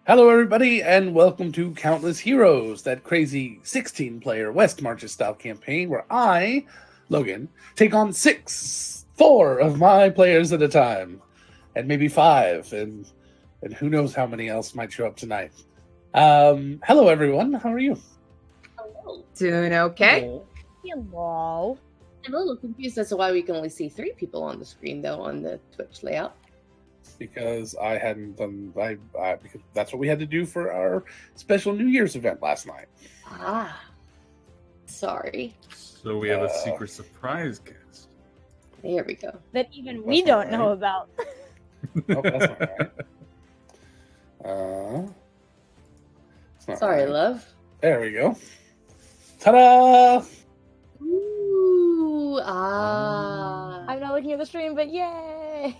Hello, everybody, and welcome to Countless Heroes, that crazy 16-player West Marches style campaign where I, Logan, take on four of my players at a time, and maybe five, and who knows how many else might show up tonight. Hello, everyone. How are you? Hello. Doing okay. Hello. I'm a little confused as to why we can only see 3 people on the screen, though, on the Twitch layout. Because I hadn't done, because that's what we had to do for our special New Year's event last night. Ah, sorry. So we have a secret surprise guest. There we go. That even we don't know about. Oh, that's not right. It's not Sorry, right. love. There we go. Ta-da! Ooh, ah. I'm not looking at the stream, but yay!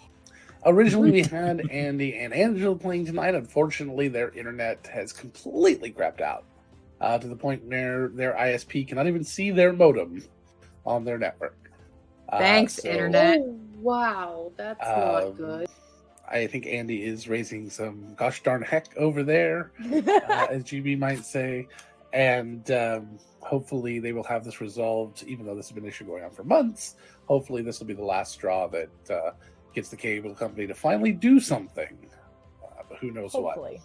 Originally, we had Andy and Angela playing tonight. Unfortunately, their internet has completely crapped out to the point where their ISP cannot even see their modem on their network. Thanks, internet. Oh, wow, that's not good. I think Andy is raising some gosh darn heck over there, as GB might say. And hopefully they will have this resolved, even though this has been an issue going on for months. Hopefully this will be the last straw that gets the cable company to finally do something. But who knows Hopefully. what.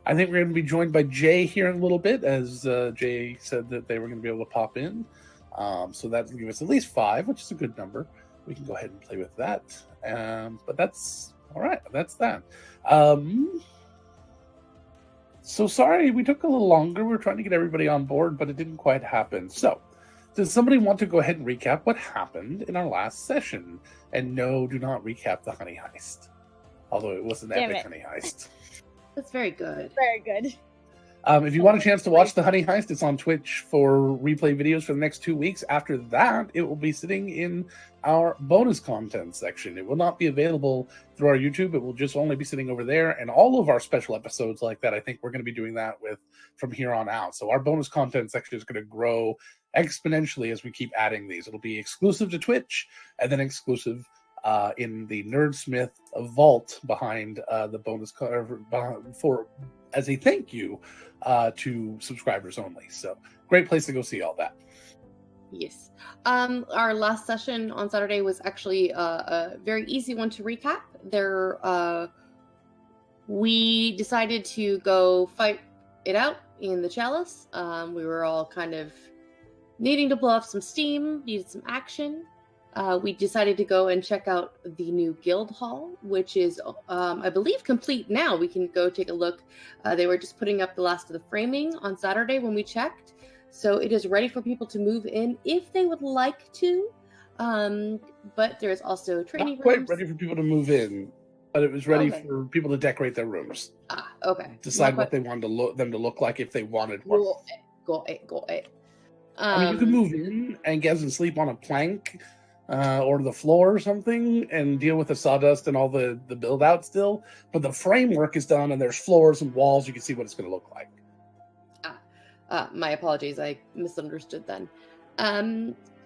I think we're going to be joined by Jay here in a little bit, as Jay said that they were going to be able to pop in. So that will give us at least 5, which is a good number. We can go ahead and play with that. But that's all right. That's that. So sorry, we took a little longer. We were trying to get everybody on board, but it didn't quite happen. So, does somebody want to go ahead and recap what happened in our last session? And no, do not recap the honey heist. Although it was an epic honey heist. That's very good. Very good. If you want a chance to watch the honey heist, it's on Twitch for replay videos for the next 2 weeks. After that, it will be sitting in our bonus content section. It will not be available through our YouTube. It will just only be sitting over there. And all of our special episodes like that, I think we're going to be doing that with from here on out. So our bonus content section is going to grow exponentially as we keep adding these. It'll be exclusive to Twitch and then exclusive in the Nerdsmith vault behind the bonus for as a thank you to subscribers only. So great place to go see all that. Yes. Our last session on Saturday was actually a very easy one to recap. We decided to go fight it out in the Chalice. We were all kind of needing to blow off some steam, needed some action. We decided to go and check out the new guild hall, which is, I believe, complete now. We can go take a look. They were just putting up the last of the framing on Saturday when we checked. So it is ready for people to move in if they would like to. But there is also training Not quite rooms. ready for people to move in, but it was ready Okay. for people to decorate their rooms. Okay. Decide Not what quite- they wanted them to look like if they wanted one. Got it. I mean, you can move in and get and sleep on a plank or the floor or something and deal with the sawdust and all the build out still. But the framework is done and there's floors and walls. You can see what it's going to look like. My apologies, I misunderstood then.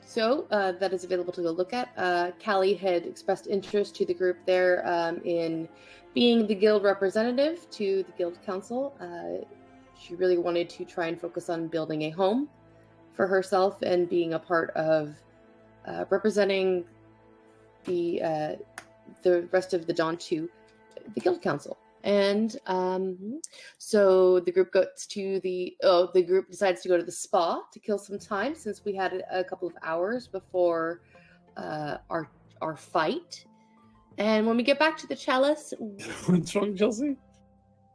So that is available to go look at. Callie had expressed interest to the group there in being the guild representative to the guild council. She really wanted to try and focus on building a home for herself and being a part of representing the rest of the Dawn to the guild council. And so the group the group decides to go to the spa to kill some time since we had a couple of hours before our fight. And when we get back to the Chalice, What's wrong, Chelsea?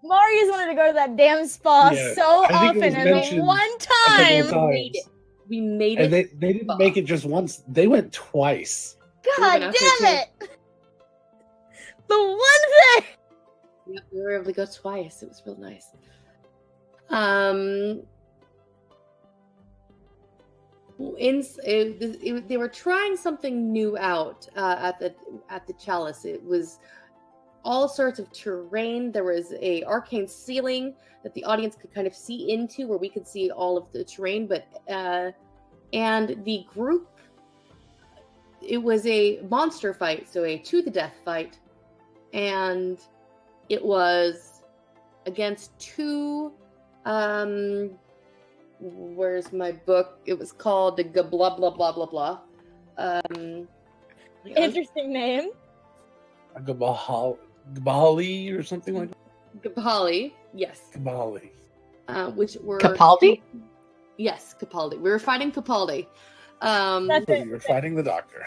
Marius wanted to go to that damn spa Yeah, so I think it was often, and mentioned the one a couple time. of we made it. We made And it. they didn't make it just once. They went twice. God Even damn after two. it! The one thing. Yep, we were able to go twice. It was real nice. They were trying something new out at the Chalice. It was all sorts of terrain. There was a arcane ceiling that the audience could kind of see into, where we could see all of the terrain. But and the group, it was a monster fight, so a to the death fight, and it was against two. Where's my book? It was called the blah blah blah blah blah. Interesting name. Gabali or something like that. Gabali, yes. Gabali. Which were Capaldi? Yes, Capaldi. We were fighting Capaldi. That's So it. you were fighting the doctor.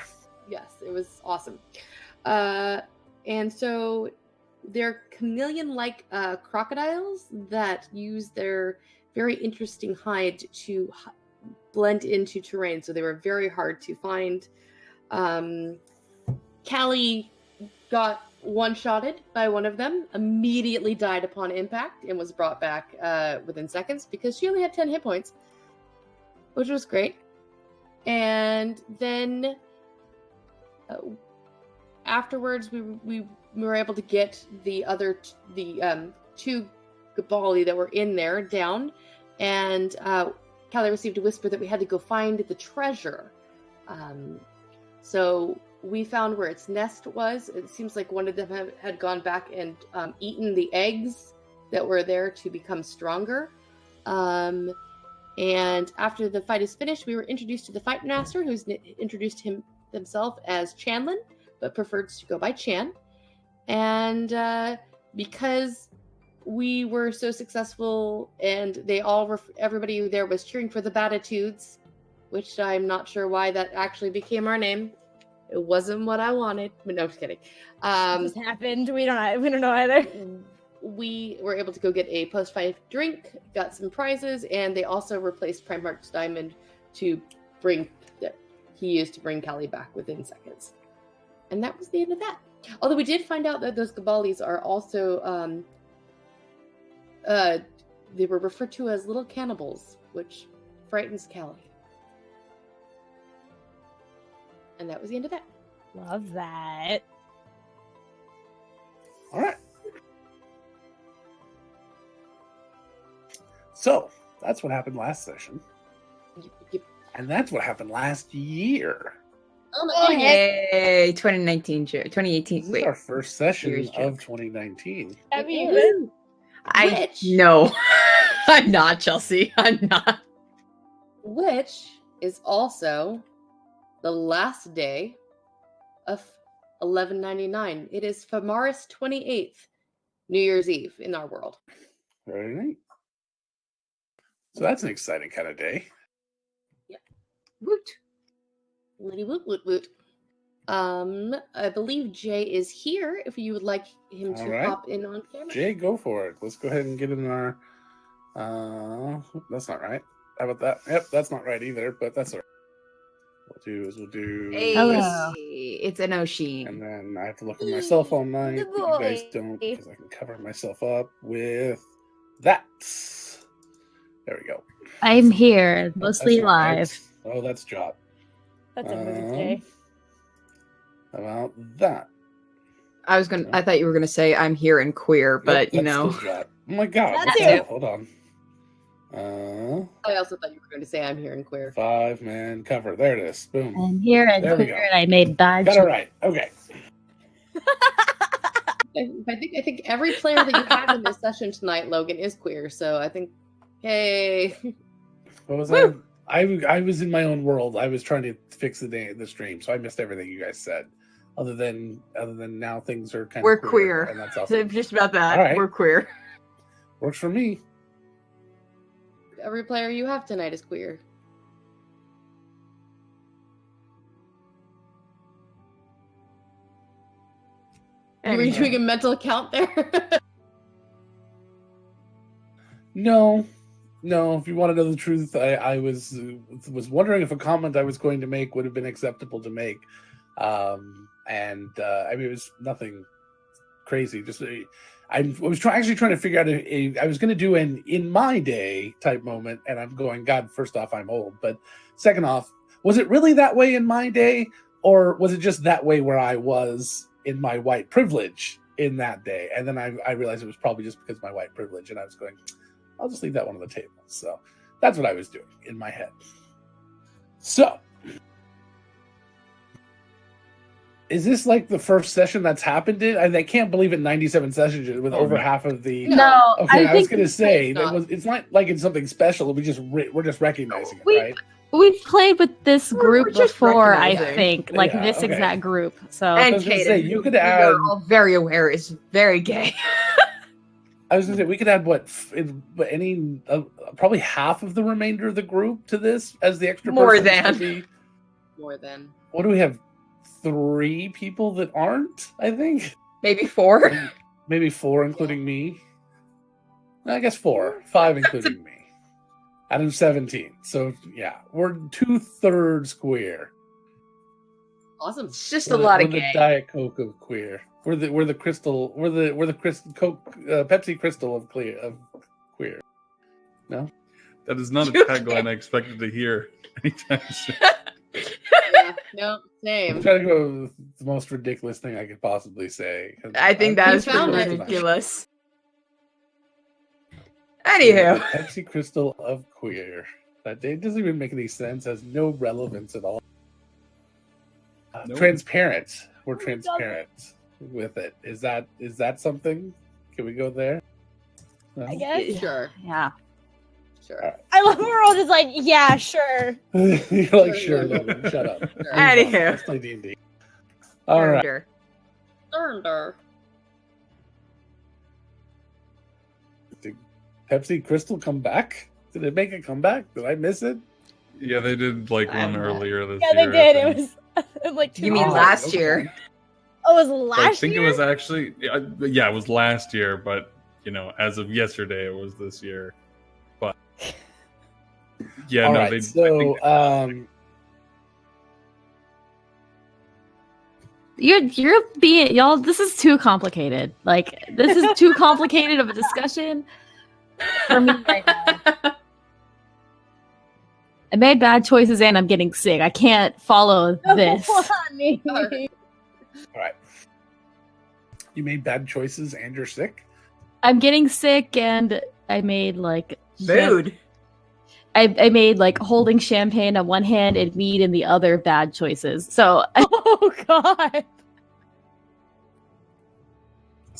Yes, it was awesome. And so they're chameleon-like crocodiles that use their very interesting hide to blend into terrain. So they were very hard to find. Callie got one-shotted by one of them, immediately died upon impact, and was brought back within seconds because she only had 10 hit points, which was great. And then afterwards, we were able to get the other two Gabali that were in there down, and Callie received a whisper that we had to go find the treasure. So we found where its nest was. It seems like one of them had gone back and eaten the eggs that were there to become stronger. And after the fight is finished, we were introduced to the fight master, who's introduced himself as Chanlin, but prefers to go by Chan. And because we were so successful, and everybody there was cheering for the Batitudes, which I'm not sure why that actually became our name. It wasn't what I wanted. But no, I'm just kidding. It just happened. We don't know either. We were able to go get a post-fight drink, got some prizes, and they also replaced Primarch's diamond that he used to bring Callie back within seconds. And that was the end of that. Although we did find out that those Gabalis are also they were referred to as little cannibals, which frightens Callie. And that was the end of that. Love that. All right. So that's what happened last session, and that's what happened last year. Oh, yay! 2019, 2018. This is Wait, our first session Year's of joke. 2019. I mean, Woo! I Which- no, I'm not Chelsea. I'm not. Which is also the last day of 1199. It is Famaris 28th, New Year's Eve in our world. Very neat. So that's an exciting kind of day. Woot. Woody woot woot woot. I believe Jay is here. If you would like him to All right. hop in on camera. Jay, go for it. Let's go ahead and get in our. That's not right. How about that? Yep, that's not right either. But that's all right. We'll do Hey, Hello. it's an Oshin. and then I have to look at my cell phone night. Good But you guys boy. don't, because I can cover myself up with that. There we go. I'm here, That's mostly not right. live. Oh, that's Jot. That's a movie day. How about that? I thought you were gonna say I'm here and queer, but Yep, you that's know. still Jot. Oh my god. That what the too. hell? Hold on. I also thought you were going to say I'm here in queer. 5-man cover. There it is. Boom. I'm here and There we queer, go. and I made bad Got it choices. right. Okay. I think every player that you have in this session tonight, Logan, is queer. So I think, hey, What was that? I was in my own world. I was trying to fix the stream, so I missed everything you guys said. Other than now things are kind We're of queer. and that's So awesome. just about that. All right. We're queer. Works for me. every player you have tonight is queer. Were you doing a mental count there? No. If you want to know the truth, I was wondering if a comment I was going to make would have been acceptable to make, I mean it was nothing crazy. Just I was actually trying to figure out I was going to do an in my day type moment, and I'm going, God, first off, I'm old, but second off, was it really that way in my day, or was it just that way where I was in my white privilege in that day? And then I realized it was probably just because of my white privilege, and I was going, I'll just leave that one on the table. So that's what I was doing in my head. So Is this like the first session that's happened? I can't believe it. 97 sessions with over no. half of the. No, Okay, I was think gonna say it's not. it's not like it's something special. We're just recognizing it, We- right? we've played with this We're group just before, I recognizing. think, like Yeah, this okay. exact group. So And was gonna Kaden, say, you who could we add- are all very aware is very gay. I was gonna say we could add probably half of the remainder of the group to this as the extra. More person. This than. would be- More than. what do we have? 3 people that aren't. I think Maybe 4. maybe 4, including me. I guess 4, 5 including me. Out of 17. So yeah, we're 2/3 queer. Awesome. It's just We're a lot of we're the gay. Diet Coke of queer. We're the crystal. We're the crystal Coke Pepsi Crystal of queer. No, That is not a You tagline I expected to hear anytime soon. Yeah. No. I'm Same. trying to go with the most ridiculous thing I could possibly say. 'cause I think that You is pretty found it. ridiculous. Yeah, Anywho, Pepsi Crystal of queer. That it doesn't even make any sense. Has no relevance at all. Nope. Transparent. We're doesn't? transparent with it. Is that something? Can we go there? No? I guess. Sure. yeah. Sure. I love we're all just like, yeah, sure. You're like, sure, Logan, shut up. Sure. Anywho. Let's play D&D. All right. Sure. Thunder. Did Pepsi Crystal come back? Did it make a comeback? Did I miss it? Yeah, they did like I one don't know. earlier this Yeah, year. they did. I It think. was like 2 You mean years. last okay. year? Oh, it was I last think year. it was actually yeah, it was last year, but as of yesterday, it was this year. But yeah, All no, right, they. so You're being y'all. This is too complicated. Like this is too complicated of a discussion for me right now. I made bad choices and I'm getting sick. I can't follow this. Honey. all right. You made bad choices and you're sick? I'm getting sick and I made like Mood. I made like holding champagne on one hand and mead in the other bad choices. So Oh God.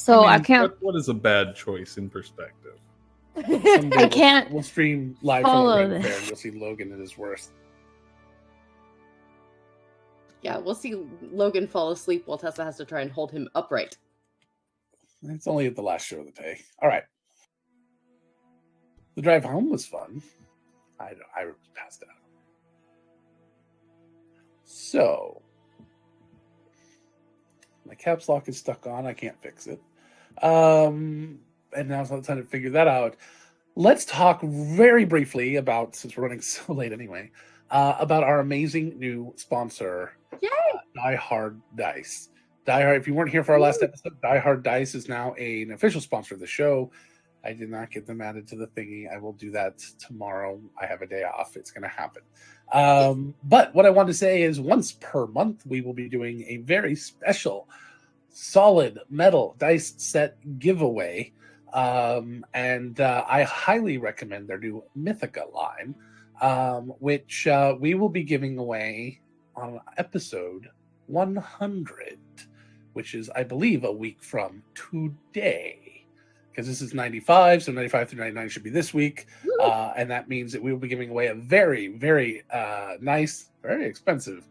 I mean, can't what is a bad choice in perspective? Someday I can't We'll stream live from follow the Red this. Fair and you'll see Logan at his worst. Yeah, we'll see Logan fall asleep while Tessa has to try and hold him upright. It's only at the last show of the day. All right. The drive home was fun. I passed out. So my caps lock is stuck on. I can't fix it. And now's not the time to figure that out. Let's talk very briefly about, since we're running so late anyway, about our amazing new sponsor, Yay! Die Hard Dice. Die Hard, if you weren't here for our last episode, Die Hard Dice is now an official sponsor of the show. I did not get them added to the thingy. I will do that tomorrow. I have a day off. It's going to happen. But what I want to say is once per month, we will be doing a very special solid metal dice set giveaway. And I highly recommend their new Mythica line, which we will be giving away on episode 100, which is, I believe, a week from today. Because this is 95, so 95 through 99 should be this week. And that means that we will be giving away a very, very nice, very expensive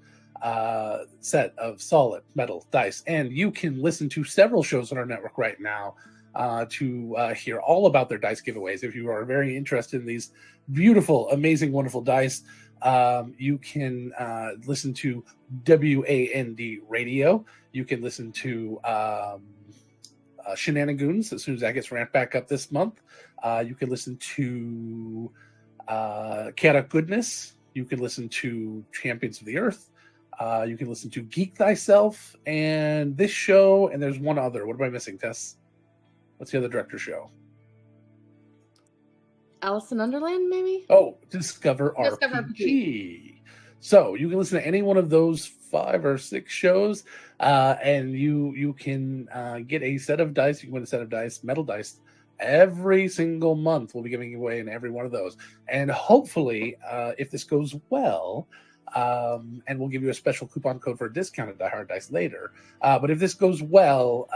set of solid metal dice. And you can listen to several shows on our network right now to hear all about their dice giveaways. If you are very interested in these beautiful, amazing, wonderful dice, you can listen to WAND Radio. You can listen to Shenanigans as soon as that gets ramped back up this month. You can listen to Chaotic Goodness. You can listen to Champions of the Earth. You can listen to Geek Thyself and this show. And there's one other. What am I missing, Tess? What's the other director show? Alice in Underland, maybe? Oh, Discover Discover RPG. So you can listen to any one of those 5 or 6 shows, and you can get a set of dice. You can win a set of dice, metal dice, every single month. We'll be giving away in every one of those. And hopefully, if this goes well, and we'll give you a special coupon code for a discount at Die Hard Dice later. But if this goes well,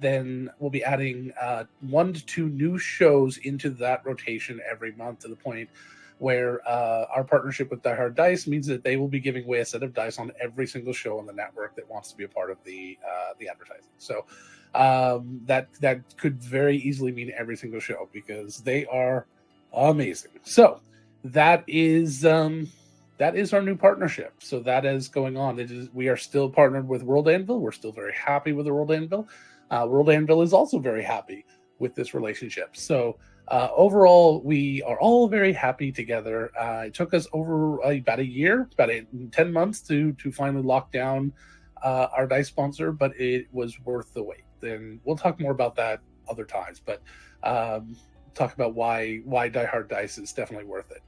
then we'll be adding 1 to 2 new shows into that rotation every month, to the point where our partnership with Die Hard Dice means that they will be giving away a set of dice on every single show on the network that wants to be a part of the advertising. So that could very easily mean every single show, because they are amazing. So that is our new partnership. So that is going on. We are still partnered with World Anvil. We're still very happy with the World Anvil. World Anvil is also very happy with this relationship. So overall, we are all very happy together. It took us over about a year, 10 months to finally lock down our dice sponsor, but it was worth the wait. And we'll talk more about that other times, but talk about why Die Hard Dice is definitely worth it.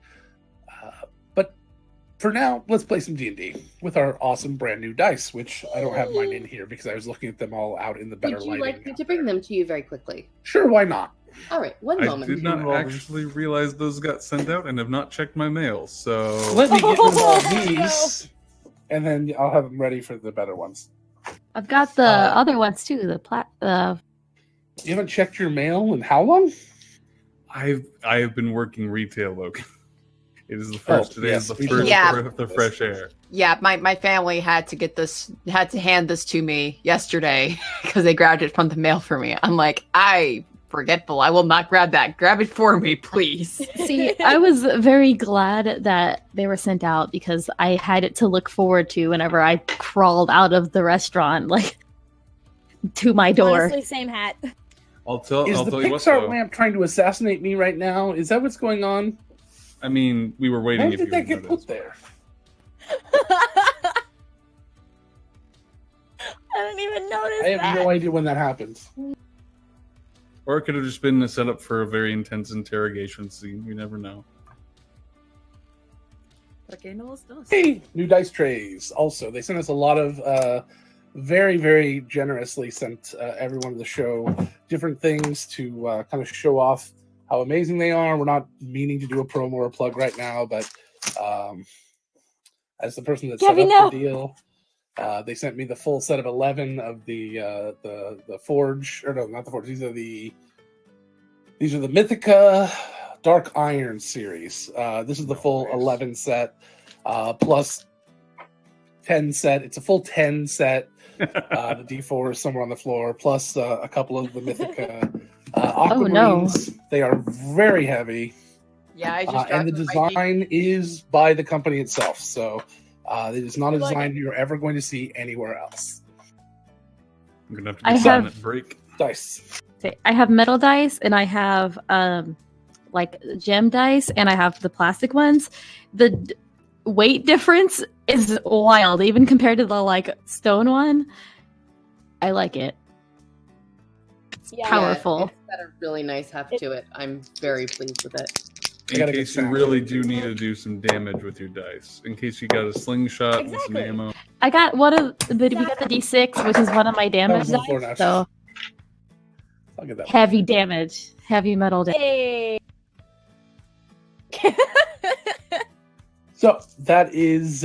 But for now, let's play some D&D with our awesome brand new dice, which I don't have mine in here because I was looking at them all out in the better lighting. Would you like me to bring them to you very quickly? Sure, why not? All right, one moment. I did not actually realize those got sent out and have not checked my mail, so... Let me get rid of all these, and then I'll have them ready for the better ones. I've got the other ones too. You haven't checked your mail in how long? I have been working retail, Logan. It is the first. Today is the first Yeah. breath of fresh air. Yeah, my family had to hand this to me yesterday because they grabbed it from the mail for me. I'm like, forgetful. I will not grab that. Grab it for me, please. See, I was very glad that they were sent out because I had it to look forward to whenever I crawled out of the restaurant, like to my door. Honestly, same hat. I'll tell Is you the what, Pixar though. lamp trying to assassinate me right now? Is that what's going on? I mean, we were waiting. When if did you that would get notice. put there? I didn't even notice I have that. no idea when that happened. Or it could have just been a setup for a very intense interrogation scene. You never know. Hey, new dice trays. Also, they sent us a lot of very, very generously sent everyone to the show different things to kind of show off how amazing they are. We're not meaning to do a promo or a plug right now, but as the person that set Gabby, up no. the deal, they sent me the full set of 11 of the Forge, or no, not the Forge. These are the Mythica Dark Iron series. This is the full 11 set plus 10 set. It's a full 10 set. The D4 is somewhere on the floor, plus a couple of the Mythica Aquamarines. They are very heavy. Yeah, I just and the design is by the company itself. So it is not a Like design you're ever going to see anywhere else. I'm gonna have to I do have- silent break. Dice. I have metal dice and I have like gem dice and I have the plastic ones. The weight difference is wild, even compared to the like stone one. I like it. It's Yeah. powerful. It's got a really nice heft to it. I'm very pleased with it. I In gotta case get you some. really do need to do some damage with your dice. In case you got a slingshot with some Exactly. ammo. I got one of we got the D6, which is one of my damage Oh, before dice. now. So I'll get that. heavy damage, heavy metal damage. Hey. So that is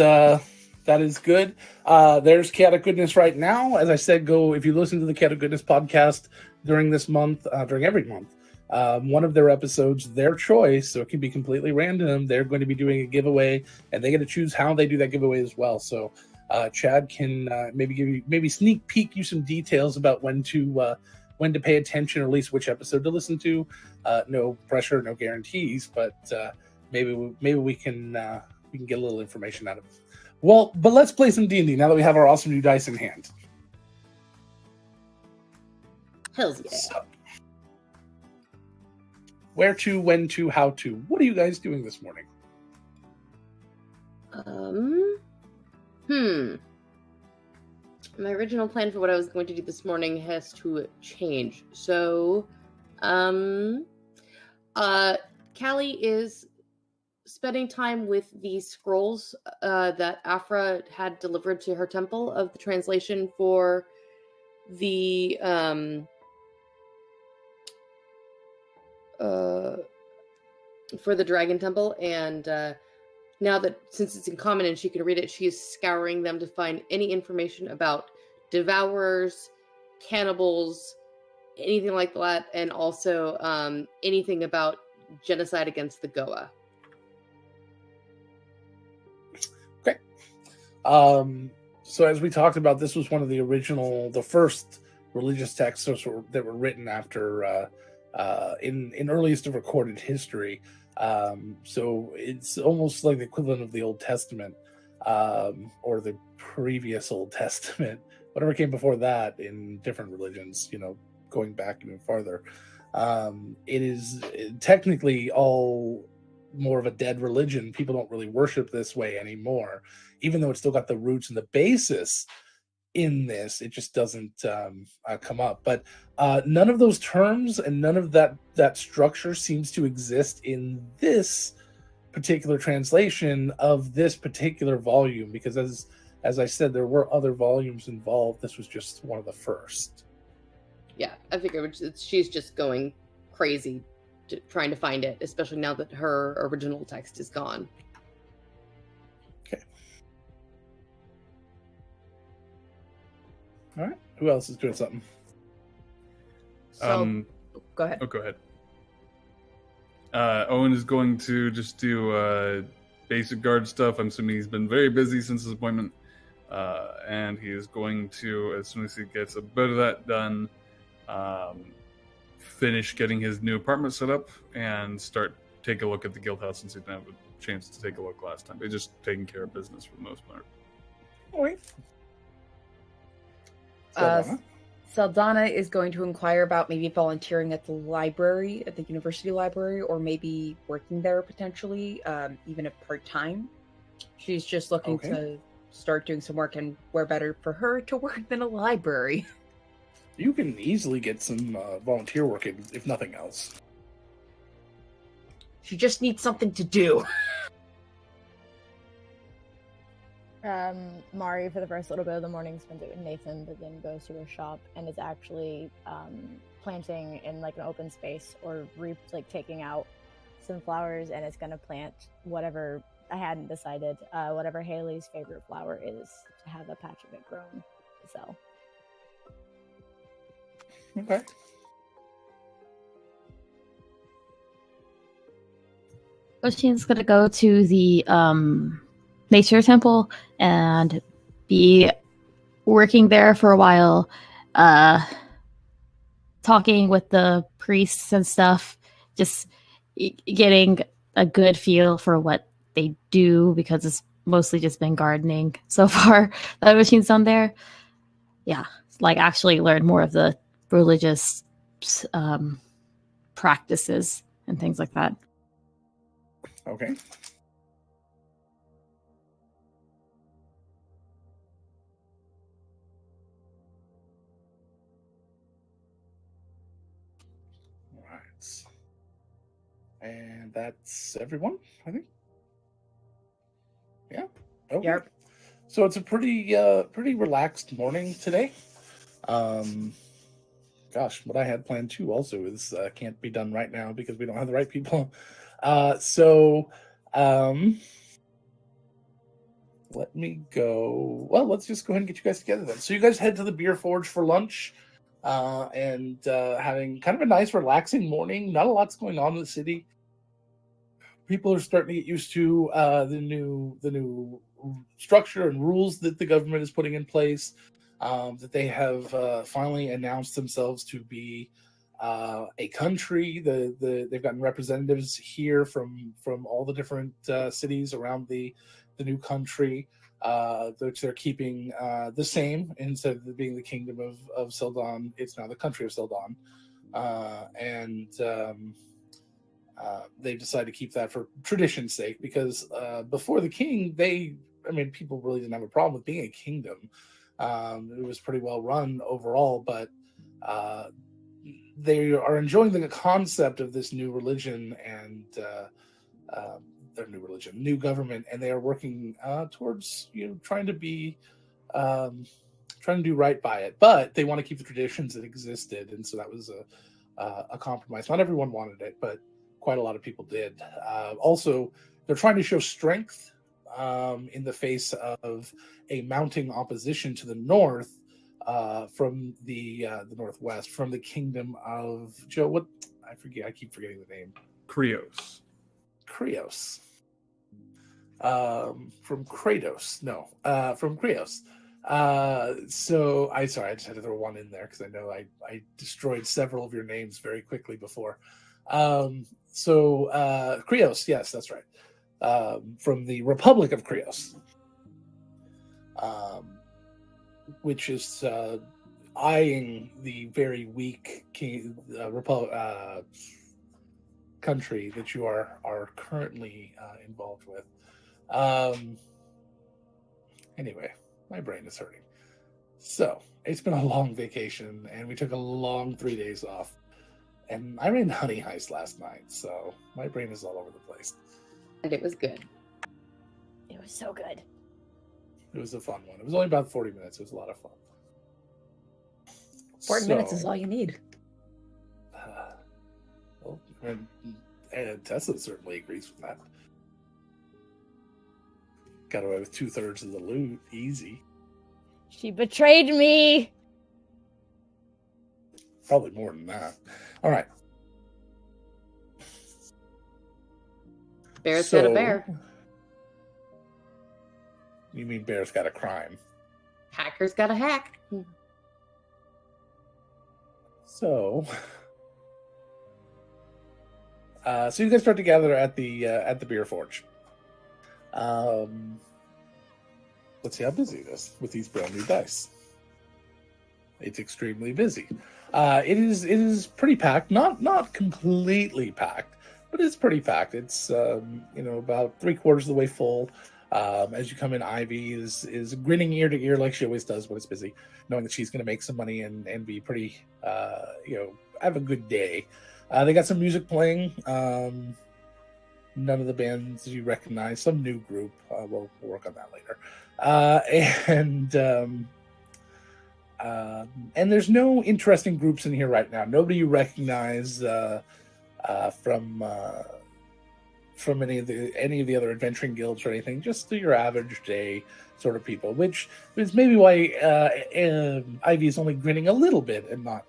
good. There's Chaotic Goodness right now. As I said, go if you listen to the Chaotic Goodness podcast during this month, during every month, one of their episodes, their choice, so it can be completely random. They're going to be doing a giveaway, and they get to choose how they do that giveaway as well. So Chad can maybe sneak peek you some details about when to pay attention, or at least which episode to listen to. No pressure, no guarantees, but maybe we can get a little information out of it. Well, but let's play some D&D now that we have our awesome new dice in hand. Hells yeah. So, where to, when to, how to. What are you guys doing this morning? My original plan for what I was going to do this morning has to change. So, Callie is spending time with the scrolls that Afra had delivered to her temple of the translation for the Dragon Temple, and now that since it's in common and she can read it, she is scouring them to find any information about devourers, cannibals, anything like that, and also anything about genocide against the Goa. Okay. So as we talked about, this was one of the first religious texts that were written after in earliest of recorded history. So it's almost like the equivalent of the Old Testament, or the previous Old Testament, whatever came before that in different religions, going back even farther. It is technically all more of a dead religion. People don't really worship this way anymore, even though it's still got the roots and the basis in this. It just doesn't come up. But none of those terms and none of that structure seems to exist in this particular translation of this particular volume, because as I said, there were other volumes involved. This was just one of the first. Yeah, I figured she's just going crazy trying to find it, especially now that her original text is gone. Okay. All right. Who else is doing something? So, go ahead. Oh, go ahead. Owen is going to just do basic guard stuff. I'm assuming he's been very busy since his appointment. And he is going to, as soon as he gets a bit of that done, finish getting his new apartment set up and take a look at the guild house, since he didn't have a chance to take a look last time. They're just taking care of business for the most part. All right. Saldana is going to inquire about maybe volunteering at the library, at the university library, or maybe working there potentially, even if part-time. She's just looking to start doing some work, and where better for her to work than a library. You can easily get some volunteer work, if nothing else. She just needs something to do. Mari, for the first little bit of the morning, spends it with Nathan, but then goes to her shop and is actually planting in like an open space, or taking out some flowers, and it's gonna plant whatever, I hadn't decided, whatever Haley's favorite flower is, to have a patch of it grown to sell. Okay. Oshin's gonna go to the nature temple and be working there for a while, talking with the priests and stuff, just getting a good feel for what they do, because it's mostly just been gardening so far that Oshin's done there. Yeah, like actually learn more of the religious practices and things like that. Okay. All right. And that's everyone, I think. Yeah. Okay. Yep. So it's a pretty relaxed morning today. Gosh, what I had planned too also is can't be done right now because we don't have the right people. So let me go. Well, let's just go ahead and get you guys together then. So you guys head to the Beer Forge for lunch, and having kind of a nice, relaxing morning. Not a lot's going on in the city. People are starting to get used to the new structure and rules that the government is putting in place. That they have finally announced themselves to be a country. They've gotten representatives here from all the different cities around the new country, which they're keeping the same. Instead of being the kingdom of Seldon, it's now the country of Seldon. And they decided to keep that for tradition's sake, because before the king, people really didn't have a problem with being a kingdom. It was pretty well run overall, but they are enjoying the concept of this new religion and their new government, and they are working towards trying to do right by it. But they want to keep the traditions that existed, and so that was a compromise. Not everyone wanted it, but quite a lot of people did. Also, they're trying to show strength in the face of a mounting opposition to the north from the northwest, from the kingdom of Joe. What I forget, I keep forgetting the name. Krios. Krios. From Kratos. No, from Krios. So I just had to throw one in there because I know I destroyed several of your names very quickly before. So Krios, yes, that's right. From the Republic of Krios, which is eyeing the very weak country that you are currently involved with. Anyway, my brain is hurting. So it's been a long vacation, and we took a long 3 days off. And I ran Honey Heist last night, so my brain is all over the place. And it was good. It was so good. It was a fun one. It was only about 40 minutes. It was a lot of fun. 40 minutes is all you need. Well, and Tessa certainly agrees with that. Got away with 2/3 of the loot. Easy. She betrayed me. Probably more than that. All right. Bear's got a bear. You mean bear's got a crime? Hacker's got a hack. So you guys start to gather at the beer forge. Let's see how busy it is with these brand new dice. It's extremely busy. It is pretty packed. Not completely packed, but it's pretty packed. It's about 3/4 of the way full. As you come in, Ivy is grinning ear to ear like she always does when it's busy, knowing that she's going to make some money and be pretty have a good day. They got some music playing. None of the bands you recognize. Some new group. We'll work on that later. And there's no interesting groups in here right now. Nobody you recognize from any of the other adventuring guilds or anything. Just your average day sort of people, which is maybe why Ivy is only grinning a little bit and not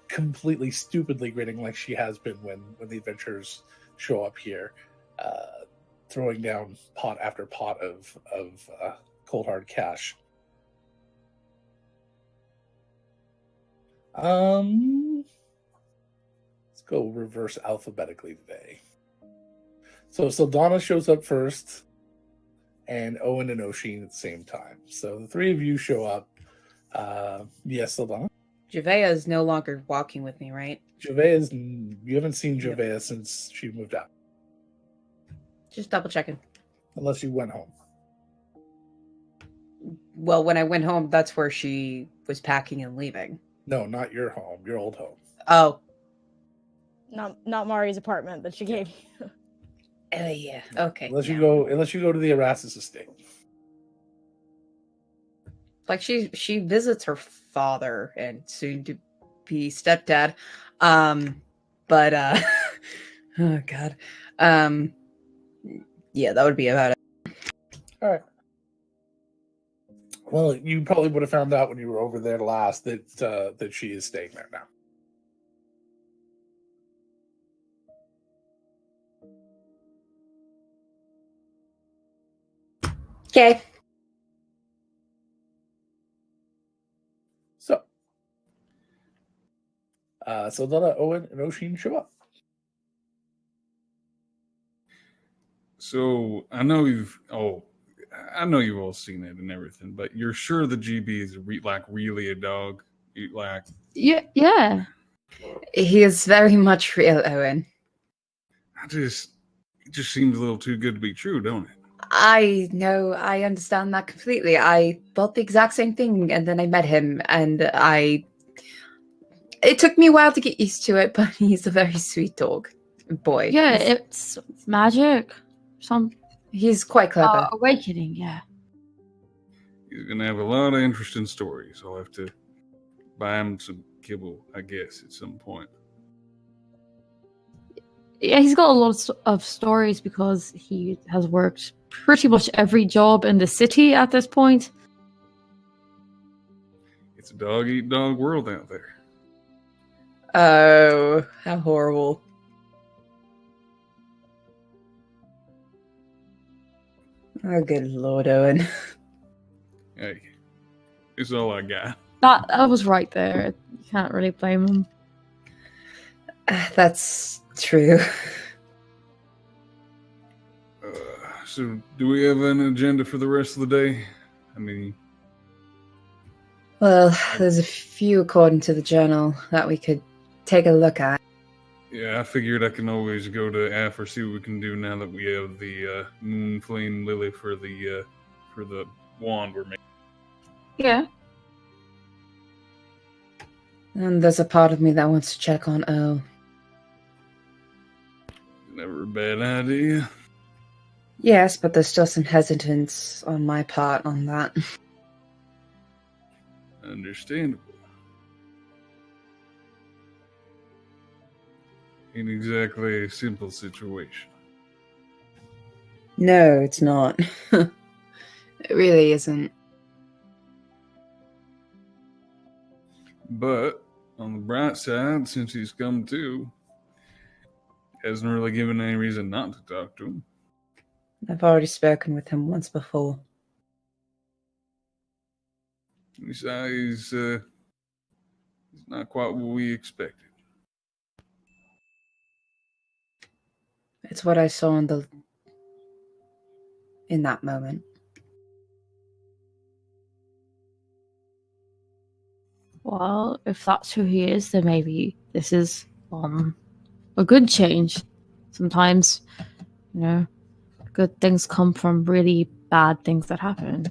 completely stupidly grinning like she has been when the adventurers show up here, throwing down pot after pot of cold hard cash. Let's go reverse alphabetically today. So Saldana shows up first, and Owen and Oshin at the same time. So the three of you show up. Yes, Saldana? Javea is no longer walking with me, right? You haven't seen Javea since she moved out. Just double checking. Unless you went home. Well, when I went home, that's where she was packing and leaving. No, not your home, your old home. Oh. Not Mari's apartment that she gave you. Oh yeah. Okay. Unless you go to the Erastus estate. Like she visits her father and soon to be stepdad. But oh god. Yeah, that would be about it. All right. Well, you probably would have found out when you were over there last that she is staying there now. Okay. So Saldana, Owen, and Oshin show up. So I know you've all seen it and everything, but you're sure the GB is really a dog? Yeah. He is very much real, Owen. It just seems a little too good to be true, don't it? I know, I understand that completely. I thought the exact same thing, and then I met him, and it took me a while to get used to it, but he's a very sweet dog. Boy. Yeah, it's magic. He's quite clever. Awakening, yeah. He's gonna have a lot of interesting stories. I'll have to buy him some kibble, I guess, at some point. Yeah, he's got a lot of stories because he has worked pretty much every job in the city at this point. It's a dog-eat-dog world out there. Oh, how horrible. Oh, good Lord, Owen. Hey, it's all I got. That was right there. You can't really blame him. That's true. So, do we have an agenda for the rest of the day? I mean, Well, there's a few according to the journal that we could take a look at. yeah, I figured I can always go to Aphor, see what we can do now that we have the Moon Flame Lily for the wand we're making. Yeah. And there's a part of me that wants to check on O. Never a bad idea. Yes, but there's still some hesitance on my part on that. Understandable. Ain't exactly a simple situation. No, it's not. It really isn't. But, on the bright side, since he's come to, hasn't really given any reason not to talk to him. I've already spoken with him once before. Besides, he's not quite what we expected. It's what I saw in that moment. Well, if that's who he is, then maybe this is a good change. Sometimes, good things come from really bad things that happen.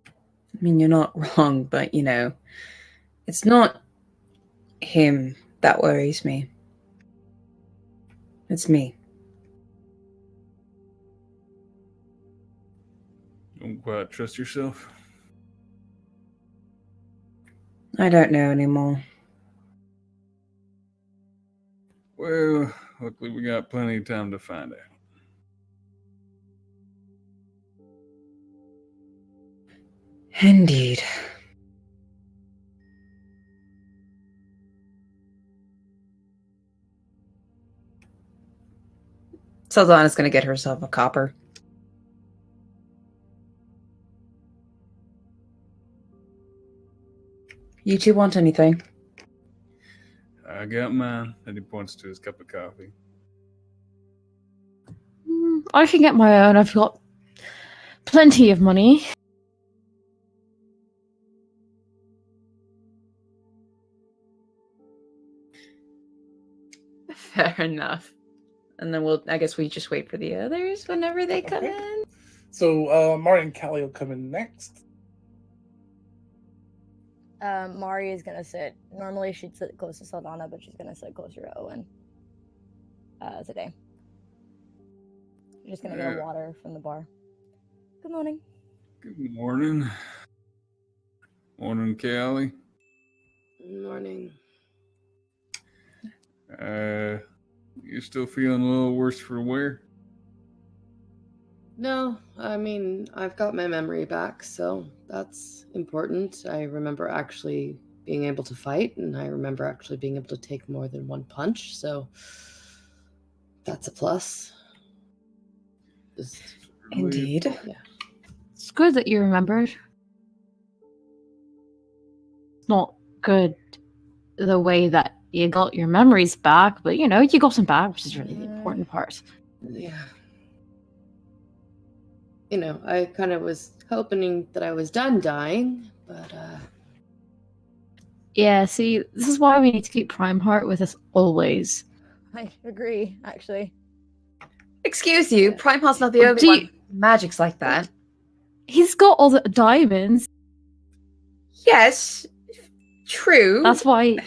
I mean, you're not wrong, but, it's not him that worries me. It's me. Don't quite trust yourself? I don't know anymore. Well, luckily we got plenty of time to find out. Indeed. Saldana's gonna get herself a copper. You two want anything? I got mine, and he points to his cup of coffee. I can get my own. I've got plenty of money. Fair enough. And then I guess we just wait for the others whenever they come in. So, Mari and Callie will come in next. Mari is gonna sit. Normally she'd sit close to Saldana, but she's gonna sit closer to Owen today. She's just gonna get a water from the bar. Good morning. Good morning. Morning, Callie. Morning. You still feeling a little worse for wear? No, I mean, I've got my memory back, so that's important. I remember actually being able to fight, and I remember actually being able to take more than one punch, so that's a plus. Indeed. Yeah. It's good that you remembered. It's not good the way that you got your memories back, but you got them back, which is really the important part. Yeah. I kind of was hoping that I was done dying, but Yeah, see, this is why we need to keep Prime Heart with us always. I agree, actually. Excuse you, Prime Heart's not the only one. Magic's like that. He's got all the diamonds. Yes, true. That's why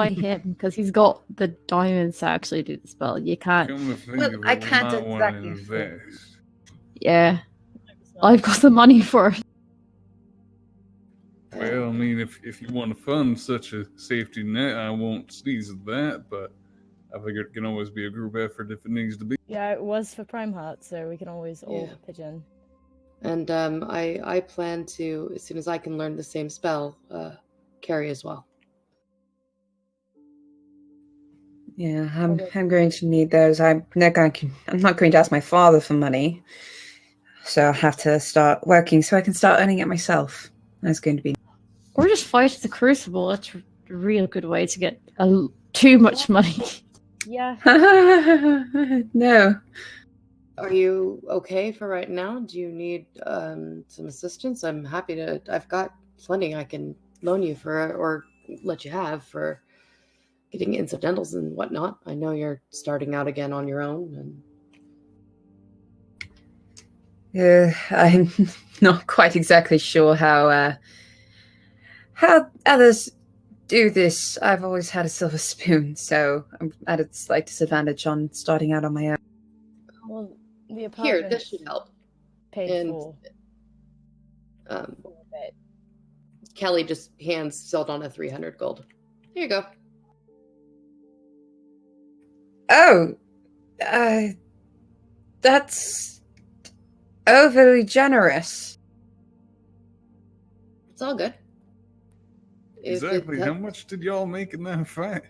him, because he's got the diamonds to actually do the spell. You can't. Well, I can't exactly. Yeah, I've got the money for it. Well, I mean, if you want to fund such a safety net, I won't sneeze at that, but I figure it can always be a group effort if it needs to be. Yeah, it was for Prime Hut, so we can always all Yeah. pitch in. And I plan to, as soon as I can learn the same spell, carry as well. Yeah, Okay. I'm going to need those. I'm not going to ask my father for money, so I'll have to start working so I can start earning it myself. That's going to be. Or just fight the Crucible. That's a real good way to get too much money. Yeah. No. Are you okay for right now? Do you need some assistance? I'm happy to. I've got plenty I can loan you for, or let you have for getting incidentals and whatnot. I know you're starting out again on your own, and I'm not quite exactly sure how others do this. I've always had a silver spoon, so I'm at a slight disadvantage on starting out on my own. Well, the here, apartment this should help. paid And full um, for a bit. Kelly just hands Saldana 300 gold. Here you go. Oh, that's overly generous. It's all good. If it Exactly. How help- much did y'all make in that fight?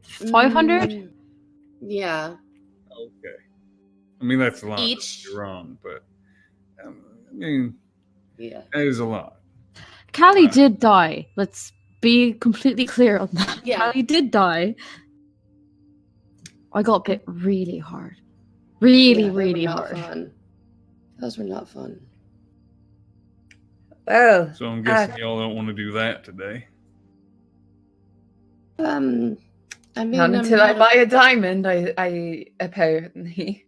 500? Yeah. Okay. I mean, that's a lot. Each. You're wrong, but I mean, Yeah. that is a lot. Callie did die. Let's be completely clear on that. Yeah. Callie did die. I got bit really hard. Really, Yeah, they were really not hard. fun. Those were not fun. Well, So I'm guessing y'all don't want to do that today. I mean, not I'm until I not buy a diamond, I apparently.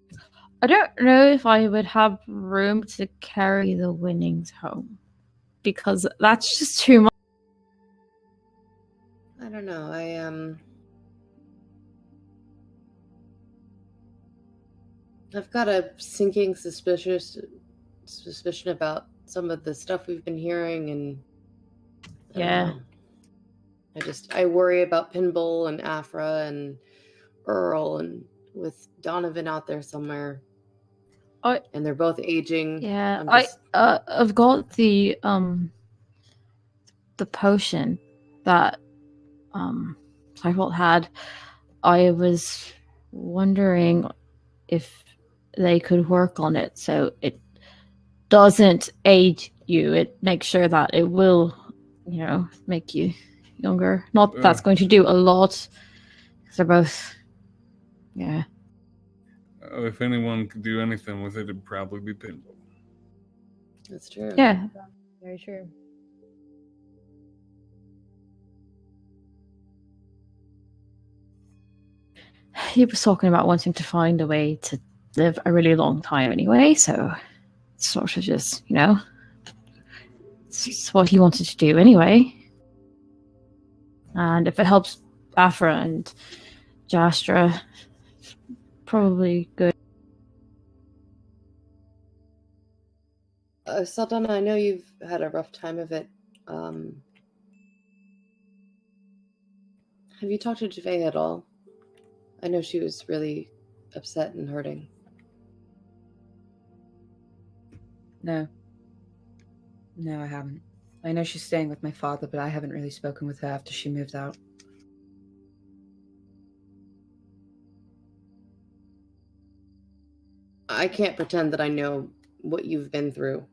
I don't know if I would have room to carry the winnings home. Because that's just too much. I don't know. I've got a sinking suspicion about some of the stuff we've been hearing, and I don't Yeah. know. I worry about Pinball and Afra and Earl, and with Donovan out there somewhere. And they're both aging. Yeah, I'm just- I've got the potion that Cypholt had. I was wondering if they could work on it so it doesn't age you. It makes sure that it will, make you younger. Not that that's going to do a lot. Because they're both, yeah. If anyone could do anything with it, it'd probably be Pinball. That's true. Yeah. Very true. He was talking about wanting to find a way to live a really long time anyway, so it's sort of just, it's what he wanted to do anyway. And if it helps Afra and Jastra, probably good. Saldana, I know you've had a rough time of it. Have you talked to Javea at all? I know she was really upset and hurting. No, I haven't. I know she's staying with my father, but I haven't really spoken with her after she moved out. I can't pretend that I know what you've been through.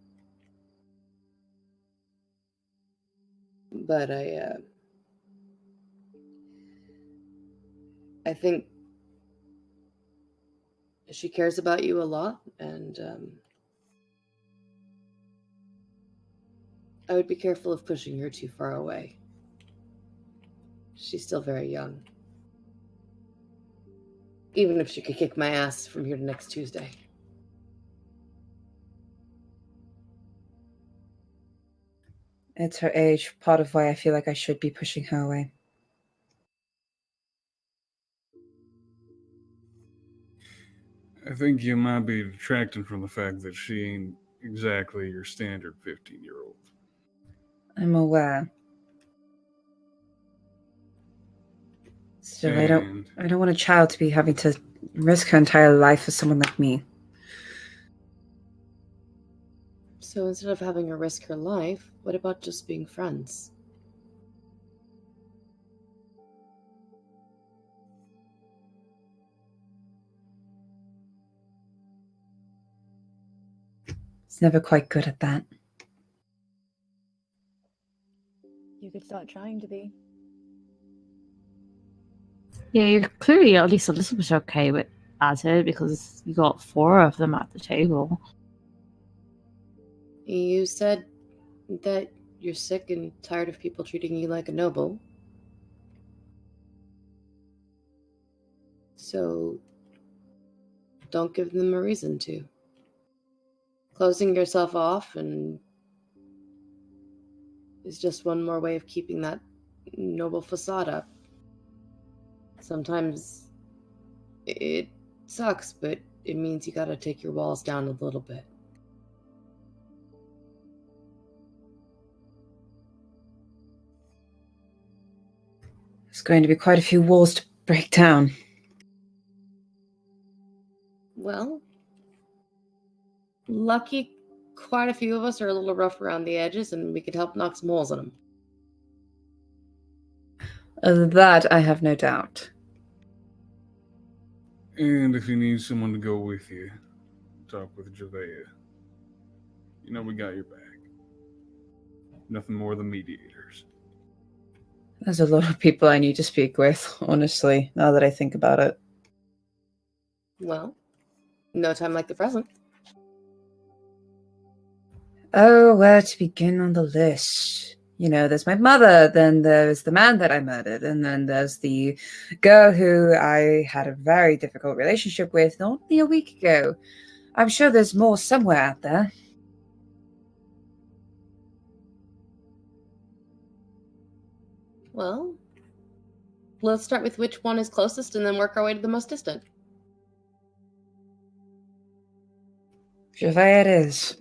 But I think she cares about you a lot, and I would be careful of pushing her too far away. She's still very young. Even if she could kick my ass from here to next Tuesday. It's her age, part of why I feel like I should be pushing her away. I think you might be detracting from the fact that she ain't exactly your standard 15-year-old. I'm aware. Still, I And don't want a child to be having to risk her entire life for someone like me. So instead of having her risk her life, what about just being friends? It's never quite good at that. You could start trying to be. Yeah, you're clearly at least a little bit okay with it because you got 4 of them at the table. You said that you're sick and tired of people treating you like a noble. So don't give them a reason to. Closing yourself off and is just one more way of keeping that noble facade up. Sometimes it sucks, but it means you gotta take your walls down a little bit. There's going to be quite a few walls to break down. Well, lucky quite a few of us are a little rough around the edges, and we could help knock some holes in them. Of that, I have no doubt. And if you need someone to go with you, talk with Javea. You know we got your back. Nothing more than mediators. There's a lot of people I need to speak with, honestly, now that I think about it. Well, no time like the present. Oh, where to begin on the list? You know, there's my mother, then there's the man that I murdered, and then there's the girl who I had a very difficult relationship with only a week ago. I'm sure there's more somewhere out there. Well, let's start with which one is closest and then work our way to the most distant. Javea it is.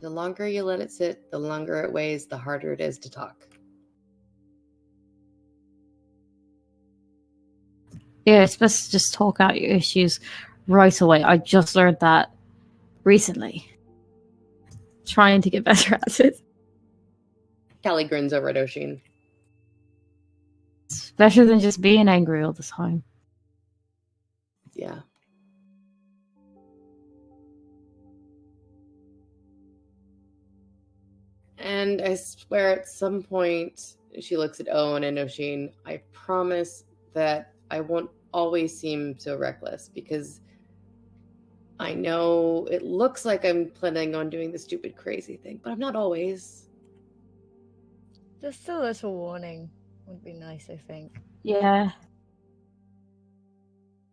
The longer you let it sit, the longer it weighs, the harder it is to talk. Yeah, it's best to just talk out your issues right away. I just learned that recently. Trying to get better at it. Callie grins over at Oshin. It's better than just being angry all the time. Yeah. And I swear at some point, she looks at Owen and Oshin, I promise that I won't always seem so reckless, because I know it looks like I'm planning on doing the stupid crazy thing, but I'm not always. Just a little warning would be nice, I think. Yeah.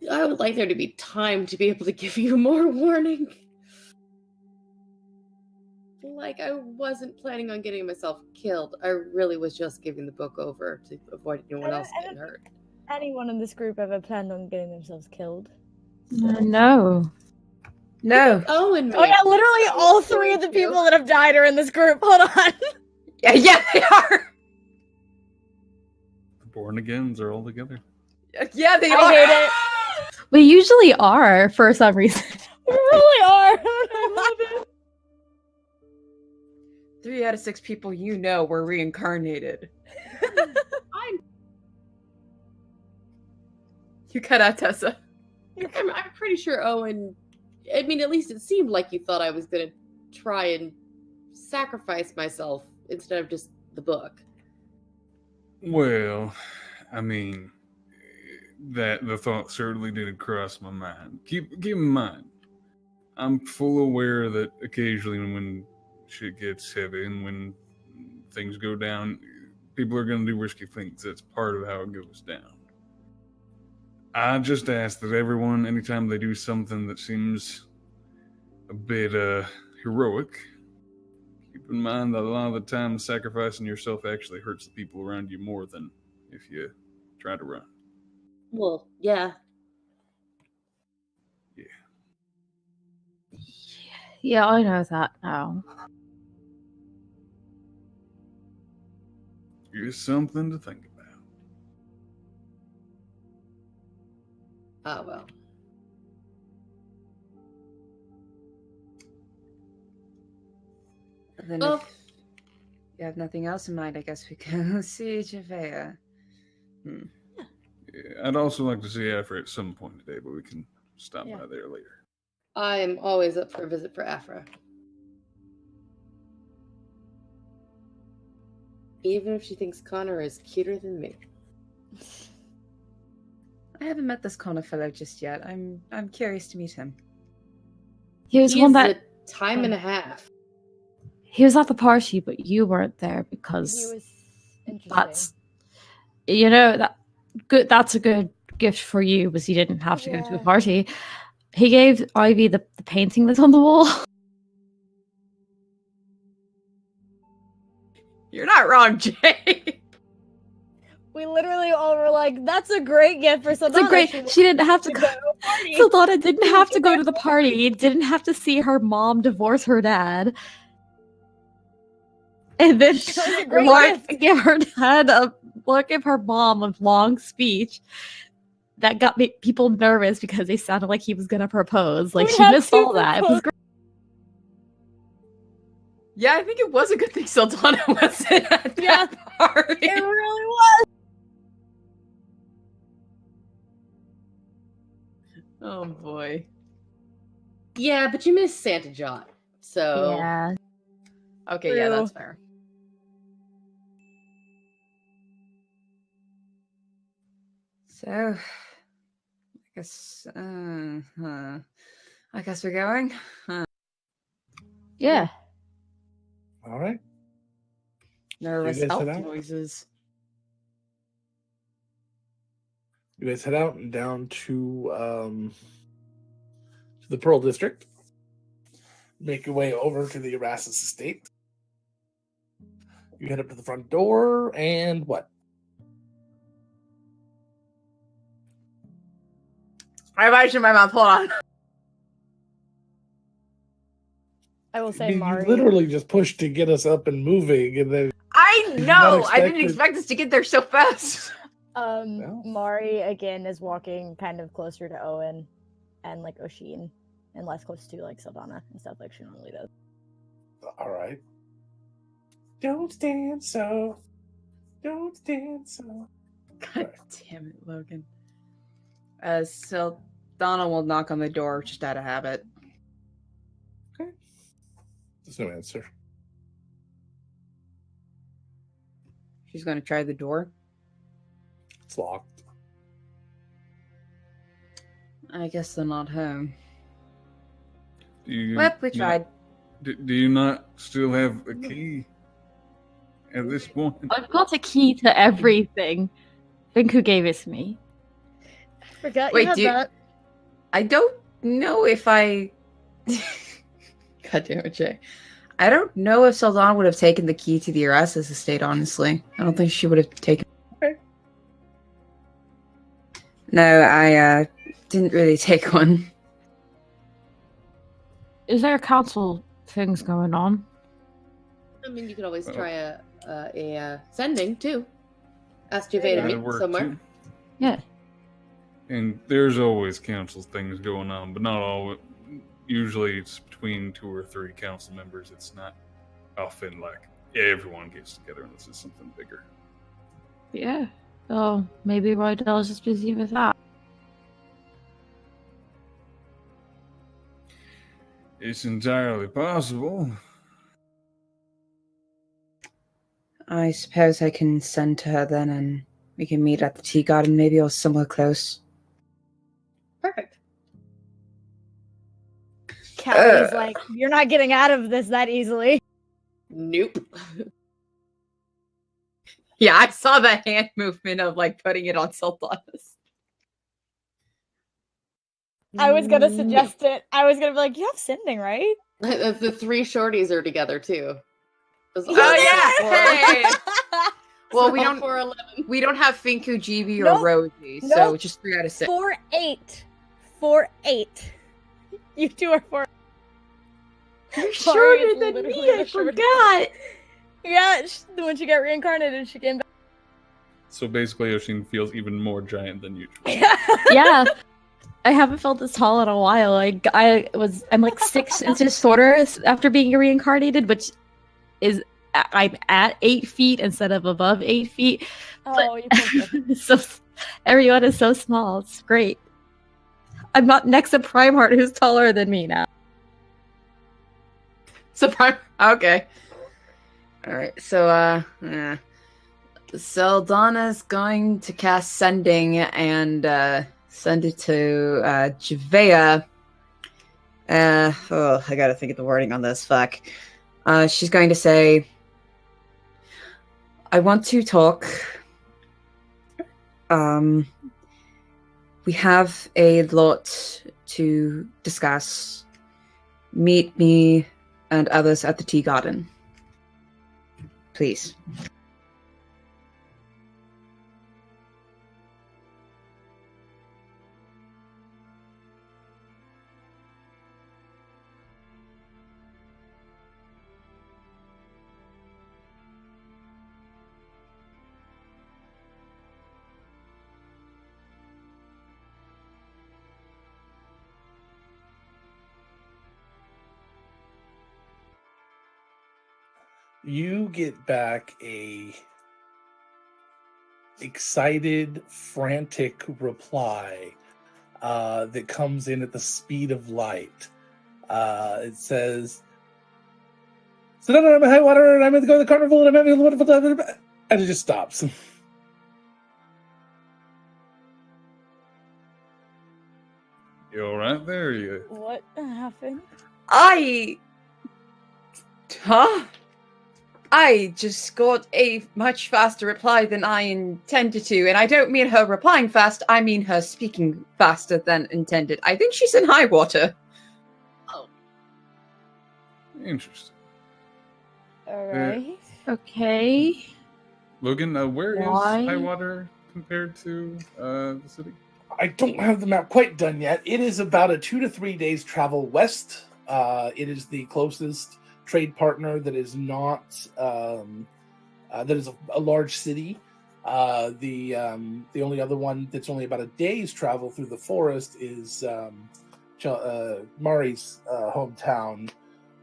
I would like there to be time to be able to give you more warning. Like, I wasn't planning on getting myself killed. I really was just giving the book over to avoid anyone else getting hurt. Anyone in this group ever planned on getting themselves killed? No. No. Owen, Oh yeah, literally all 3 of the people that have died are in this group. Hold on. Yeah, they are. The born agains are all together. Yeah, they I are. hate it. We usually are for some reason. We really are. I love it. 3 out of 6 people you know were reincarnated. You cut out Tessa. I'm pretty sure Owen, I mean, at least it seemed like you thought I was going to try and sacrifice myself instead of just the book. Well, I mean, that the thought certainly did cross my mind. Keep in mind, I'm full aware that occasionally when shit gets heavy and when things go down, people are going to do risky things. That's part of how it goes down. I just ask that everyone, anytime they do something that seems a bit heroic, keep in mind that a lot of the time sacrificing yourself actually hurts the people around you more than if you try to run. Well, yeah. Yeah, I know that now. Here's something to think about. Ah, well. Then Well- if you have nothing else in mind, I guess we can see Javea. Yeah, I'd also like to see Afra at some point today, but we can stop Yeah. by there later. I am always up for a visit for Afra. Even if she thinks Connor is cuter than me. I haven't met this Connor fellow just yet. I'm curious to meet him. He was He one is that a time and a half. he was at the party, but you weren't there He because was interesting. that's that's a good gift for you, was he didn't have to go to a Yeah. party. He gave Ivy the painting that's on the wall. You're not wrong, Jay. We literally all were like, "That's a great gift for It's Saldana." a great. She didn't have to to go. go to a party. Saldana didn't have to go to the party. Didn't have to see her mom divorce her dad. And then That was a great Lark gift. give her mom a long speech that got people nervous because they sounded like he was gonna propose. Like We she have missed to all that. It was propose. great. Yeah, I think it was a good thing Saldana wasn't at Yeah. that party. It really was. Oh boy. Yeah, but you missed Santa John. So Yeah. Okay, yeah, True. that's fair. So, I guess we're going. Yeah. All right. Nervous You guys elf head out? noises. You guys head out and down to the Pearl District. Make your way over to the Erastus estate. You head up to the front door, and what? I have ice in my mouth. Hold on. I will I say, mean, Mari. you literally just pushed to get us up and moving, and then I Not know. I didn't expected. expect us to get there so fast. No. Mari again is walking kind of closer to Owen and like Oshin, and less close to like Saldana and stuff like she normally does. all right. Don't stand so. Don't stand so. God damn it, Logan. Saldana will knock on the door just out of habit. There's no answer. She's going to try the door. It's locked. I guess they're not home. Do you Well, we not- tried. Do you not still have a key at this point? I've got a key to everything. Vinku gave it to me. Forgot Wait, you had do you- that. I don't know if I. God damn it, Jay. I don't know if Saldana would have taken the key to the Erastus estate, honestly. I don't think she would have taken. Okay. No, I didn't really take one. Is there council things going on? I mean, you could always Well. try a sending too. Ask Javea to That'd meet work, somewhere. too. Yeah. And there's always council things going on, but not all. Usually it's between 2 or 3 council members. It's not often like everyone gets together unless it's something bigger. Yeah. Oh, maybe Rydell's just busy with that. It's entirely possible. I suppose I can send to her then, and we can meet at the tea garden, maybe, or somewhere close. Perfect. Callie's like, you're not getting out of this that easily. Nope. Yeah, I saw that hand movement of like putting it on Saldana's. I was gonna suggest it. I was gonna be like, you have sending, right? The 3 shorties are together too. It was Oh, all yeah! four- Hey! Well, we all don't 411. we don't have Finku, GB, or Nope. Rosie, so Nope. just 3 out of 6. 4-8. 4-8. You two are 4. You're Sorry, shorter it's than literally me. I the shortest. forgot. Yeah, when she got reincarnated, she came back. So basically, Oshin feels even more giant than usual. Yeah. I haven't felt this tall in a while. I'm like 6 inches shorter after being reincarnated, which is I'm at 8 feet instead of above 8 feet. Oh, you feel So everyone is so small. It's great. I'm not next to Primeheart, who's taller than me now. So okay. All right. So Saldana's going to cast Sending and send it to Javea. I gotta think of the wording on this. Fuck. She's going to say, "I want to talk. We have a lot to discuss. Meet me and others at the tea garden. Please." You get back a excited, frantic reply that comes in at the speed of light. It says, "So no, I'm in high water, and I'm going to go to the carnival, and I'm having a wonderful time," and it just stops. You all right there? You? What happened? I just got a much faster reply than I intended to, and I don't mean her replying fast, I mean her speaking faster than intended. I think she's in high water. Interesting. All right. Okay. Logan, where is Why? high water compared to the city? I don't have the map quite done yet. It is about a 2 to 3 days travel west. It is the closest trade partner that is not that is a large city. The only other one that's only about a day's travel through the forest is Mari's hometown.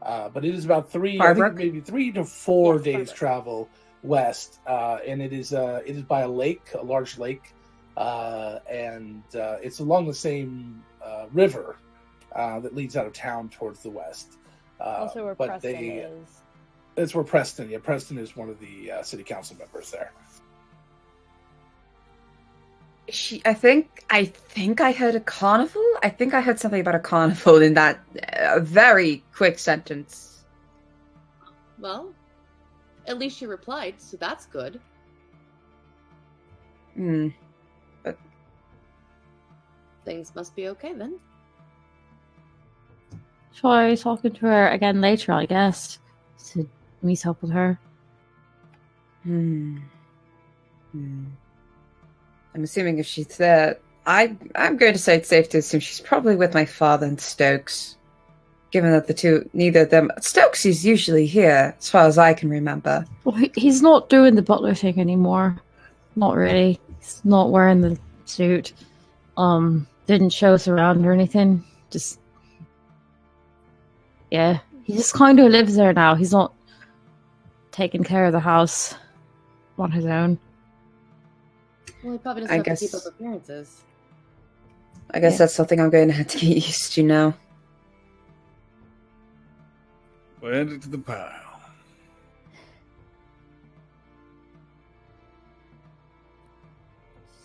But it is about maybe 3 to 4 Yes, days Farbrook. travel west, and it is by a lake, a large lake, and it's along the same river that leads out of town towards the west. Also, where but Preston is. It's where Preston. Yeah, Preston is one of the city council members there. I think I heard a carnival. I think I heard something about a carnival in that very quick sentence. Well, at least she replied, so that's good. Hmm. Things must be okay then. Try talking to her again later, I guess. To meet up with her. I'm assuming if she's there, I'm going to say it's safe to assume she's probably with my father and Stokes. Given that neither of them, Stokes is usually here, as far as I can remember. Well, he's not doing the butler thing anymore. Not really. He's not wearing the suit. Didn't show us around or anything. Just, yeah. He just kind of lives there now. He's not taking care of the house on his own. Well, he probably doesn't have to keep up appearances. I guess Yeah. that's something I'm going to have to get used to now. We'll add it to the pile.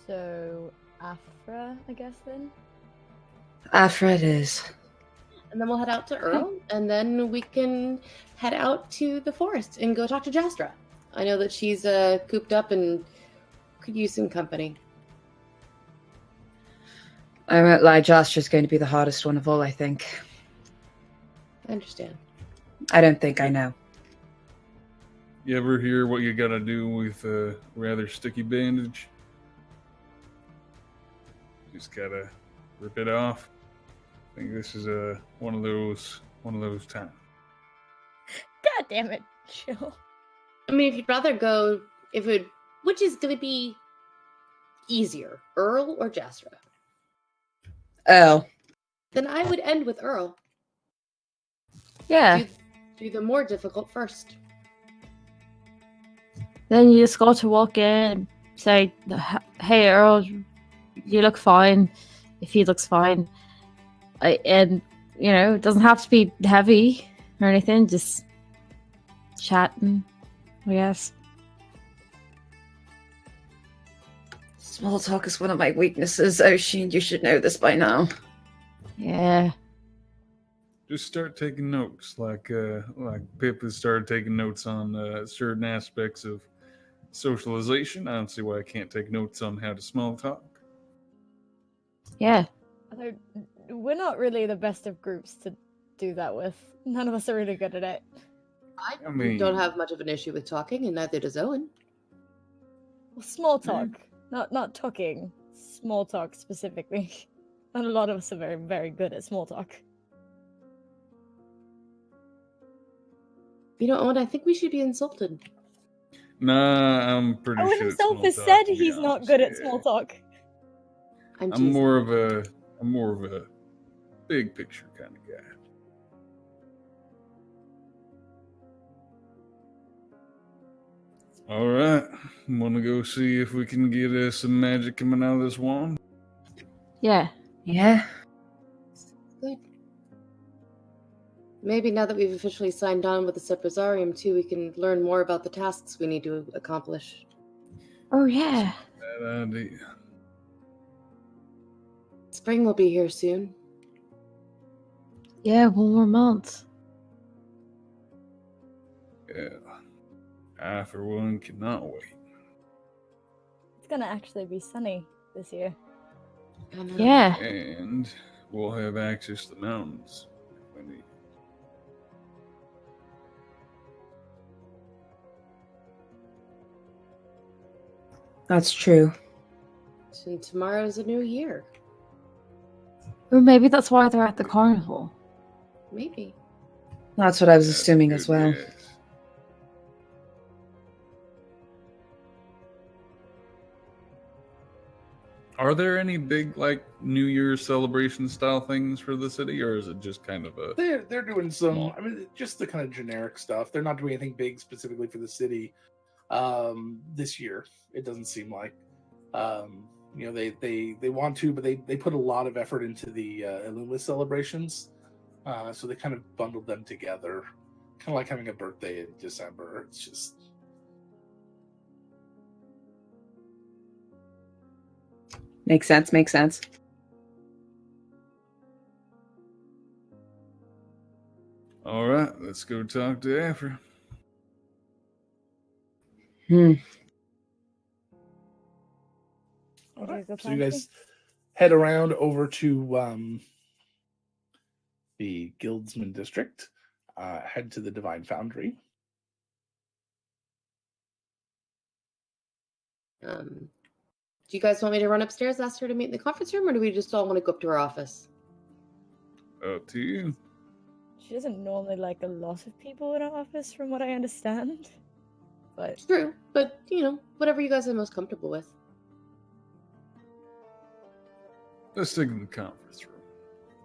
So, Afra, I guess then? Afra it is. And then we'll head out to Earl, and then we can head out to the forest and go talk to Jastra. I know that she's cooped up and could use some company. I won't lie, Jastra's going to be the hardest one of all, I think. I understand. I don't think I know. You ever hear what you gotta do with a rather sticky bandage? Just gotta rip it off. I think this is one of those times. God damn it, chill. I mean, if you'd rather go, which is going to be easier, Earl or Jasra? Oh. Then I would end with Earl. Yeah. Do the more difficult first. Then you just got to walk in and say, "Hey, Earl, you look fine." If he looks fine, and it doesn't have to be heavy or anything. Just chatting, I guess. Small talk is one of my weaknesses, Oisin. You should know this by now. Yeah. Just start taking notes, like Pip has started taking notes on certain aspects of socialization. I don't see why I can't take notes on how to small talk. Yeah. Although we're not really the best of groups to do that with. None of us are really good at it. I mean- don't have much of an issue with talking, and neither does Owen. Well, small talk, not talking. Small talk specifically. And a lot of us are very, very good at small talk. Owen, I think we should be insulted. Nah, I'm pretty Owen shit at himself small has talk, said to be he's not honest. good at Yeah. small talk. I'm I'm teasing. more of a big picture kind of guy. All right, want to go see if we can get some magic coming out of this wand? Yeah. Yeah. Good. Maybe now that we've officially signed on with the Seprozarium too, we can learn more about the tasks we need to accomplish. Oh, yeah. Bad idea. Spring will be here soon. Yeah, 1 more month. Yeah, I for one cannot wait. It's gonna actually be sunny this year. I know. Yeah. And we'll have access to the mountains if we need. That's true. And tomorrow's a new year. Or maybe that's why they're at the carnival. Maybe. That's what I was That's assuming a as good well. guess. Are there any big New Year's celebration style things for the city, or is it just kind of a? They're doing some. Small. I mean, just the kind of generic stuff. They're not doing anything big specifically for the city. This year, it doesn't seem like. They want to, but they put a lot of effort into the Illumina celebrations. So they kind of bundled them together, kind of like having a birthday in December. It's just. Makes sense. All right, let's go talk to Afra. Hmm. Would you go So you past guys head around over to the Guildsman district. Head to the Divine Foundry. Do you guys want me to run upstairs, ask her to meet in the conference room, or do we just all want to go up to her office? Up to you. She doesn't normally like a lot of people in her office, from what I understand. But True, but whatever you guys are most comfortable with. Let's stick in the conference room.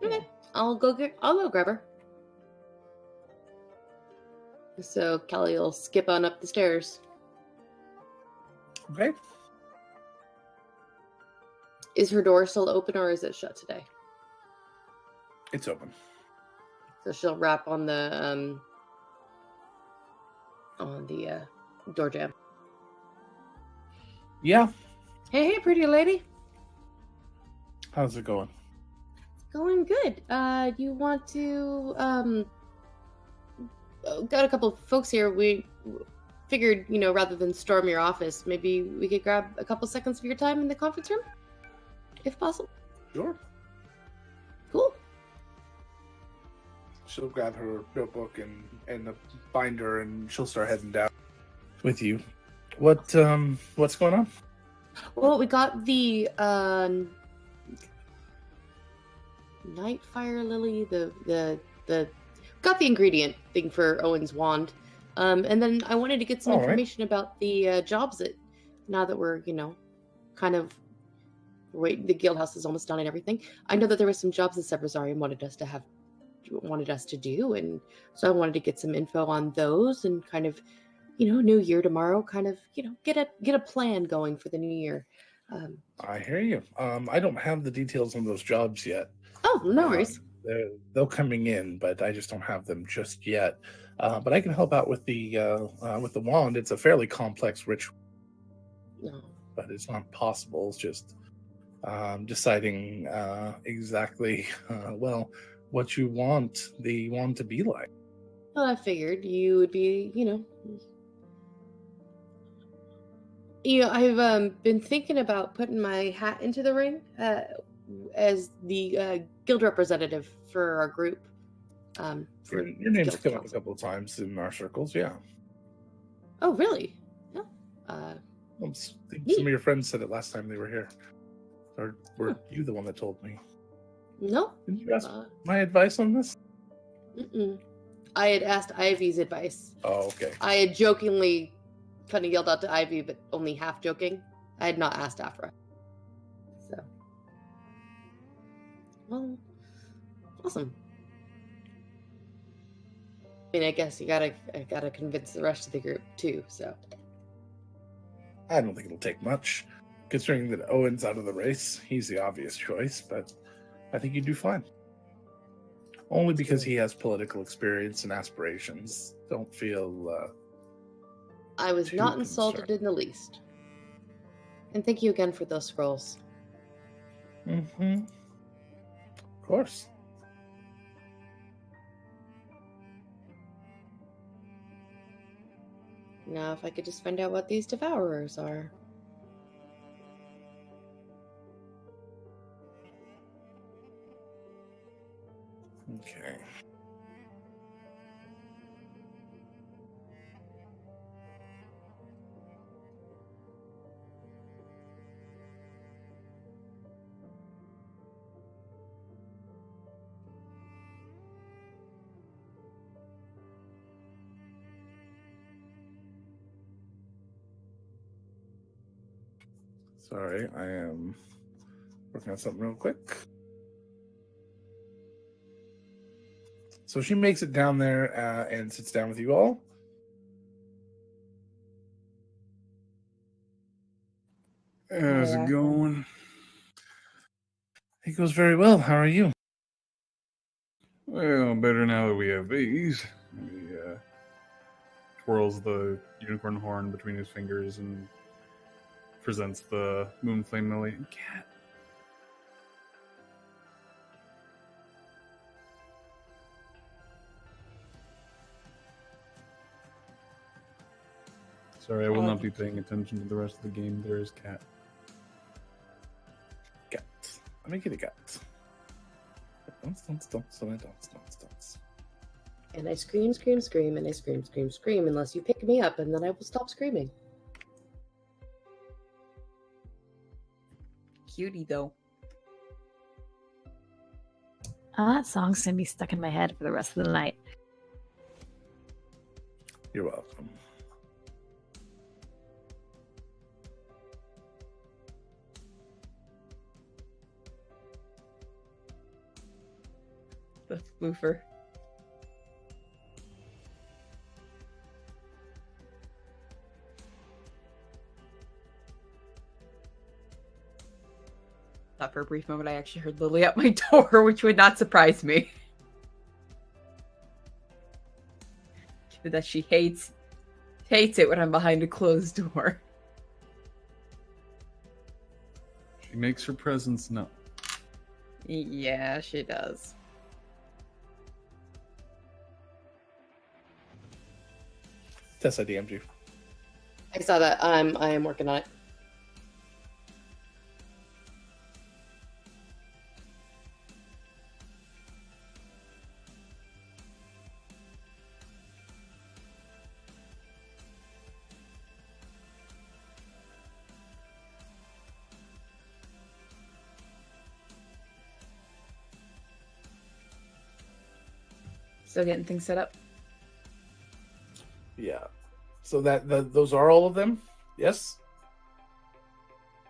Okay, I'll go grab her. So Kelly will skip on up the stairs. Okay. Is her door still open or is it shut today? It's open. So she'll rap on the door jam. Yeah. Hey, pretty lady. How's it going? Going good. You want to got a couple of folks here. We figured, rather than storm your office, maybe we could grab a couple seconds of your time in the conference room, if possible. Sure. Cool. She'll grab her notebook and a binder, and she'll start heading down with you. What's going on? Well, we got the Nightfire Lily, the got the ingredient thing for Owen's wand. And then I wanted to get some All right. information about the jobs that, now that we're, kind of, wait, the guild house is almost done and everything. I know that there were some jobs that Severzarian wanted us to do, and so I wanted to get some info on those and kind of, new year tomorrow, kind of, get a plan going for the new year. I hear you. I don't have the details on those jobs yet. Oh, no worries. They're coming in, but I just don't have them just yet. But I can help out with the wand. It's a fairly complex ritual, No. but it's not possible. It's just deciding exactly what you want the wand to be like. Well, I figured you would be, I've been thinking about putting my hat into the ring as the guild representative for our group. For Your name's guild come up a council. couple of times in our circles, yeah. Oh, really? Yeah. I think Neat. some of your friends said it last time they were here. Or were you the one that told me? No. Didn't you ask Uh, my advice on this? mm-mm. I had asked Ivy's advice. Oh, okay. I had jokingly kind of yelled out to Ivy, but only half joking. I had not asked Afra. So, well, awesome. I mean, I guess I gotta convince the rest of the group too. So, I don't think it'll take much, considering that Owen's out of the race. He's the obvious choice, but I think you'd do fine. Only because he has political experience and aspirations. Don't feel I was Too not insulted concerned. in the least. And thank you again for those scrolls. Of course. Now, if I could just find out what these devourers are. Okay. Sorry, I am working on something real quick. So she makes it down there and sits down with you all. How's Yeah. it going? It goes very well. How are you? Well, better now that we have these. He twirls the unicorn horn between his fingers and presents the Moonflame Lily. Cat. Sorry, I will not be paying attention to the rest of the game. There is cat. Cat. Let me get a cat. Don't. And I scream, scream, scream, and I scream, scream, scream, unless you pick me up, and then I will stop screaming. Cutie though. That song's gonna be stuck in my head for the rest of the night. You're welcome. The floofer. Thought for a brief moment I actually heard Lily at my door, which would not surprise me. Given that she hates it when I'm behind a closed door. She makes her presence known. Yeah, she does. Tess, I DM'd you. I saw that. I am working on it. Still getting things set up. So those are all of them? Yes?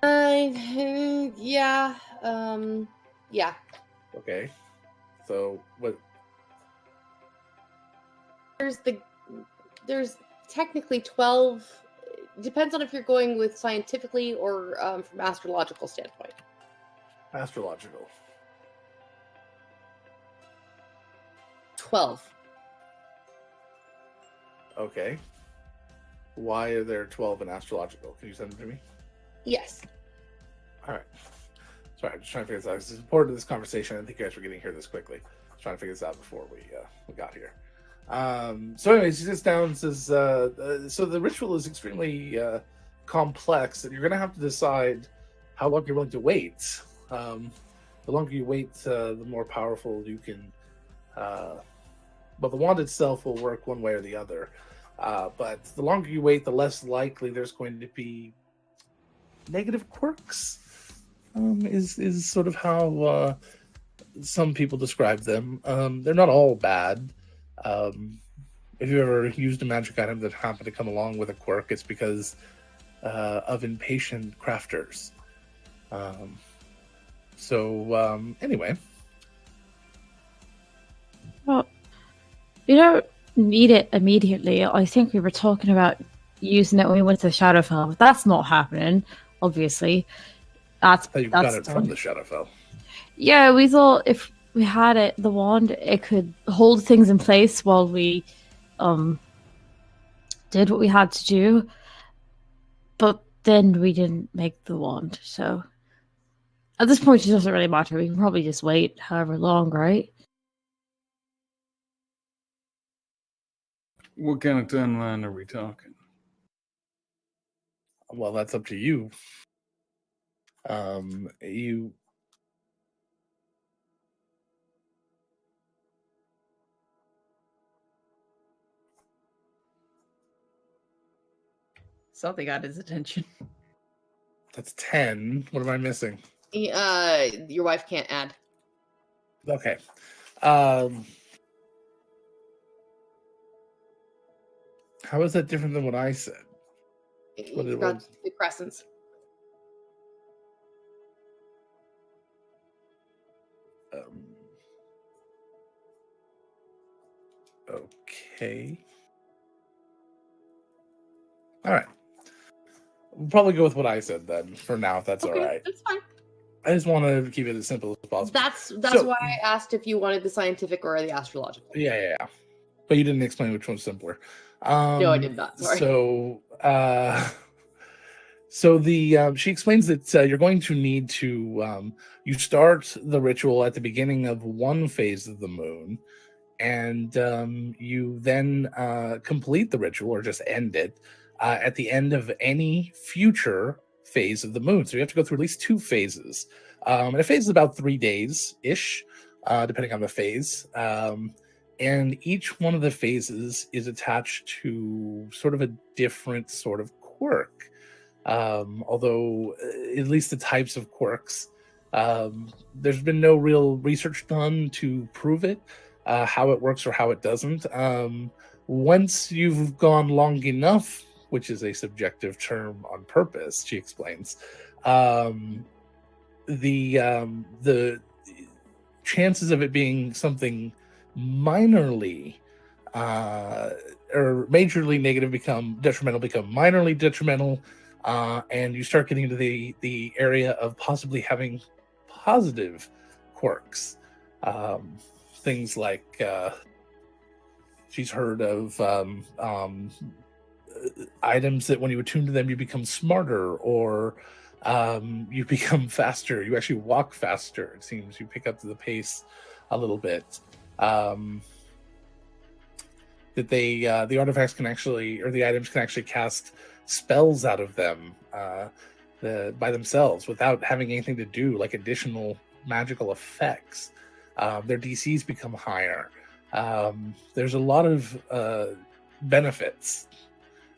Yeah. Yeah. Okay. So what? There's technically 12. Depends on if you're going with scientifically or from astrological standpoint. Astrological. 12. Okay. Why are there 12 in astrological? Can you send them to me? Yes. All right. Sorry, I'm just trying to figure this out. This is important to this conversation. I didn't think you guys were getting here this quickly. I was trying to figure this out before we got here. So anyways, he sits down and says, so the ritual is extremely complex, and you're going to have to decide how long you're willing to wait. The longer you wait, the more powerful you can... but the wand itself will work one way or the other. But the longer you wait, the less likely there's going to be negative quirks. Is sort of how some people describe them. They're not all bad. If you ever used a magic item that happened to come along with a quirk, it's because of impatient crafters. Anyway. Well, you don't need it immediately. I think we were talking about using it when we went to Shadowfell, but that's not happening, obviously. That's got it from the Shadowfell. Yeah, we thought if we had it, the wand, it could hold things in place while we did what we had to do. But then we didn't make the wand, so at this point it doesn't really matter. We can probably just wait however long, right? What kind of timeline are we talking? Well, that's up to you. Something got his attention. That's 10. What am I missing? Your wife can't add. Okay. How is that different than what I said? You forgot the crescents. Okay. All right. We'll probably go with what I said then for now, if that's Okay, all right. that's fine. I just want to keep it as simple as possible. That's why I asked if you wanted the scientific or the astrological. Yeah. But you didn't explain which one's simpler. No, I did not. Sorry. So she explains that you're going to need to you start the ritual at the beginning of one phase of the moon, and you then complete the ritual or just end it at the end of any future phase of the moon. So you have to go through at least 2 phases. And a phase is about 3 days ish, depending on the phase. And each one of the phases is attached to sort of a different sort of quirk. Although, at least the types of quirks, there's been no real research done to prove it, how it works or how it doesn't. Once you've gone long enough, which is a subjective term on purpose, she explains, the chances of it being something minorly or majorly negative become minorly detrimental, and you start getting into the area of possibly having positive quirks. Things like she's heard of items that when you attune to them you become smarter, or you become faster. You actually walk faster, it seems. You pick up the pace a little bit. That the artifacts can actually, or the items can actually cast spells out of them by themselves without having anything to do, like additional magical effects. Their DCs become higher. There's a lot of benefits.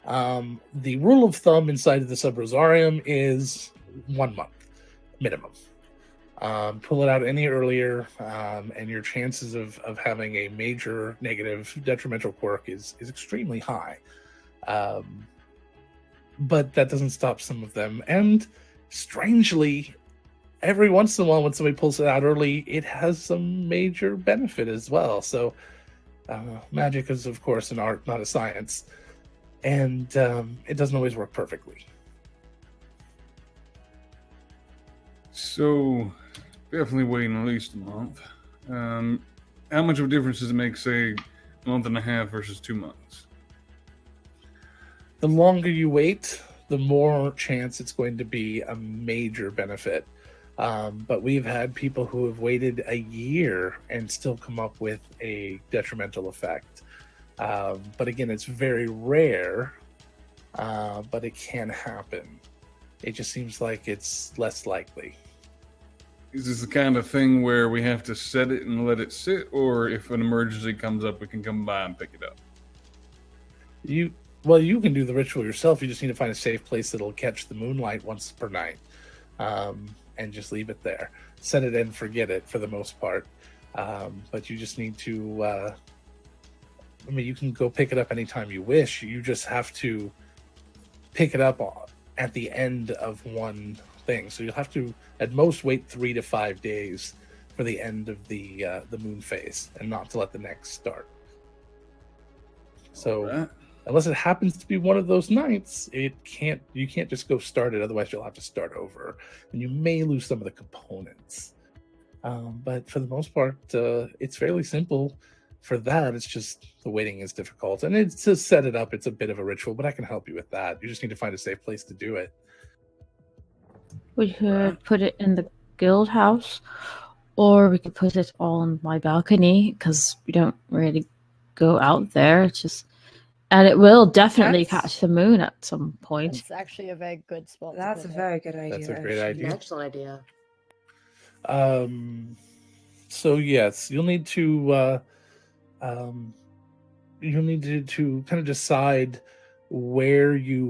The rule of thumb inside of the Sub-Rosarium is 1 month minimum. Pull it out any earlier, and your chances of having a major negative detrimental quirk is extremely high. But that doesn't stop some of them. And strangely, every once in a while when somebody pulls it out early, it has some major benefit as well. So magic is, of course, an art, not a science. And it doesn't always work perfectly. So, definitely waiting at least a month. How much of a difference does it make, say, a month and a half versus 2 months? The longer you wait, the more chance it's going to be a major benefit. But we've had people who have waited a year and still come up with a detrimental effect. But again, it's very rare, but it can happen. It just seems like it's less likely. Is this the kind of thing where we have to set it and let it sit, or if an emergency comes up, we can come by and pick it up? You can do the ritual yourself. You just need to find a safe place that'll catch the moonlight once per night, and just leave it there. Set it and forget it for the most part. But you just need to. You can go pick it up anytime you wish. You just have to pick it up at the end of one thing. So you'll have to, at most, wait 3 to 5 days for the end of the moon phase, and not to let the next start. So. Right. Unless it happens to be one of those nights, you can't just go start it. Otherwise, you'll have to start over, and you may lose some of the components. But for the most part, it's fairly simple. For that, it's just the waiting is difficult, and it's to set it up. It's a bit of a ritual, but I can help you with that. You just need to find a safe place to do it. We could put it in the guild house, or we could put it on my balcony because we don't really go out there. It's just. And it will definitely catch the moon at some point. It's actually a very good spot. That's a very good idea. That's a great idea. Excellent idea. So yes, you'll need to kind of decide where you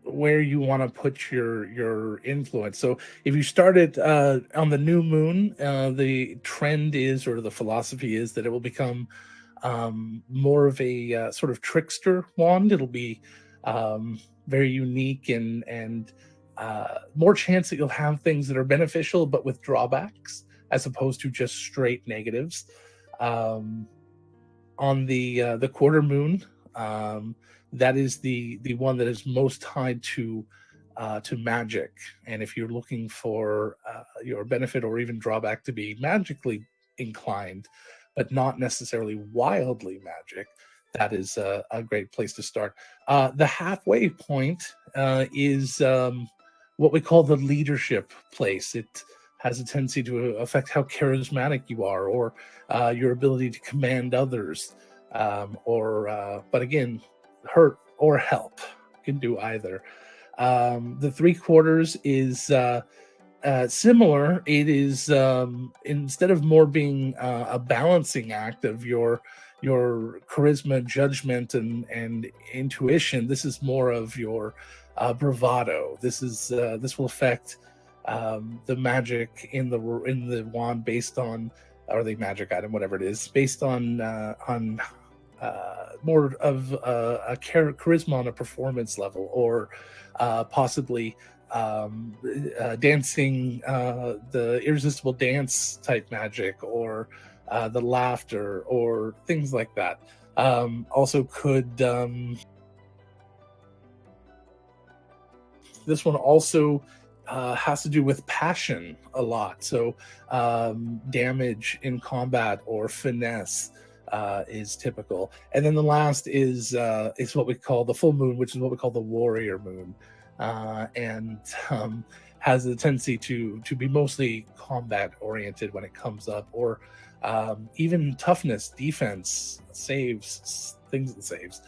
want to put your influence. So if you started on the new moon, the trend is, or the philosophy is, that it will become more of a sort of trickster wand. It'll be very unique and more chance that you'll have things that are beneficial but with drawbacks, as opposed to just straight negatives. On the quarter moon, that is the one that is most tied to magic. And if you're looking for your benefit or even drawback to be magically inclined, but not necessarily wildly magic, that is a great place to start. The halfway point is what we call the leadership place. It has a tendency to affect how charismatic you are, or your ability to command others, but again, hurt or help. You can do either. The 3/4 is similar. It is instead of more being a balancing act of your charisma, judgment, and intuition, this is more of your bravado. This will affect the magic in the wand based on, or the magic item, whatever it is, based on more of a charisma on a performance level, or possibly dancing, the irresistible dance type magic, or the laughter, or things like that. Also could this one also has to do with passion a lot. So damage in combat or finesse is typical. And then the last is what we call the full moon, which is what we call the warrior moon, and has a tendency to be mostly combat oriented when it comes up, or even toughness, defense, saves, things that saves.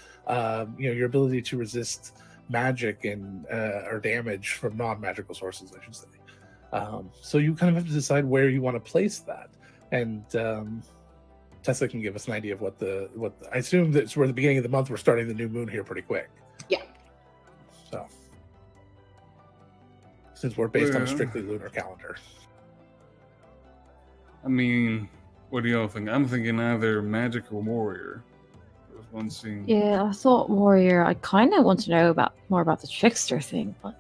Your ability to resist magic and or damage from non-magical sources, I should say. So you kind of have to decide where you want to place that, and Tessa can give us an idea of what I assume that we're at the beginning of the month. We're starting the new moon here pretty quick. Yeah. So since we're based on a strictly lunar calendar. I mean, what do y'all think? I'm thinking either magic or warrior. unseen. Yeah, I thought warrior. I kind of want to know more about the trickster thing, but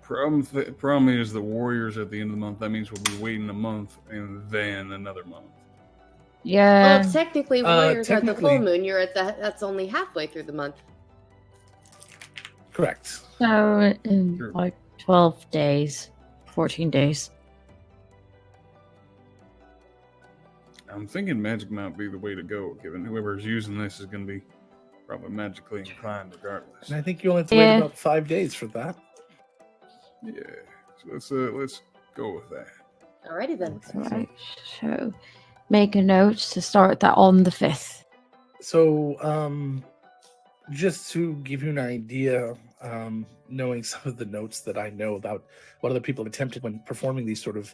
Problem is the warriors at the end of the month. That means we'll be waiting a month and then another month. yeah. Well, technically, warriors are the full technically- moon. You're at that's only halfway through the month. Correct. So in Sure. like 12 days, 14 days. I'm thinking magic might be the way to go, given whoever's using this is going to be probably magically inclined regardless. And I think you only have to wait Yeah. about 5 days for that. Yeah, so let's go with that. Alrighty then. Right. So make a note to start that on the 5th. So, just to give you an idea, knowing some of the notes that I know about what other people have attempted when performing these sort of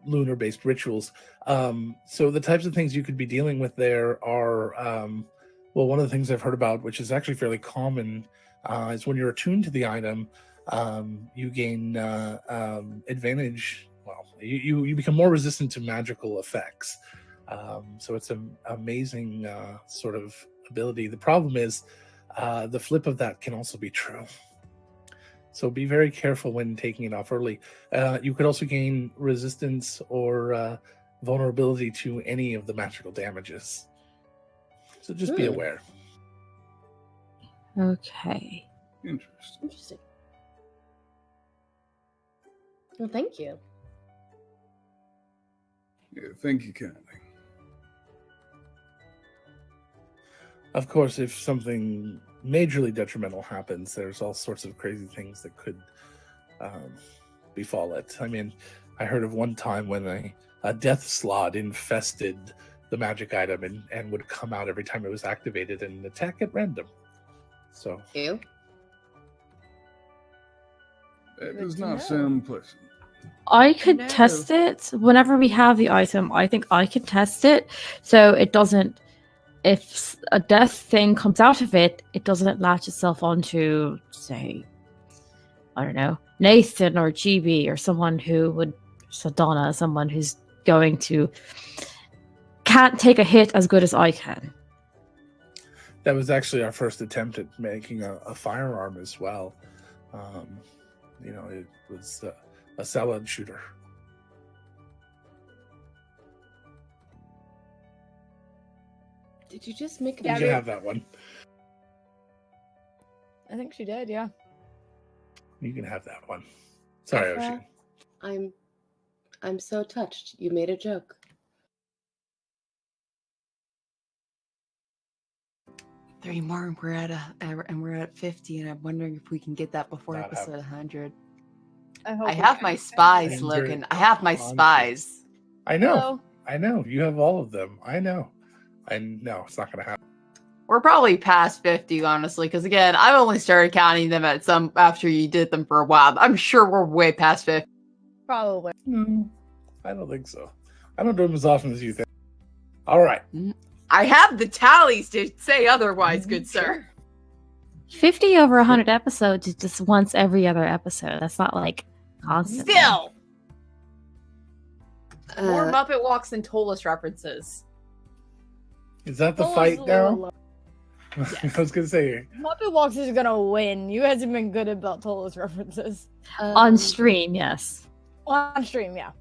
lunar-based rituals. So the types of things you could be dealing with there are, well, one of the things I've heard about, which is actually fairly common, is when you're attuned to the item, you gain advantage. Well, you become more resistant to magical effects. So it's an amazing sort of ability. The problem is the flip of that can also be true. So be very careful when taking it off early. You could also gain resistance or vulnerability to any of the magical damages. So just be aware. Okay. Interesting. Interesting. Well, thank you. Yeah, thank you kindly. Of course, if something majorly detrimental happens, there's all sorts of crazy things that could befall it. I mean, I heard of one time when a death slot infested the magic item and would come out every time it was activated and attack at random. So, You? That Good does to not know. sound pleasant. I could No. test it whenever we have the item. I think I could test it so it doesn't. If a death thing comes out of it, it doesn't latch itself onto, say, I don't know, Nathan or GB or someone who would, Sadonna, someone who's going to can't take a hit as good as I can. that was actually our first attempt at making a firearm as well. It was a salad shooter. Did you just make it? You Yeah, can we- have that one. I think she did, yeah. You can have that one. Sorry, Afra, Oshi. I'm so touched. You made a joke. 30 more, and we're at 50, and I'm wondering if we can get that before Not episode happening. 100. I hope I we have can. my spies, And you're Logan. I have my on spies. I know. Hello? I know. You have all of them. I know. No, it's not going to happen. We're probably past 50, honestly, because again, I've only started counting them at some after you did them for a while. I'm sure we're way past 50. Probably. No, I don't think so. I don't do them as often as you think. All right. I have the tallies to say otherwise, good sir. 50 over 100 episodes is just once every other episode. That's not like constant. Still, Uh, Muppet Walks and Tolus references. Is that the Tolus fight is a little now? low. I was going to say, Muppet Walks is gonna win. You guys have been good about Tolus references. On stream, yes. On stream, yeah.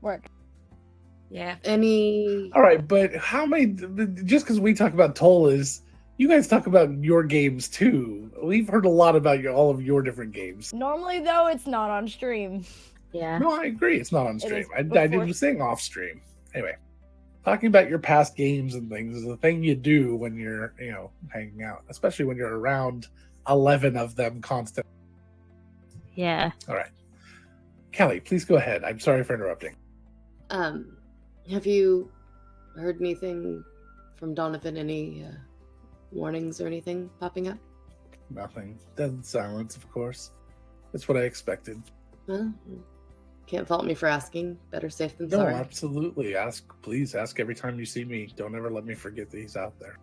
Work. Yeah. Any? all right, but how many, just because we talk about Tolas, you guys talk about your games too. We've heard a lot about all of your different games. Normally, though, it's not on stream. Yeah. No, I agree. It's not on It stream. is I before- did saying off stream. Anyway, talking about your past games and things is a thing you do when you're, hanging out, especially when you're around 11 of them constantly. Yeah. All right. Kelly, please go ahead. I'm sorry for interrupting. Have you heard anything from Donovan? Any warnings or anything popping up? Nothing. Dead silence, of course. That's what I expected. Well, can't fault me for asking. Better safe than No, sorry. absolutely. Please ask every time you see me. Don't ever let me forget that he's out there.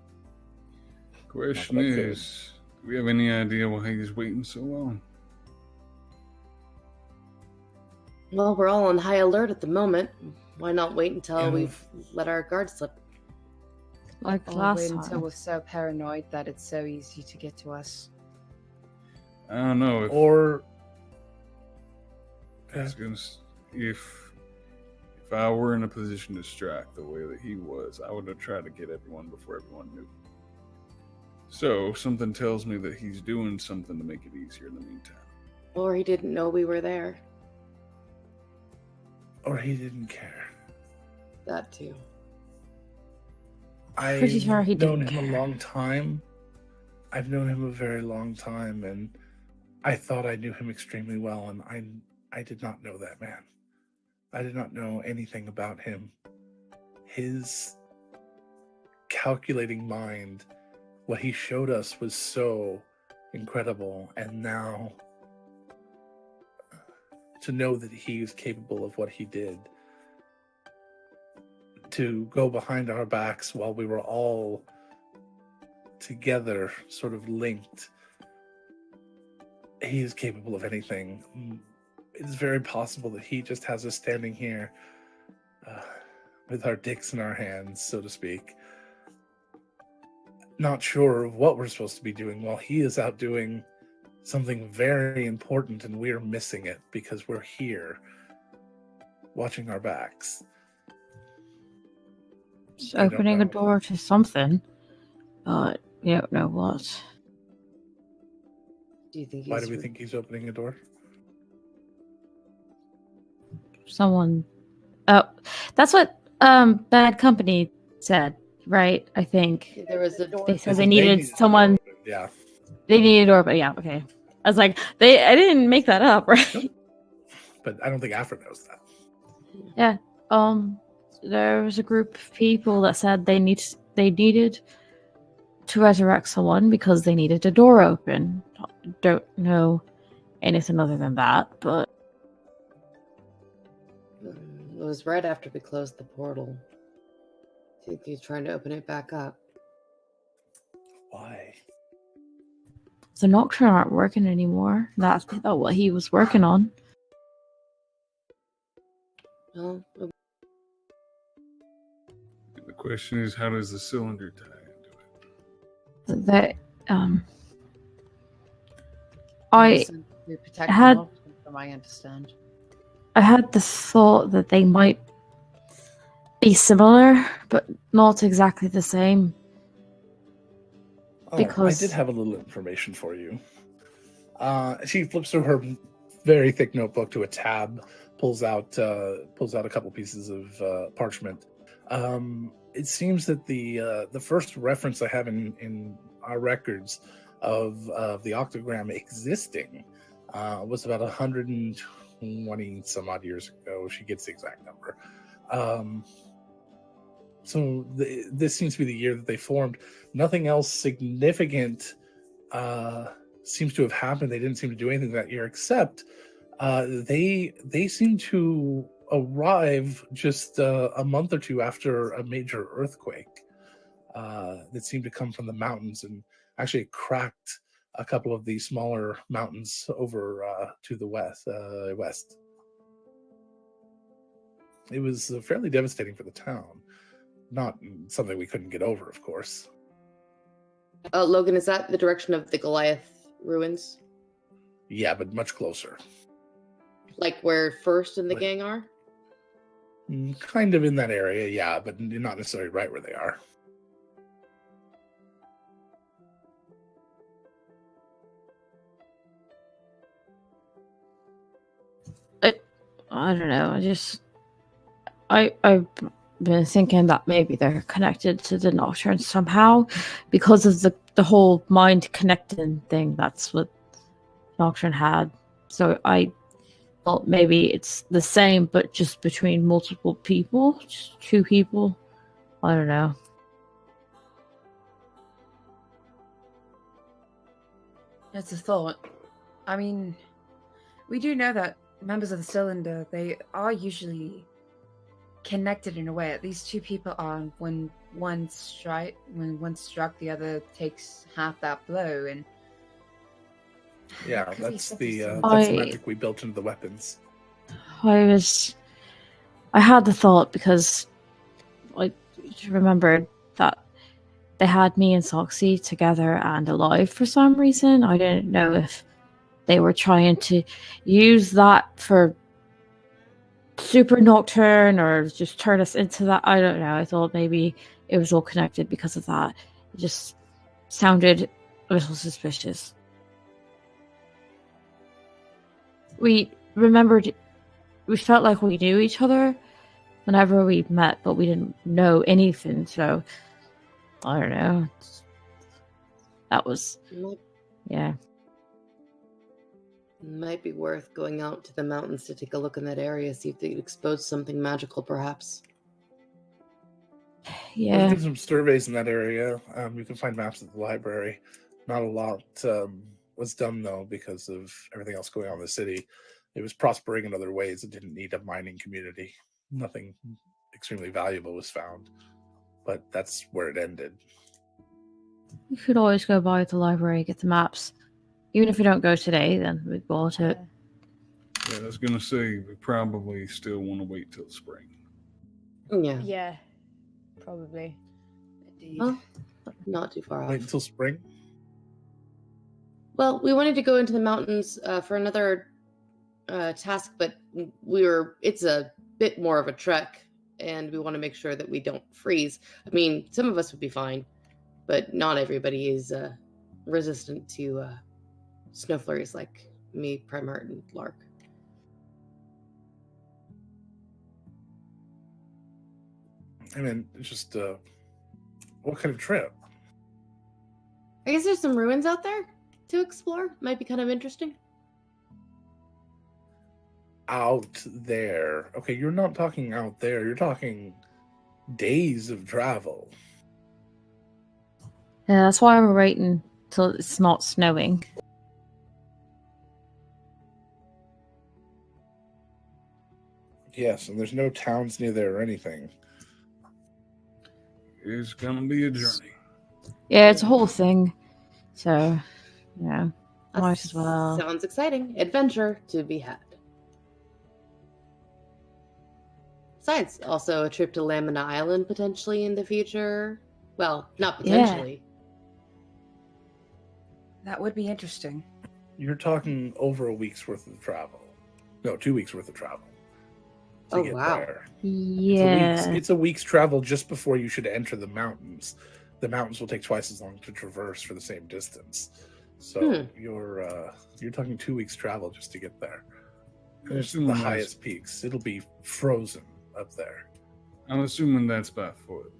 Question Not that I is, do we have any idea why he's waiting so long? Well, we're all on high alert at the moment. Why not wait until Yeah. we've let our guard slip? Like Or last wait until time. we're so paranoid that it's so easy to get to us. I don't know Or if I were in a position to strike the way that he was, I would have tried to get everyone before everyone knew. So something tells me that he's doing something to make it easier in the meantime. Or he didn't know we were there. or he didn't care. That too. Pretty I've sure he known didn't him care. a long time. I've known him a very long time, and I thought I knew him extremely well, and I did not know that man. I did not know anything about him. His calculating mind, what he showed us was so incredible, and now to know that he is capable of what he did, to go behind our backs while we were all together, sort of linked. He is capable of anything. It's very possible that he just has us standing here with our dicks in our hands, so to speak, not sure of what we're supposed to be doing while he is out doing something very important, and we're missing it because we're here watching our backs. Just I don't opening a know. door to something, but you don't know what. Do you think Why he's do we think he's opening a door? Someone. Oh, that's what Bad Company said, right? I think there was a they said door? they needed the door someone. open, yeah. They needed a door, but yeah, okay. I was like, I didn't make that up, right? But I don't think Afra knows that. Yeah. There was a group of people that said they needed to resurrect someone because they needed a door open. Don't know anything other than that, but It was right after we closed the portal. I think he's trying to open it back up. Why? the Nocturne aren't working anymore. That's what he was working on. Well, The question is, how does the cylinder tie into it? That I We protect had- the Nocturne, from I understand. I had the thought that they might be similar, but not exactly the same. Oh, Because- I did have a little information for you. She flips through her very thick notebook to a tab, pulls out a couple pieces of parchment. It seems that the first reference I have in our records of the octogram existing was about 120 some odd years ago. She gets the exact number. So this seems to be the year that they formed. Nothing else significant seems to have happened. They didn't seem to do anything that year, except they seem to arrive just a month or two after a major earthquake that seemed to come from the mountains, and actually cracked a couple of these smaller mountains over to the west. It was fairly devastating for the town. Not something we couldn't get over, of course. Logan, is that the direction of the Goliath ruins? Yeah, but much closer. Like where First and the Like- gang are? Kind of in that area, yeah, but not necessarily right where they are. I don't know. I've been thinking that maybe they're connected to the Nocturne somehow because of the whole mind connecting thing. That's what Nocturne had. So I thought maybe it's the same, but just between multiple people, just two people. I don't know. It's a thought. I mean, we do know that members of the cylinder, they are usually connected in a way. At least two people are. When one struck, the other takes half that blow. And Yeah, Could be that's something the similar. that's the I- magic we built into the weapons. I had the thought because I remembered that they had me and Soxy together and alive for some reason. I didn't know if they were trying to use that for Super Nocturne or just turn us into that. I don't know. I thought maybe it was all connected because of that. It just sounded a little suspicious. We felt like we knew each other whenever we met, but we didn't know anything, so I don't know. That was, yeah. Might be worth going out to the mountains to take a look in that area, see if they could expose something magical, perhaps. Yeah. There's been some surveys in that area. You can find maps at the library. Not a lot was done, though, because of everything else going on in the city. It was prospering in other ways. It didn't need a mining community. Nothing extremely valuable was found. But that's where it ended. You could always go by the library, get the maps. Even if we don't go today, then we'd go to it. Yeah, I was going to say, we probably still want to wait till spring. Yeah. Yeah, probably. Indeed. Well, not too far off. Wait until spring? Well, we wanted to go into the mountains for another task, but it's a bit more of a trek, and we want to make sure that we don't freeze. I mean, some of us would be fine, but not everybody is resistant to snow flurries like me, Primart, and Lark. I mean, it's just, what kind of trip? I guess there's some ruins out there to explore. Might be kind of interesting. Out there. Okay, you're not talking out there. You're talking days of travel. Yeah, that's why we're waiting till it's not snowing. Yes, and there's no towns near there or anything. It's going to be a journey. Yeah, it's a whole thing. So, yeah, might as well. Sounds exciting. Adventure to be had. Besides, also a trip to Lamina Island potentially in the future. Well, not potentially. That would be interesting. You're talking over a week's worth of travel. No, 2 weeks worth of travel. To get wow. there. Yeah. It's a week's travel just before you should enter the mountains. The mountains will take twice as long to traverse for the same distance. So you're talking 2 weeks travel just to get there. And it's the highest peaks. It'll be frozen up there. I'm assuming that's by foot.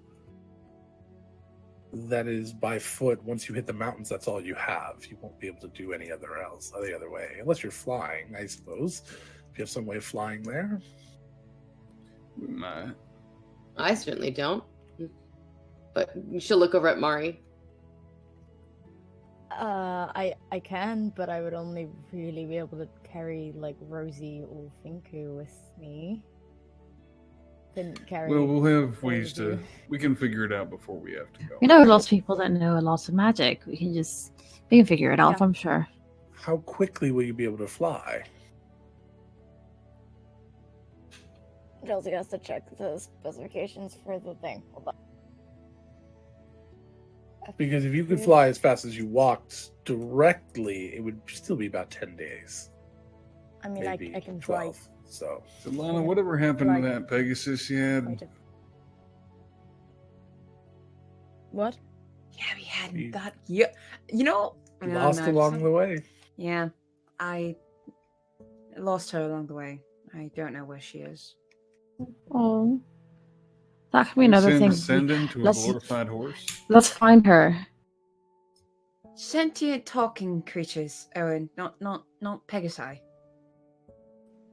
That is by foot. Once you hit the mountains, that's all you have. You won't be able to do any other way, unless you're flying, I suppose. If you have some way of flying there. We might. I certainly don't. But you should look over at Mari. I can, but I would only really be able to carry like Rosie or Finku with me. Couldn't carry. Well, we'll have ways to. We can figure it out before we have to go. We know lots of people that know lots of magic. We can figure it out, I'm sure. How quickly will you be able to fly? Josie has to check the specifications for the thing. Hold on. Because if you could fly as fast as you walked directly, it would still be about 10 days. I mean, I can 12. fly. So, Lana, whatever happened to that Pegasus you had? What? Yeah, we hadn't got. Yeah, you know, lost along the way. Yeah, I lost her along the way. I don't know where she is. Oh, that could be another thing. Send him to a glorified horse. Let's find her. Sentient talking creatures, Owen, not Pegasi.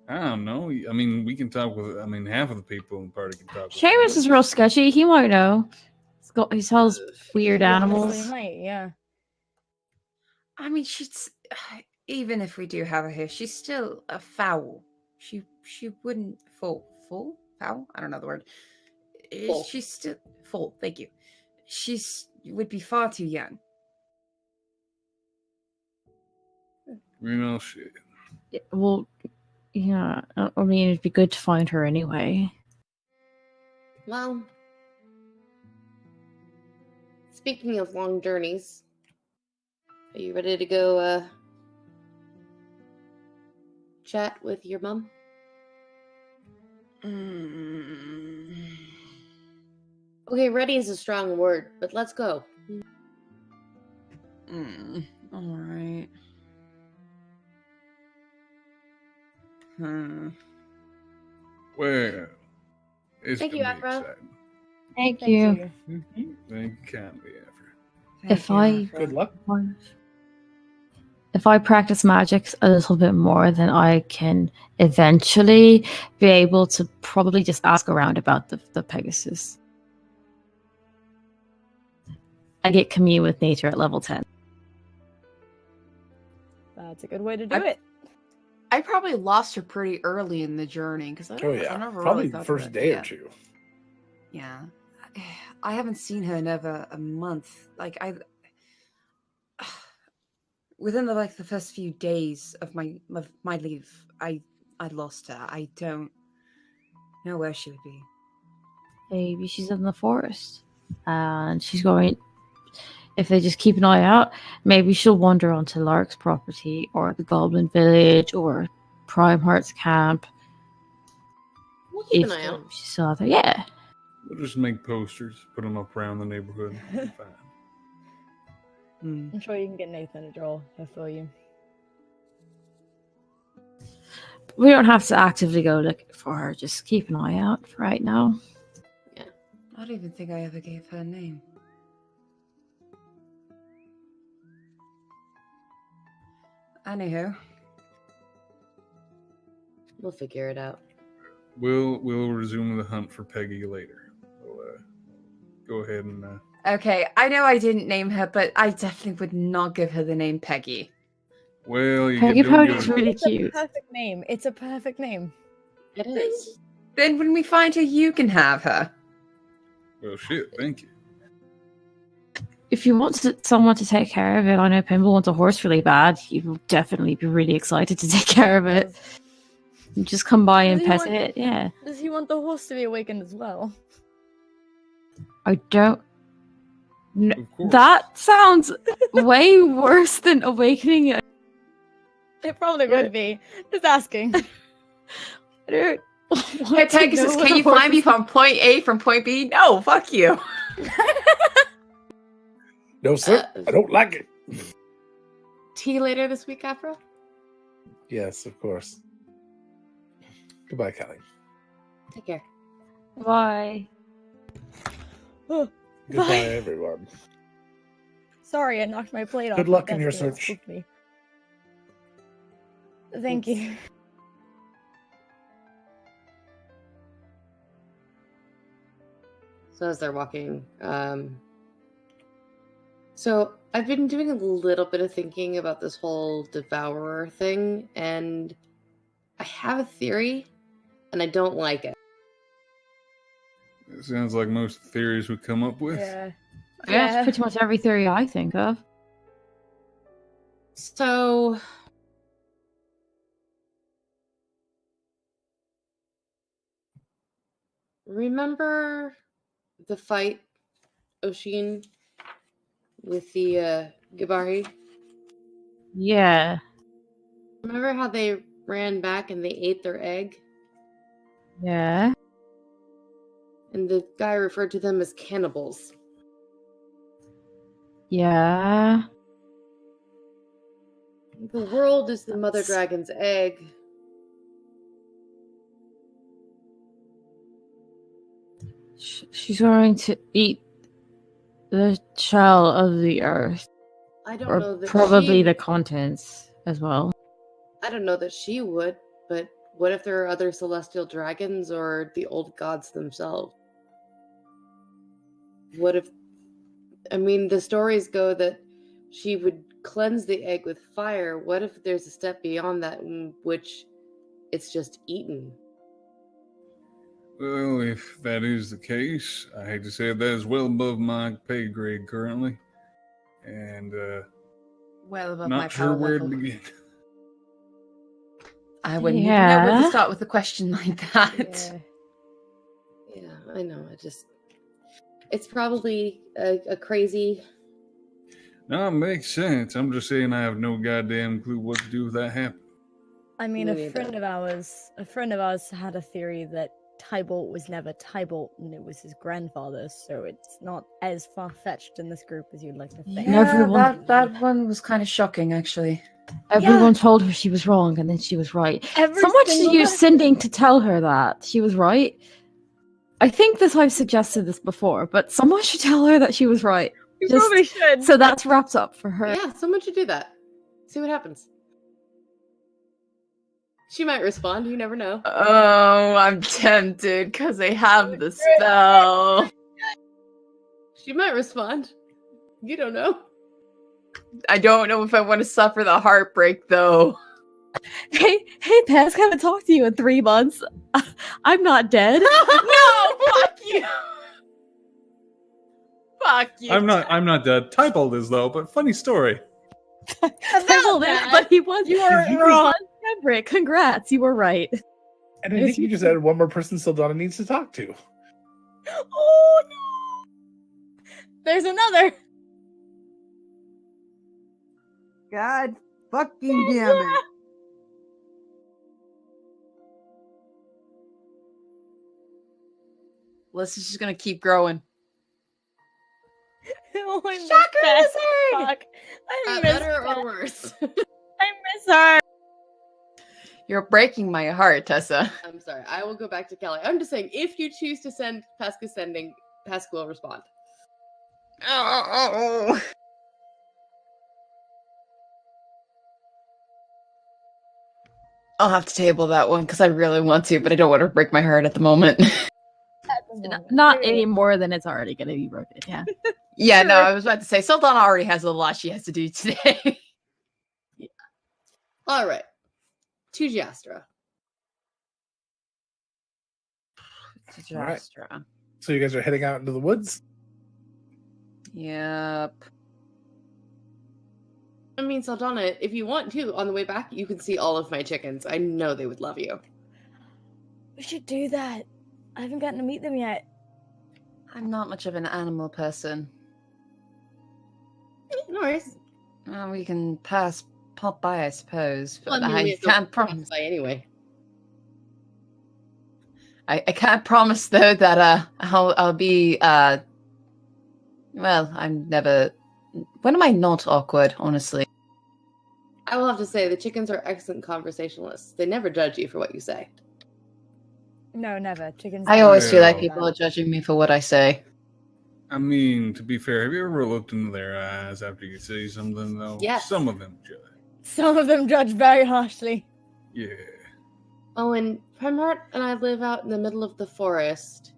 I don't know. I mean, we can talk with. I mean, half of the people in the party can talk. Seamus is real sketchy. He might know. He sells weird animals. Yeah. I mean, she's even if we do have her here, she's still a fowl. She wouldn't fowl. I don't know the word. She's still foal. Thank you. Would be far too young. Real shit. Well, yeah. I mean, it'd be good to find her anyway. Well, speaking of long journeys, are you ready to go chat with your mom? Okay, ready is a strong word, but let's go. All right. Well, it's Thank you, gonna be Afro. exciting. Thank Thank you. Thank you kindly, Afro. If I Good luck. if I practice magic a little bit more, then I can eventually be able to probably just ask around about the Pegasus. I get commune with nature at level 10. That's a good way to do I- it. I probably lost her pretty early in the journey because I Oh yeah, never probably really the thought first about it. day Yeah. or two. Yeah. I haven't seen her in over a month. Like within the first few days of my leave, I lost her. I don't know where she would be. Maybe she's in the forest. And she's going, if they just keep an eye out, maybe she'll wander onto Lark's property or the Goblin Village or Prime Heart's camp. We'll keep an If eye out. she's still out there. Yeah. We'll just make posters, put them up around the neighborhood. It'll be fine. I'm sure you can get Nathan to draw her for you. We don't have to actively go looking for her. Just keep an eye out for right now. I don't even think I ever gave her a name. Anywho. We'll figure it out. We'll resume the hunt for Peggy later. We'll go ahead and Okay, I know I didn't name her, but I definitely would not give her the name Peggy. well, you Peggy get to Pony's go. really It's a cute. perfect name. It's a perfect name. It is. Then when we find her, you can have her. Well, shit. Thank you. If you want someone to take care of it, I know Pimble wants a horse really bad. He will definitely be really excited to take care of it. You just come by and Does he pet want- it. Yeah. Does he want the horse to be awakened as well? I don't. Of course. That sounds way worse than awakening it. It probably would be. Just asking. I don't Hey, want to Pegasus, know can what you a horse find me is- from point A from point B? No, fuck you. No, sir, I don't like it. Tea later this week, Afro? Yes, of course. Goodbye, Callie. Take care. Bye. Goodbye, Bye. everyone. Sorry, I knocked my plate off. Good my luck in your desk and it search. spooked me. Thank you. So as they're walking, so I've been doing a little bit of thinking about this whole devourer thing, and I have a theory, and I don't like it. It sounds like most theories we come up with. Yeah. Yeah, it's pretty much every theory I think of. So remember the fight, Oshin, with the Gibari? Yeah. Remember how they ran back and they ate their egg? Yeah. And the guy referred to them as cannibals. Yeah. The world is the mother That's- dragon's egg. She's going to eat the shell of the earth. I don't Or know that probably she, the contents as well. I don't know that she would, but what if there are other celestial dragons or the old gods themselves? What if, I mean, the stories go that she would cleanse the egg with fire. What if there's a step beyond that in which it's just eaten? Well, if that is the case, I hate to say it, that is well above my pay grade currently. And Well above my not sure power where level. to begin. I wouldn't even know where Yeah. to start with a question like that. Yeah. Yeah, I know. I just, It's probably a crazy. No, it makes sense. I'm just saying I have no goddamn clue what to do if that happens. I mean, Me a neither. friend of ours had a theory that Tybalt was never Tybalt and it was his grandfather, so it's not as far-fetched in this group as you'd like to think. Yeah, Everyone- that one was kind of shocking, actually. Everyone told her she was wrong, and then she was right. Someone should use sending to tell her that she was right. I think this I've suggested this before, but someone should tell her that she was right. You Just- probably should. So that's wrapped up for her. Yeah, someone should do that. See what happens. She might respond. You never know. Oh, I'm tempted because they have the spell. She might respond. You don't know. I don't know if I want to suffer the heartbreak, though. Hey, Pesk, haven't talked to you in 3 months. I'm not dead. No, fuck you. Fuck you. I'm not dead. Tybalt is though, but funny story. Tybalt is, but he was. You were wrong. Everett, congrats, you were right. And I think you just added one more person Sildana needs to talk to. Oh no! There's another. God fucking damn it. This is just gonna keep growing. Oh, I miss Shocker that. lizard! Fuck. I miss Better that. or worse? I miss her. You're breaking my heart, Tessa. I'm sorry. I will go back to Kelly. I'm just saying, if you choose to send Pesk is sending, Pesk will respond. Oh. I'll have to table that one because I really want to, but I don't want to break my heart at the moment. Not any more than it's already going to be broken. Yeah. Yeah, no, I was about to say Sildana already has a lot she has to do today. All right. To Jastra. All right. So you guys are heading out into the woods? Yep. I mean, Saldana, if you want to, on the way back, you can see all of my chickens. I know they would love you. We should do that. I haven't gotten to meet them yet. I'm not much of an animal person. No worries. We can pop by, I suppose. But Well, I mean, we I have to can't promise. By anyway. I can't promise though that I'll be well, I'm never. When am I not awkward? Honestly, I will have to say the chickens are excellent conversationalists. They never judge you for what you say. No, never. Chickens. I don't always do feel like that. people are judging me for what I say. I mean, to be fair, have you ever looked into their eyes after you say something, though? Yes. Some of them judge. Some of them judge very harshly. Yeah. Oh, and Primheart and I live out in the middle of the forest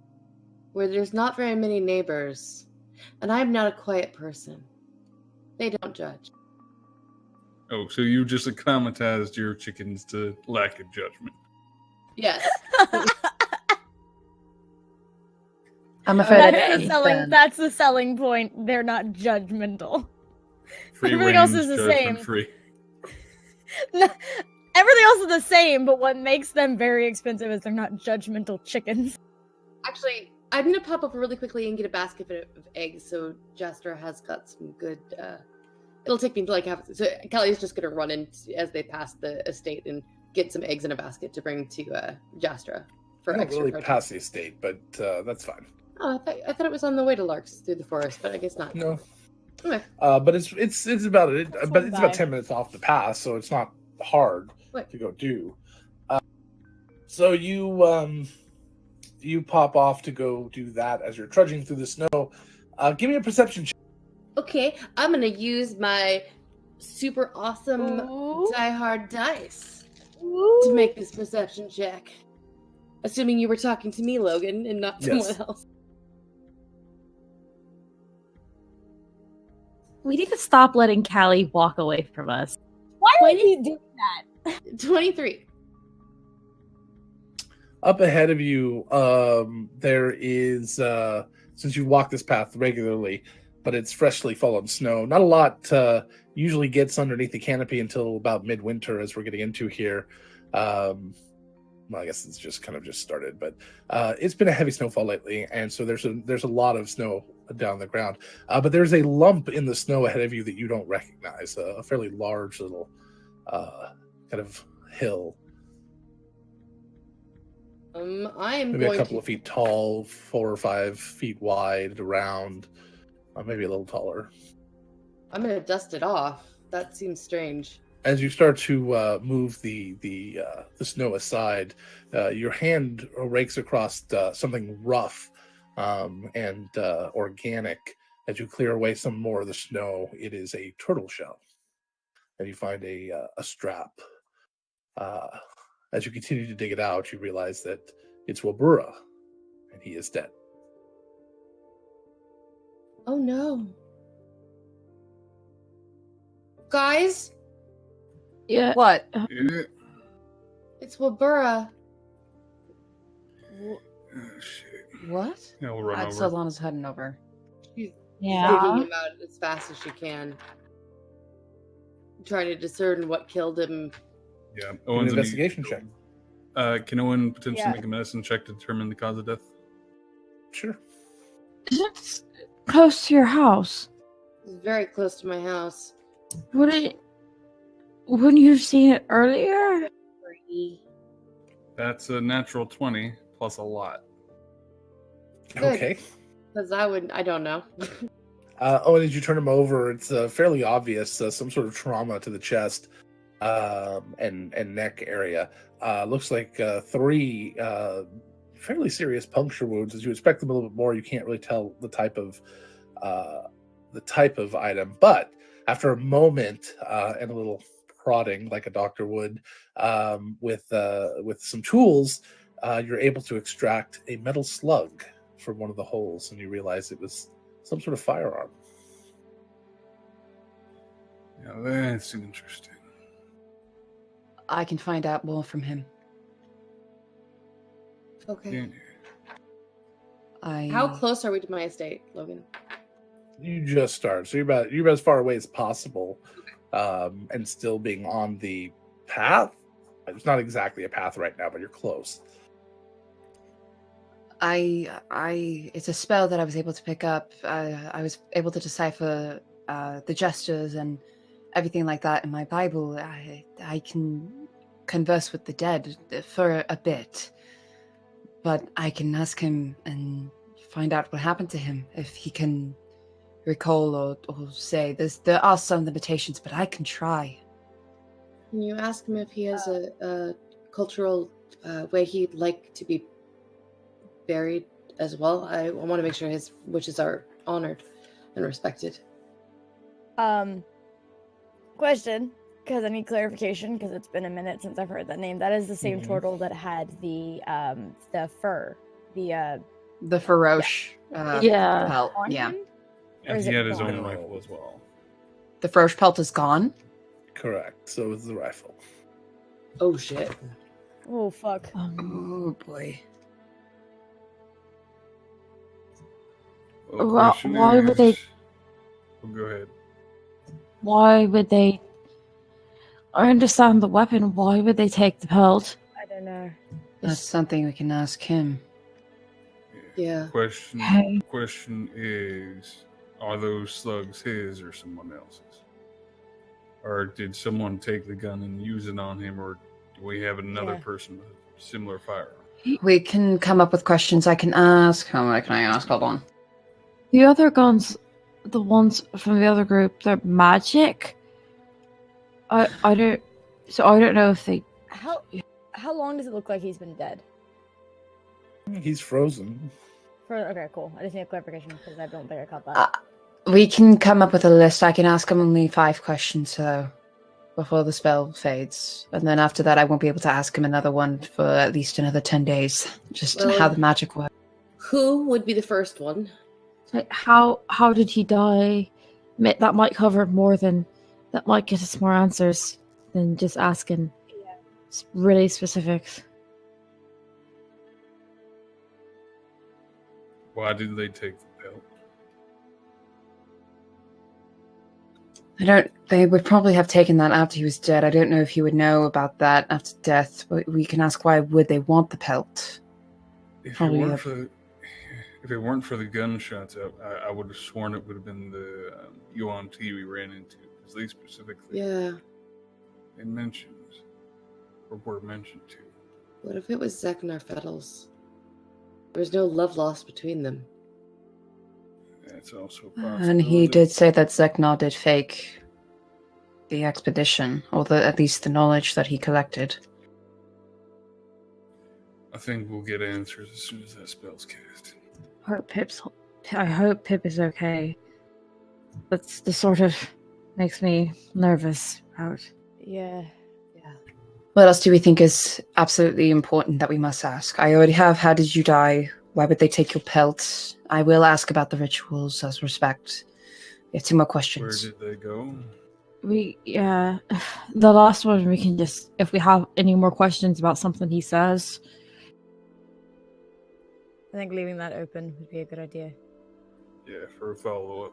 where there's not very many neighbors, and I'm not a quiet person. They don't judge. Oh, so you just acclimatized your chickens to lack of judgment. Yes. I'm afraid I That's don't the selling. understand. That's the selling point. They're not judgmental. Free Everything else range, is the judgment same. free. No, everything else is the same, but what makes them very expensive is they're not judgmental chickens. Actually, I'm gonna pop over really quickly and get a basket of eggs. So Jastra has got some good. It'll take me like half. So Kelly's just gonna run in as they pass the estate and get some eggs in a basket to bring to Jastra for I don't extra. really protein. pass the estate, but that's fine. Oh, I thought it was on the way to Larks through the forest, but I guess not. No. Okay. But it's about it. That's But not it's about bad. 10 minutes off the pass, so it's not hard Right. to go do. So you pop off to go do that as you're trudging through the snow. Give me a perception check. Okay, I'm gonna use my super awesome Ooh. Die Hard dice to make this perception check. Assuming you were talking to me, Logan, and not Yes. someone else. We need to stop letting Callie walk away from us. Why would he do that? 23. Up ahead of you, there is, since you walk this path regularly, but it's freshly fallen snow. Not a lot usually gets underneath the canopy until about midwinter, as we're getting into here. well, I guess it's just kind of just started, but it's been a heavy snowfall lately, and so there's a lot of snow down the ground. But there's a lump in the snow ahead of you that you don't recognize, a fairly large little kind of hill. I am Maybe going a couple to. of feet tall, 4 or 5 feet wide, around, maybe a little taller. I'm going to dust it off. That seems strange. As you start to move the snow aside, your hand rakes across something rough and organic. As you clear away some more of the snow, it is a turtle shell, and you find a strap. As you continue to dig it out, you realize that it's Wabura, and he is dead. Oh no. Guys, Yeah. What? Yeah. it's Wabura. Oh, shit. What? Yeah, we'll run over. Saldana's heading over. She's Yeah. digging him out as fast as she can. Trying to discern what killed him. Yeah. An Owen's investigation check. Can Owen potentially Yeah. make a medicine check to determine the cause of death? Sure. Is it close to your house? It's very close to my house. Wouldn't you have seen it earlier? That's a natural 20 plus a lot. Good. Okay. Because I don't know. And as you turn him over, it's fairly obvious some sort of trauma to the chest and neck area. Looks like 3 fairly serious puncture wounds. As you expect them a little bit more, you can't really tell the type of item. But after a moment and a little prodding, like a doctor would, with some tools, you're able to extract a metal slug from one of the holes, and you realize it was some sort of firearm. Yeah, that's interesting. I can find out more from him. Okay. Yeah. How close are we to my estate, Logan? You just started, so you're about as far away as possible, and still being on the path. It's not exactly a path right now, but you're close. It's a spell that I was able to pick up. I was able to decipher the gestures and everything like that in my Bible. I can converse with the dead for a bit, but I can ask him and find out what happened to him if he can recall or say. There are some limitations, but I can try. Can you ask him if he has a cultural way he'd like to be buried as well? I want to make sure his wishes are honored and respected. Question, because I need clarification, because it's been a minute since I've heard that name. That is the same Mhm. turtle that had the fur, The Feroche Yeah. pelt. on Yeah. him? Or And is he it had his gone? own rifle as well. The Feroche pelt is gone. Correct. So is the rifle. Oh shit. Oh fuck. Oh boy. Well, the Well, question why would they- Oh, go ahead. Why would they? I understand the weapon. Why would they take the pelt? I don't know. That's something we can ask him. Yeah. Hey. Question is, are those slugs his or someone else's? Or did someone take the gun and use it on him, or do we have another Yeah. person with a similar firearm? We can come up with questions I can ask. How many can I ask? Hold on. The other guns, the ones from the other group, they're magic. I don't know if they. How long does it look like he's been dead? He's frozen. Okay, cool. I just need a clarification because I don't think I caught that. We can come up with a list. I can ask him only 5 questions, though, before the spell fades. And then after that, I won't be able to ask him another one for at least another 10 days. Just Well- how the magic works. Who would be the first one? Like, how did he die? That might cover more than. That might get us more answers than just asking really specifics. Why did they take the They would probably have taken that after he was dead. I don't know if he would know about that after death, but we can ask why would they want the pelt? If it Probably weren't for the gunshots, I would have sworn it would have been the Yuan T we ran into, because they specifically they mentioned or were mentioned to. What if it was Zeknar Fettles? There was no love lost between them. That's also a possibility. And he did say that Zeknar did fake the expedition, or at least the knowledge that he collected. I think we'll get answers as soon as that spell's cast. I hope Pip is okay. That's the sort of makes me nervous about. Yeah. What else do we think is absolutely important that we must ask? I already have, how did you die? Why would they take your pelt? I will ask about the rituals as respect. We have 2 more questions. Where did they go? The last one we can just, if we have any more questions about something he says. I think leaving that open would be a good idea. Yeah, for a follow-up.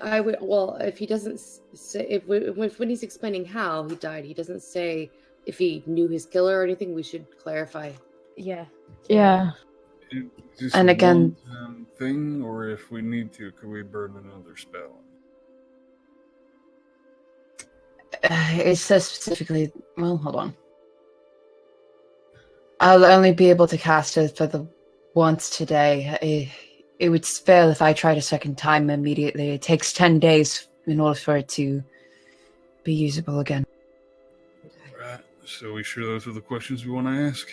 I would. Well, if he doesn't say, when he's explaining how he died, he doesn't say if he knew his killer or anything. We should clarify. Yeah. Is this And a again- one-time thing, or if we need to, could we burn another spell? It says specifically, well, hold on. I'll only be able to cast it for the once today. It would fail if I tried a second time immediately. It takes 10 days in order for it to be usable again. Right. So we sure those are the questions we want to ask?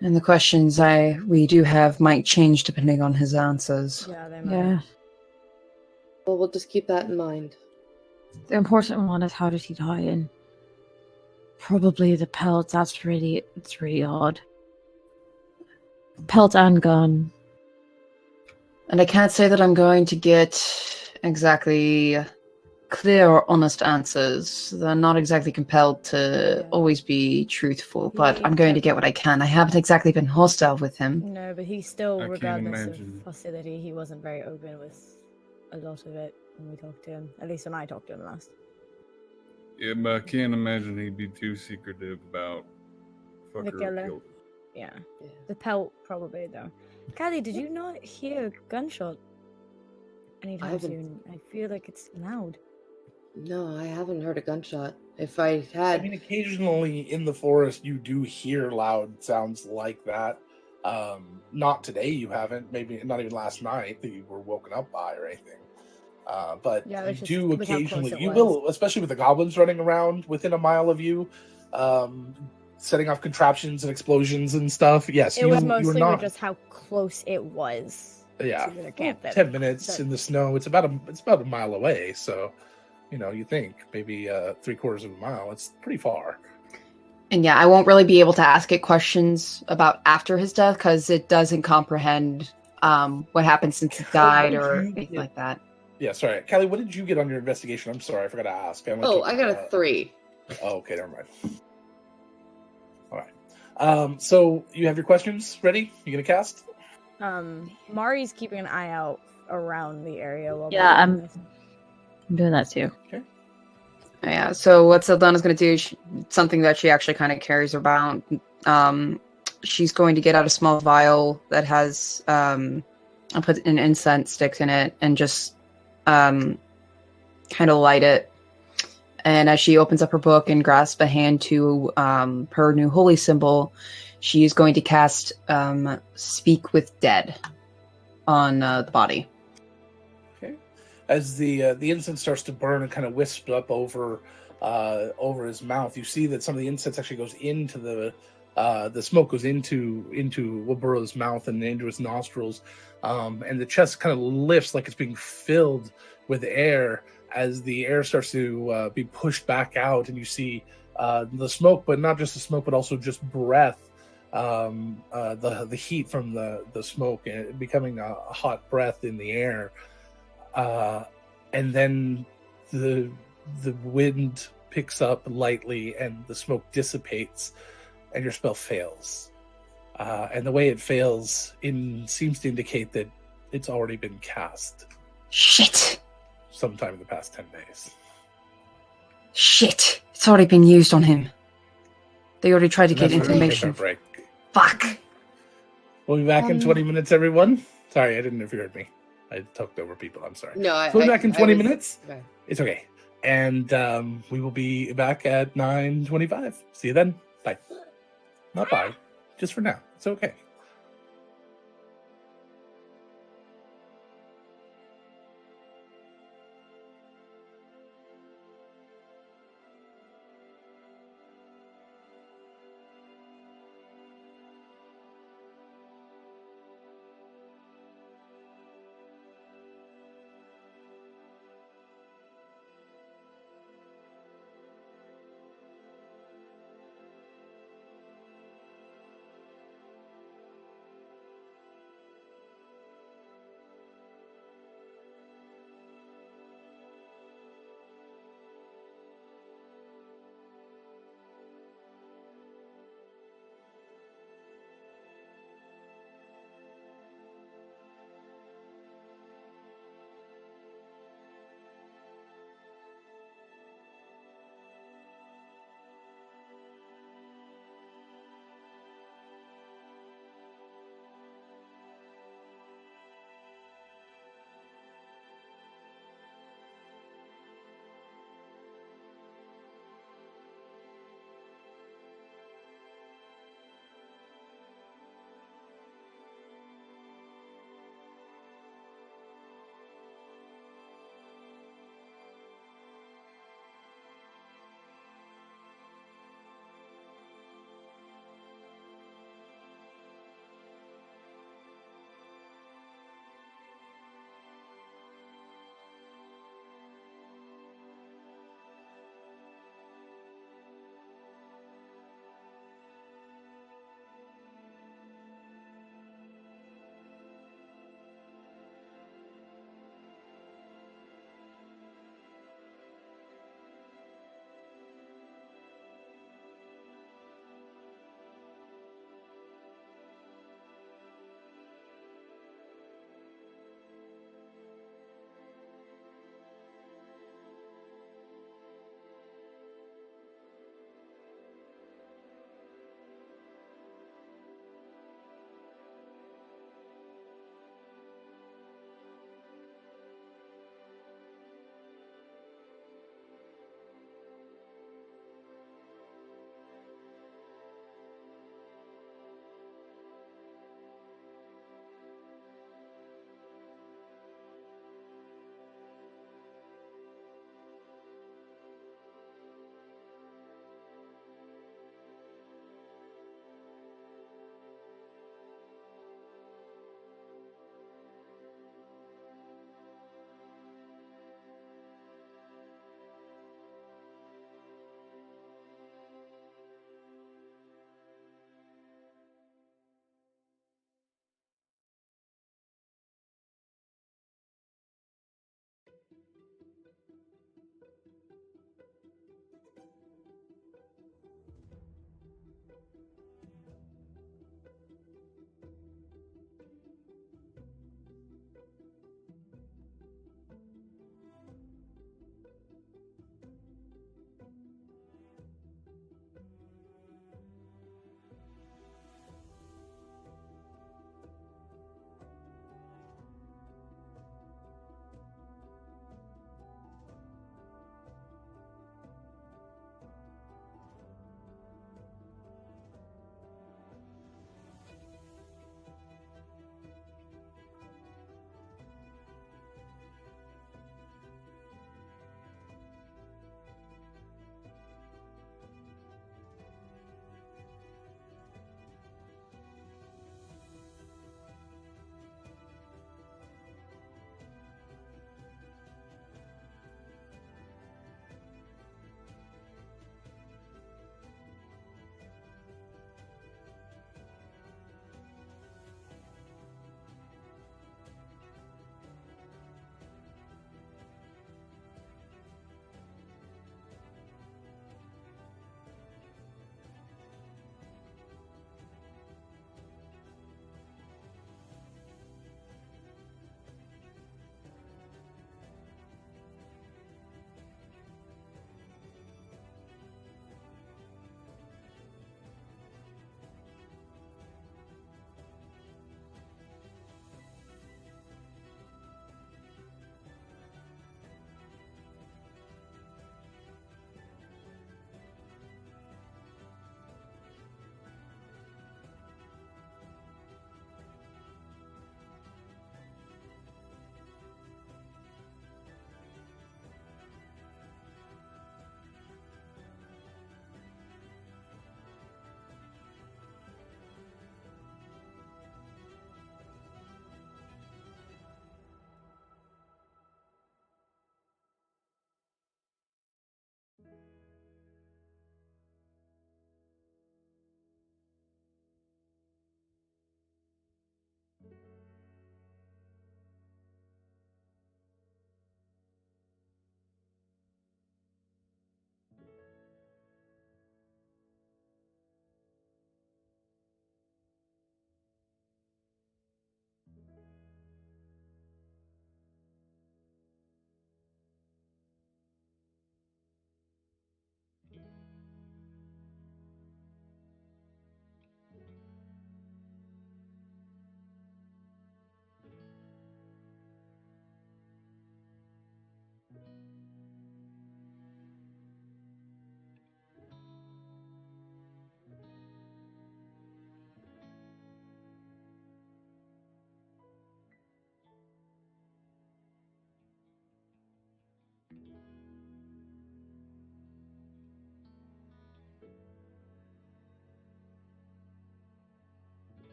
And the questions we do have might change depending on his answers. Yeah, they might. Yeah. Well, we'll just keep that in mind. The important one is how did he die, and probably the pelt. It's really odd. Pelt and gun. And I can't say that I'm going to get exactly clear or honest answers. They're not exactly compelled to always be truthful, but I'm going to get what I can. I haven't exactly been hostile with him. No, but he still, I can't regardless imagine. of hostility, he wasn't very open with a lot of it when we talked to him. At least when I talked to him last. Yeah, but I can't imagine he'd be too secretive about The fucker killer. killed. Yeah. The pelt, probably, though. Callie, did you not hear a gunshot anytime haven't. soon? I feel like it's loud. No, I haven't heard a gunshot. If I I had, mean, occasionally in the forest, you do hear loud sounds like that. Not today, you haven't. Maybe not even last night that you were woken up by or anything. But Yeah, you it's just do with how close occasionally. it You was. will, especially with the goblins running around within a mile of you, setting off contraptions and explosions and stuff. Yes, It was you're mostly not. with just how close it was Yeah, to their camp. 10 minutes But- in the snow. It's about a mile away. So, you think maybe 3/4 of a mile. It's pretty far. And yeah, I won't really be able to ask it questions about after his death because it doesn't comprehend what happened since he died did or you anything get? like that. Yeah, sorry, Kelly. What did you get on your investigation? I'm sorry, I forgot to ask. I got a 3. Oh, okay, never mind. All right. So you have your questions ready? You gonna cast? Mari's keeping an eye out around the area while Yeah, we're I'm- doing this. I'm doing that too. Yeah, so what Sildana's going to do, something that she actually kind of cares about, she's going to get out a small vial that has, I'll put an incense stick in it and just kind of light it. And as she opens up her book and grasps a hand to her new holy symbol, she is going to cast Speak with Dead on the body. As the incense starts to burn and kind of wisp up over his mouth, you see that some of the incense actually goes into the smoke goes into Wilburro's mouth and into his nostrils, and the chest kind of lifts like it's being filled with air as the air starts to be pushed back out, and you see the smoke, but not just the smoke, but also just breath, the heat from the smoke and becoming a hot breath in the air. And then the wind picks up lightly and the smoke dissipates and your spell fails. And the way it fails seems to indicate that it's already been cast. Shit. sometime in the past 10 days. Shit. It's already been used on him. They already tried to And get that's where we take information. our break. Fuck. We'll be back in 20 minutes, everyone. Sorry, I didn't know if you heard me. I talked over people. I'm sorry. No, We'll be back in 20 was- minutes. okay. It's okay. And we will be back at 9:25. See you then. Bye. Not bye. Just for now. It's okay.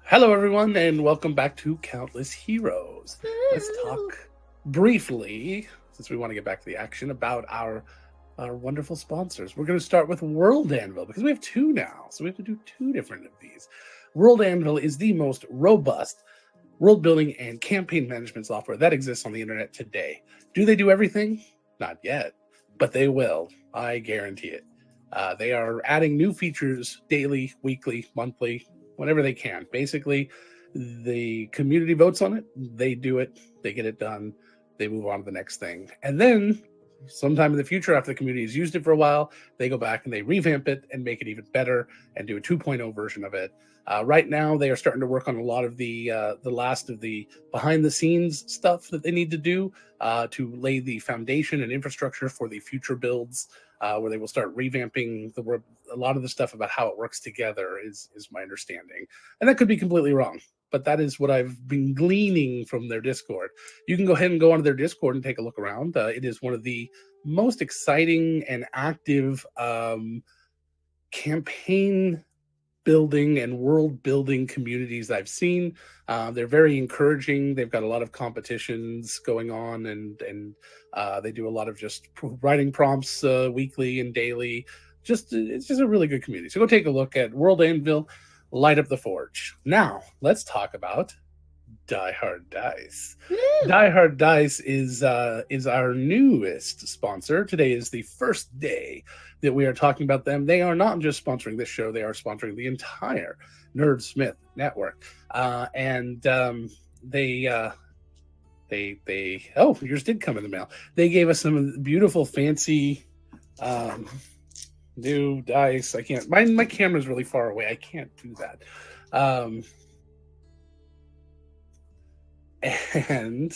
Hello, everyone, and welcome back to Countless Heroes. Let's talk briefly, since we want to get back to the action, about our wonderful sponsors. We're going to start with World Anvil, because we have two now, so we have to do two different of these. World Anvil is the most robust world building and campaign management software that exists on the internet today. Do they do everything? Not yet, but they will. I guarantee it. They are adding new features daily, weekly, monthly, whenever they can. Basically, the community votes on it, they do it, they get it done, they move on to the next thing. And then sometime in the future, after the community has used it for a while, they go back and they revamp it and make it even better and do a 2.0 version of it. Right now, they are starting to work on a lot of the last of the behind-the-scenes stuff that they need to do to lay the foundation and infrastructure for the future builds, where they will start revamping a lot of the stuff about how it works together, is my understanding. And that could be completely wrong, but that is what I've been gleaning from their Discord. You can go ahead and go onto their Discord and take a look around. It is one of the most exciting and active campaign building and world building communities I've seen. They're very encouraging. They've got a lot of competitions going on, and they do a lot of just writing prompts weekly and daily. It's just a really good community. So go take a look at World Anvil, light up the forge. Now let's talk about Die Hard Dice. Die Hard Dice is our newest sponsor. Today is the first day that we are talking about them. They are not just sponsoring this show, they are sponsoring the entire Nerdsmith network. They yours did come in the mail. They gave us some beautiful, fancy new dice. I can't, my camera's really far away. I can't do that. And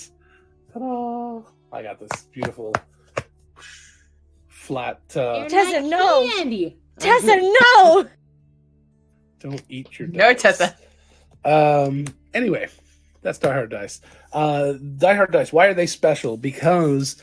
ta-da! I got this beautiful flat. Tessa, no! Candy. Tessa, no! Don't eat your dice. No, Tessa. Anyway, that's Die Hard Dice. Die Hard Dice. Why are they special? Because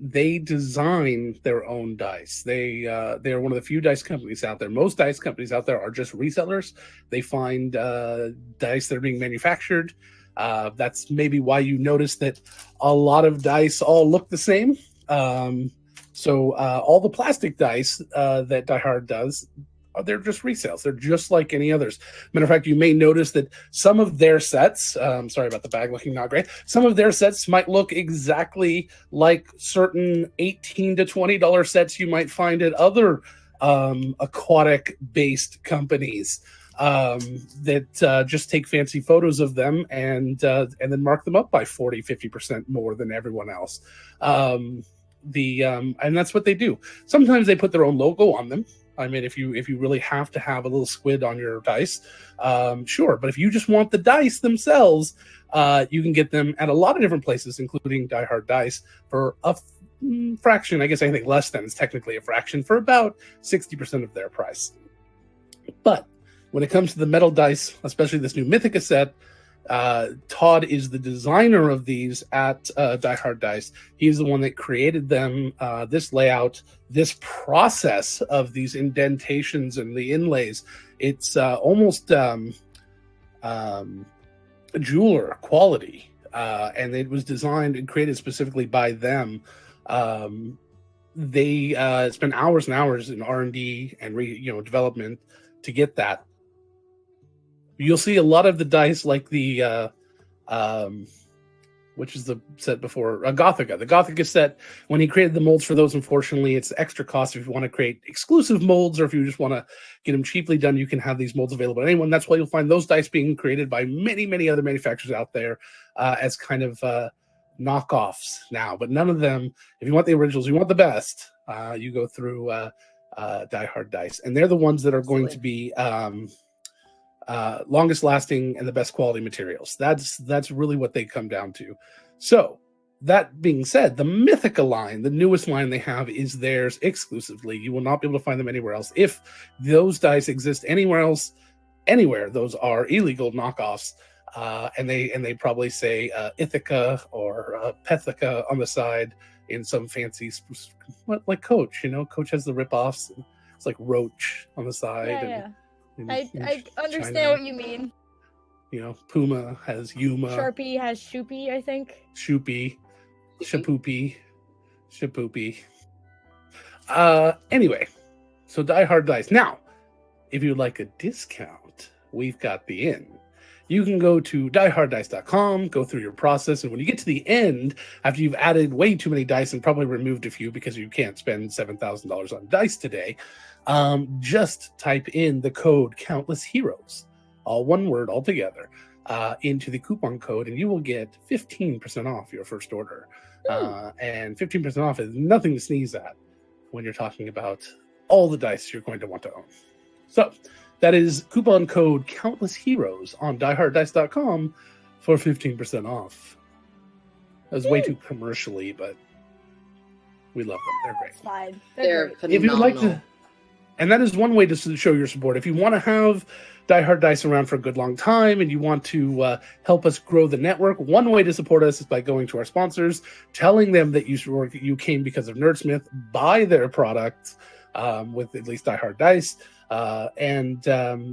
they design their own dice. They are one of the few dice companies out there. Most dice companies out there are just resellers. They find dice that are being manufactured. That's maybe why you notice that a lot of dice all look the same. So all the plastic dice that Die Hard does, they're just resales. They're just like any others. Matter of fact, you may notice that some of their sets, sorry about the bag looking not great, some of their sets might look exactly like certain $18 to $20 sets you might find at other aquatic-based companies. That just take fancy photos of them and then mark them up by 40-50% more than everyone else. And that's what they do. Sometimes they put their own logo on them. I mean, if you really have to have a little squid on your dice, sure. But if you just want the dice themselves, you can get them at a lot of different places, including Die Hard Dice, for a fraction. I guess I think less than is technically a fraction, for about 60% of their price. But when it comes to the metal dice, especially this new Mythica set, Todd is the designer of these at Die Hard Dice. He's the one that created them, this layout, this process of these indentations and the inlays. It's almost jeweler quality, and it was designed and created specifically by them. They spent hours and hours in R&D and development to get that. You'll see a lot of the dice, like the, which is the set before, Gothica. The Gothica set, when he created the molds for those, unfortunately, it's extra cost if you want to create exclusive molds, or if you just want to get them cheaply done, you can have these molds available to anyone. That's why you'll find those dice being created by many, many other manufacturers out there as kind of knockoffs now. But none of them, if you want the originals, you want the best, you go through Die Hard Dice. And they're the ones that are going to be... longest lasting and the best quality materials. That's really what they come down to. So that being said, the Mythica line, the newest line they have, is theirs exclusively. You will not be able to find them anywhere else. If those dice exist anywhere else, those are illegal knockoffs. And they probably say Ithaca or Pethica on the side in some fancy, like Coach. Coach has the ripoffs. It's like Roach on the side. Yeah. I understand China. what you mean. You know, Puma has Yuma. Sharpie has Shoopy, I think. Shoopy. Shapoopy. Shapoopy. Anyway, so Die Hard Dice. Now, if you'd like a discount, we've got the inn. You can go to dieharddice.com, go through your process, and when you get to the end, after you've added way too many dice and probably removed a few because you can't spend $7,000 on dice today, just type in the code Countless Heroes, all one word altogether, into the coupon code, and you will get 15% off your first order. And 15% off is nothing to sneeze at when you're talking about all the dice you're going to want to own. So that is coupon code Countless Heroes on dieharddice.com for 15% off. That was way too commercially, but we love them. They're great. It's fine. They're great. phenomenal. If you'd like to, and that is one way to show your support. If you want to have Die Hard Dice around for a good long time and you want to help us grow the network, one way to support us is by going to our sponsors, telling them that you came because of Nerdsmith, buy their products with at least Die Hard Dice, and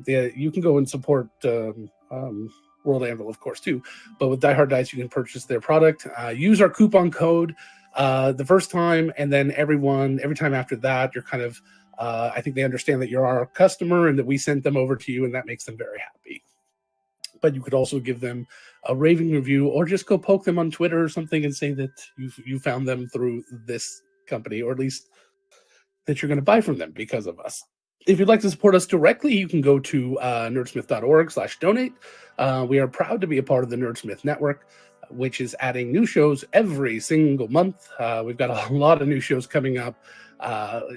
you can go and support World Anvil, of course, too. But with Die Hard Dice, you can purchase their product. Use our coupon code the first time, and then every time after that, you're kind of I think they understand that you're our customer and that we sent them over to you, and that makes them very happy. But you could also give them a raving review, or just go poke them on Twitter or something and say that you found them through this company, or at least that you're going to buy from them because of us. If you'd like to support us directly, you can go to nerdsmith.org/donate. We are proud to be a part of the Nerdsmith Network, which is adding new shows every single month. We've got a lot of new shows coming up.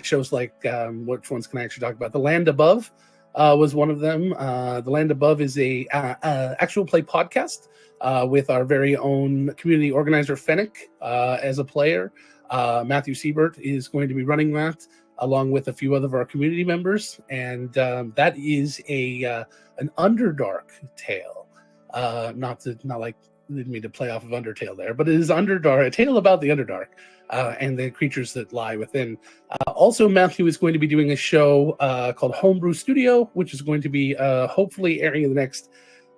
Shows like, which ones can I actually talk about? The Land Above was one of them. The Land Above is a actual play podcast with our very own community organizer, Fennec, as a player. Matthew Siebert is going to be running that, along with a few other of our community members. And that is an Underdark tale. Didn't mean to play off of Undertale there, but it is Underdark, a tale about the Underdark and the creatures that lie within. Also, Matthew is going to be doing a show called Homebrew Studio, which is going to be hopefully airing in the next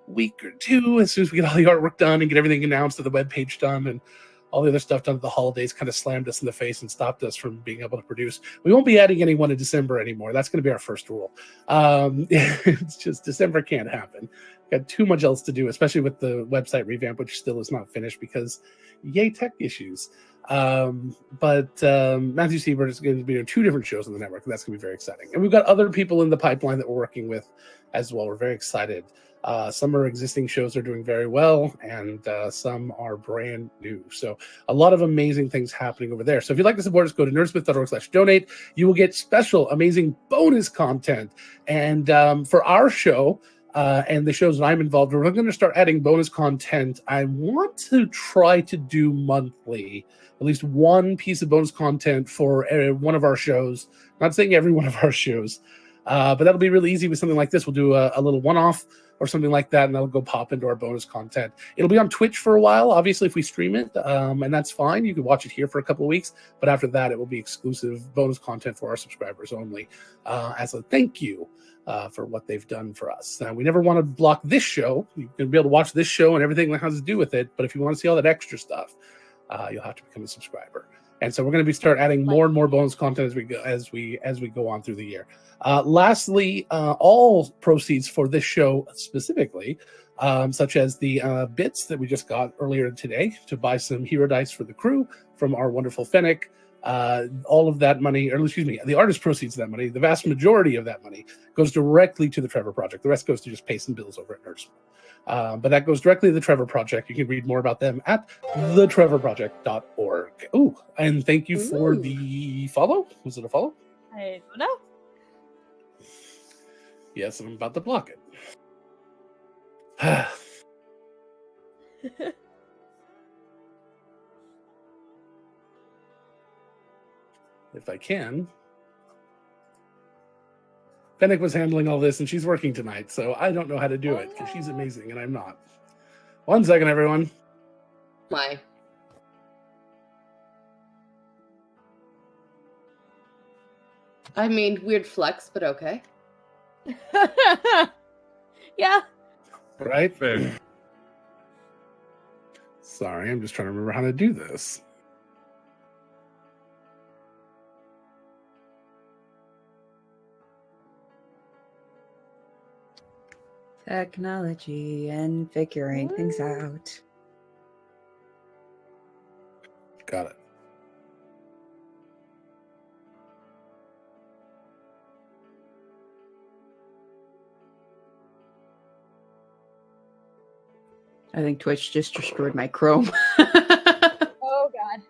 week or two, as soon as we get all the artwork done and get everything announced and the webpage done and all the other stuff done at the holidays. Kind of slammed us in the face and stopped us from being able to produce. We won't be adding anyone in December anymore. That's going to be our first rule. It's just December can't happen. Got too much else to do, especially with the website revamp, which still is not finished because yay tech issues. But Matthew Siebert is going to be doing 2 different shows on the network, and that's going to be very exciting. And we've got other people in the pipeline that we're working with as well. We're very excited. Some are existing shows are doing very well, and some are brand new. So a lot of amazing things happening over there. So if you'd like to support us, go to nerdsmith.org/donate. You will get special, amazing bonus content. And for our show, and the shows that I'm involved in, we're going to start adding bonus content. I want to try to do monthly, at least one piece of bonus content for one of our shows. Not saying every one of our shows, but that'll be really easy with something like this. We'll do a little one-off or something like that, and that'll go pop into our bonus content. It'll be on Twitch for a while, obviously, if we stream it, and that's fine. You can watch it here for a couple of weeks, but after that, it will be exclusive bonus content for our subscribers only, as a thank you for what they've done for us. Now, we never want to block this show. You can be able to watch this show and everything that has to do with it, but if you want to see all that extra stuff, you'll have to become a subscriber. And so we're going to start adding more and more bonus content as we go on through the year. Lastly, all proceeds for this show specifically, such as the bits that we just got earlier today to buy some hero dice for the crew from our wonderful Fennec, all of that money, or excuse me, the artist proceeds of that money, the vast majority of that money goes directly to the Trevor Project. The rest goes to just pay some bills over at Nerdsmith. But that goes directly to the Trevor Project. You can read more about them at thetrevorproject.org. Oh, and thank you for the follow. Was it a follow? I don't know. Yes, I'm about to block it. If I can. Fennec was handling all this, and she's working tonight, so I don't know how to do it, because she's amazing, and I'm not. 1 second, everyone. Why? I mean, weird flex, but okay. Yeah. Right? Fair. Sorry, I'm just trying to remember how to do this. Technology and figuring things out. Got it. I think Twitch just destroyed my Chrome. Oh god.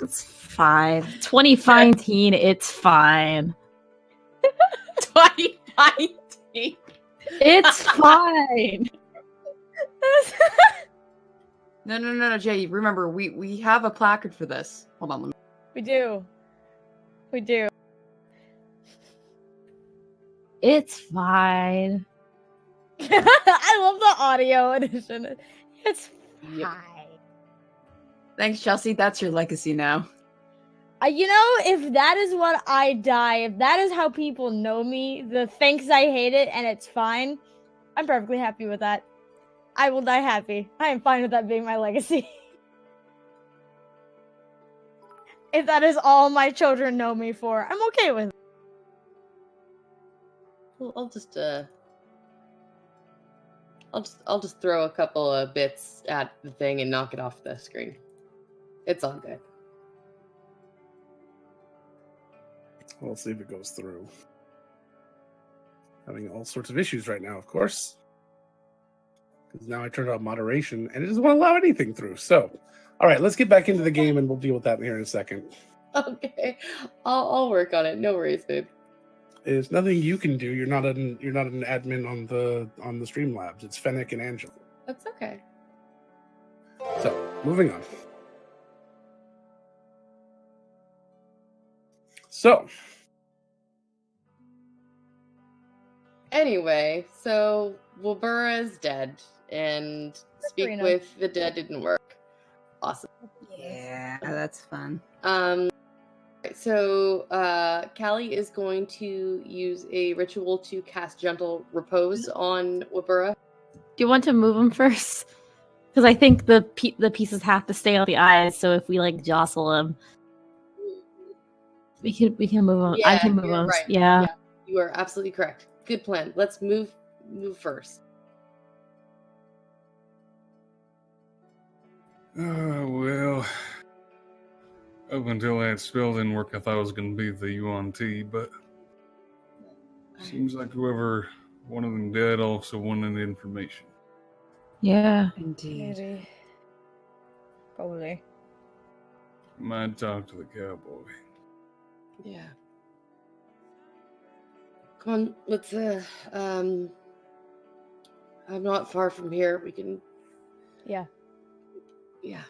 It's fine. 2019, it's fine. 2019. It's fine. No, Jay. Remember, we have a placard for this. Hold on. We do. We do. It's fine. I love the audio edition. It's Yep. fine. Thanks, Chelsea. That's your legacy now. You know, if that is what I die, if that is how people know me, the thanks I hate it and it's fine, I'm perfectly happy with that. I will die happy. I am fine with that being my legacy. If that is all my children know me for, I'm okay with it. Well, I'll just throw a couple of bits at the thing and knock it off the screen. It's all good. We'll see if it goes through. Having all sorts of issues right now, of course. Because now I turned on moderation and it doesn't want to allow anything through. So, all right, let's get back into the game and we'll deal with that here in a second. Okay, I'll work on it. No worries, babe. There's nothing you can do. You're not an admin on the Streamlabs. It's Fennec and Angela. That's okay. So, moving on. So, Anyway, so Wilbura is dead, and speak Sabrina. with the dead didn't work. Awesome. Yeah, that's fun. So Callie is going to use a ritual to cast Gentle Repose on Wilbura. Do you want to move them first? Because I think the pieces have to stay on the eyes. So if we like jostle them, we can move them. I can move you're them. right. Yeah. You are absolutely correct. Good plan. Let's move first. Well, up until that spell didn't work, I thought it was going to be the Yuan Ti, but seems like whoever one of them dead also wanted the information. Yeah. Indeed. Maybe. Probably. Might talk to the cowboy. Yeah. Come on, let's I'm not far from here. We can Yeah. yeah.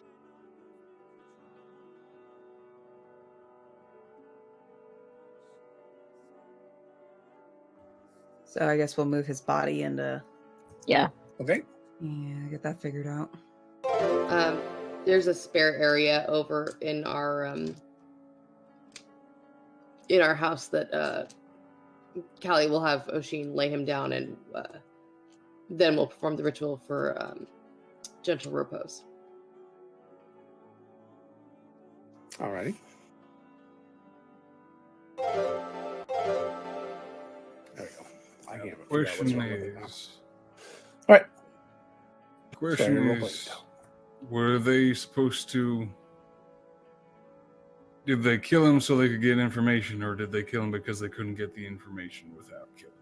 So I guess we'll move his body into. Yeah. okay. Yeah, get that figured out. There's a spare area over in our house that Callie will have Oshin lay him down, and then we'll perform the ritual for Gentle Repose. Alrighty. There we go. I can't remember what's Question wrong with it now. is, All right. question Sorry, roll is, play. were they supposed to? Did they kill him so they could get information, or did they kill him because they couldn't get the information without killing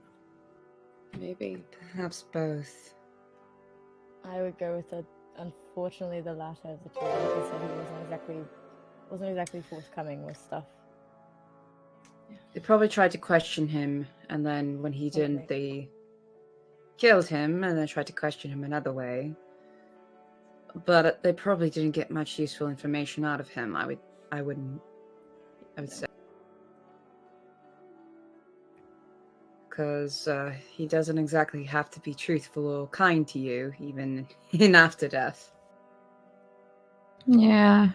him? Maybe. Perhaps both. I would go with unfortunately the latter of the two. Like I said, he wasn't exactly forthcoming with stuff. They probably tried to question him, and then when he didn't, Okay. they killed him, and then tried to question him another way. But they probably didn't get much useful information out of him. I would say. Because he doesn't exactly have to be truthful or kind to you, even in after death. Yeah.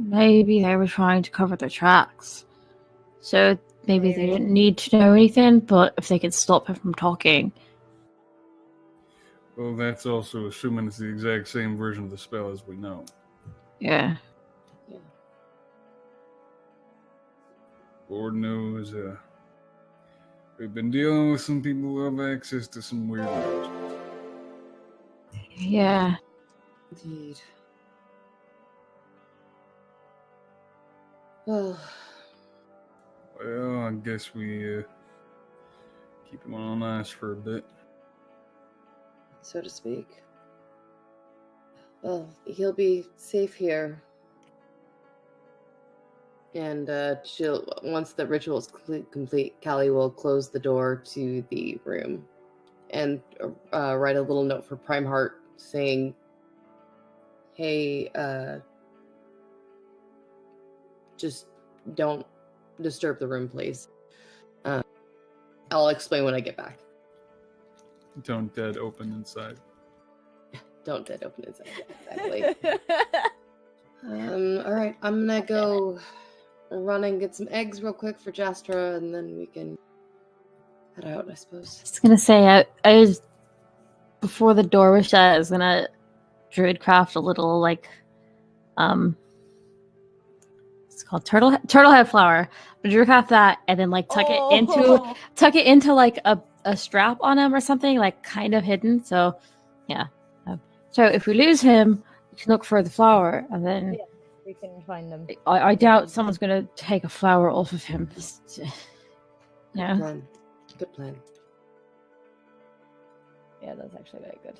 Maybe they were trying to cover their tracks. So maybe they Maybe. didn't need to know anything, but if they could stop him from talking. Well, that's also assuming it's the exact same version of the spell as we know. Yeah. Lord knows, we've been dealing with some people who have access to some weird magic. Yeah. Indeed. Well, Well, I guess we keep him on ice for a bit. so to speak. Well, he'll be safe here. And once the ritual is complete, Callie will close the door to the room and write a little note for Prime Heart saying, "Hey, just don't disturb the room, please. I'll explain when I get back. Don't dead open inside. Don't dead open inside." Yeah, exactly. All right, I'm gonna go run and get some eggs real quick for Jastra, and then we can head out, I suppose. I was gonna say, I was before the door was shut. I was gonna druidcraft a little it's called turtle head flower. But druidcraft that, and then tuck it into like a strap on him or something, like kind of hidden. So yeah. So if we lose him, we can look for the flower, and then we can find them. I doubt someone's gonna take a flower off of him. Yeah. Good plan. Yeah, that's actually very good.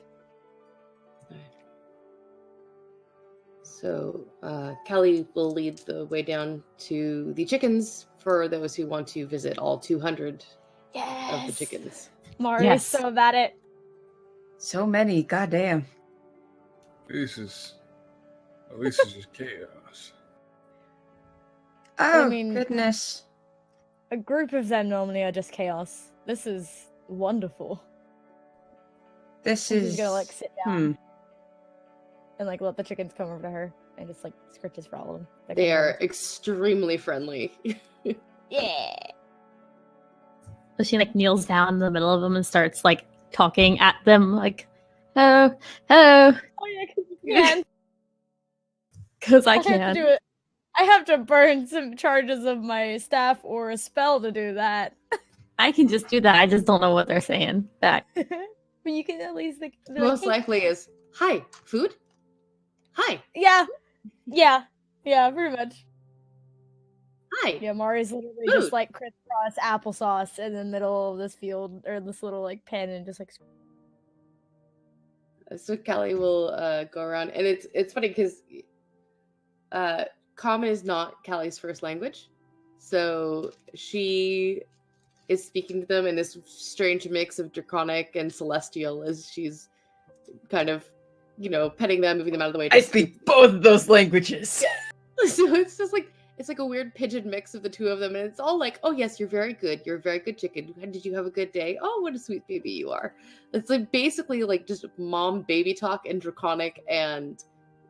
Alright. So, Callie will lead the way down to the chickens for those who want to visit all 200 of the chickens. Mari Yes. is so about it. So many, goddamn. This is just chaos. Oh, mean- goodness. A group of them normally are just chaos. This is wonderful. This She's is gonna sit down Hmm. and let the chickens come over to her and just scritches for all of them. They are extremely friendly. Yeah. So she kneels down in the middle of them and starts talking at them oh, Oh yeah, because you can. because I I have to can. do it. I have to burn some charges of my staff or a spell to do that. I can just do that. I just don't know what they're saying back. But you can at least be Most "Hey." likely is, "Hi, food? Hi, Yeah, pretty much. hi." Yeah, Mari's literally Food. just crisscross applesauce in the middle of this field or this little pen and just So Callie will go around, and it's funny because Common is not Callie's first language, so she is speaking to them in this strange mix of Draconic and Celestial as she's kind of, petting them, moving them out of the way. I speak both of those languages. So it's just it's a weird pigeon mix of the two of them, and it's all "Oh yes, you're very good. You're a very good chicken. Did you have a good day? Oh, what a sweet baby you are." It's basically just mom baby talk and Draconic and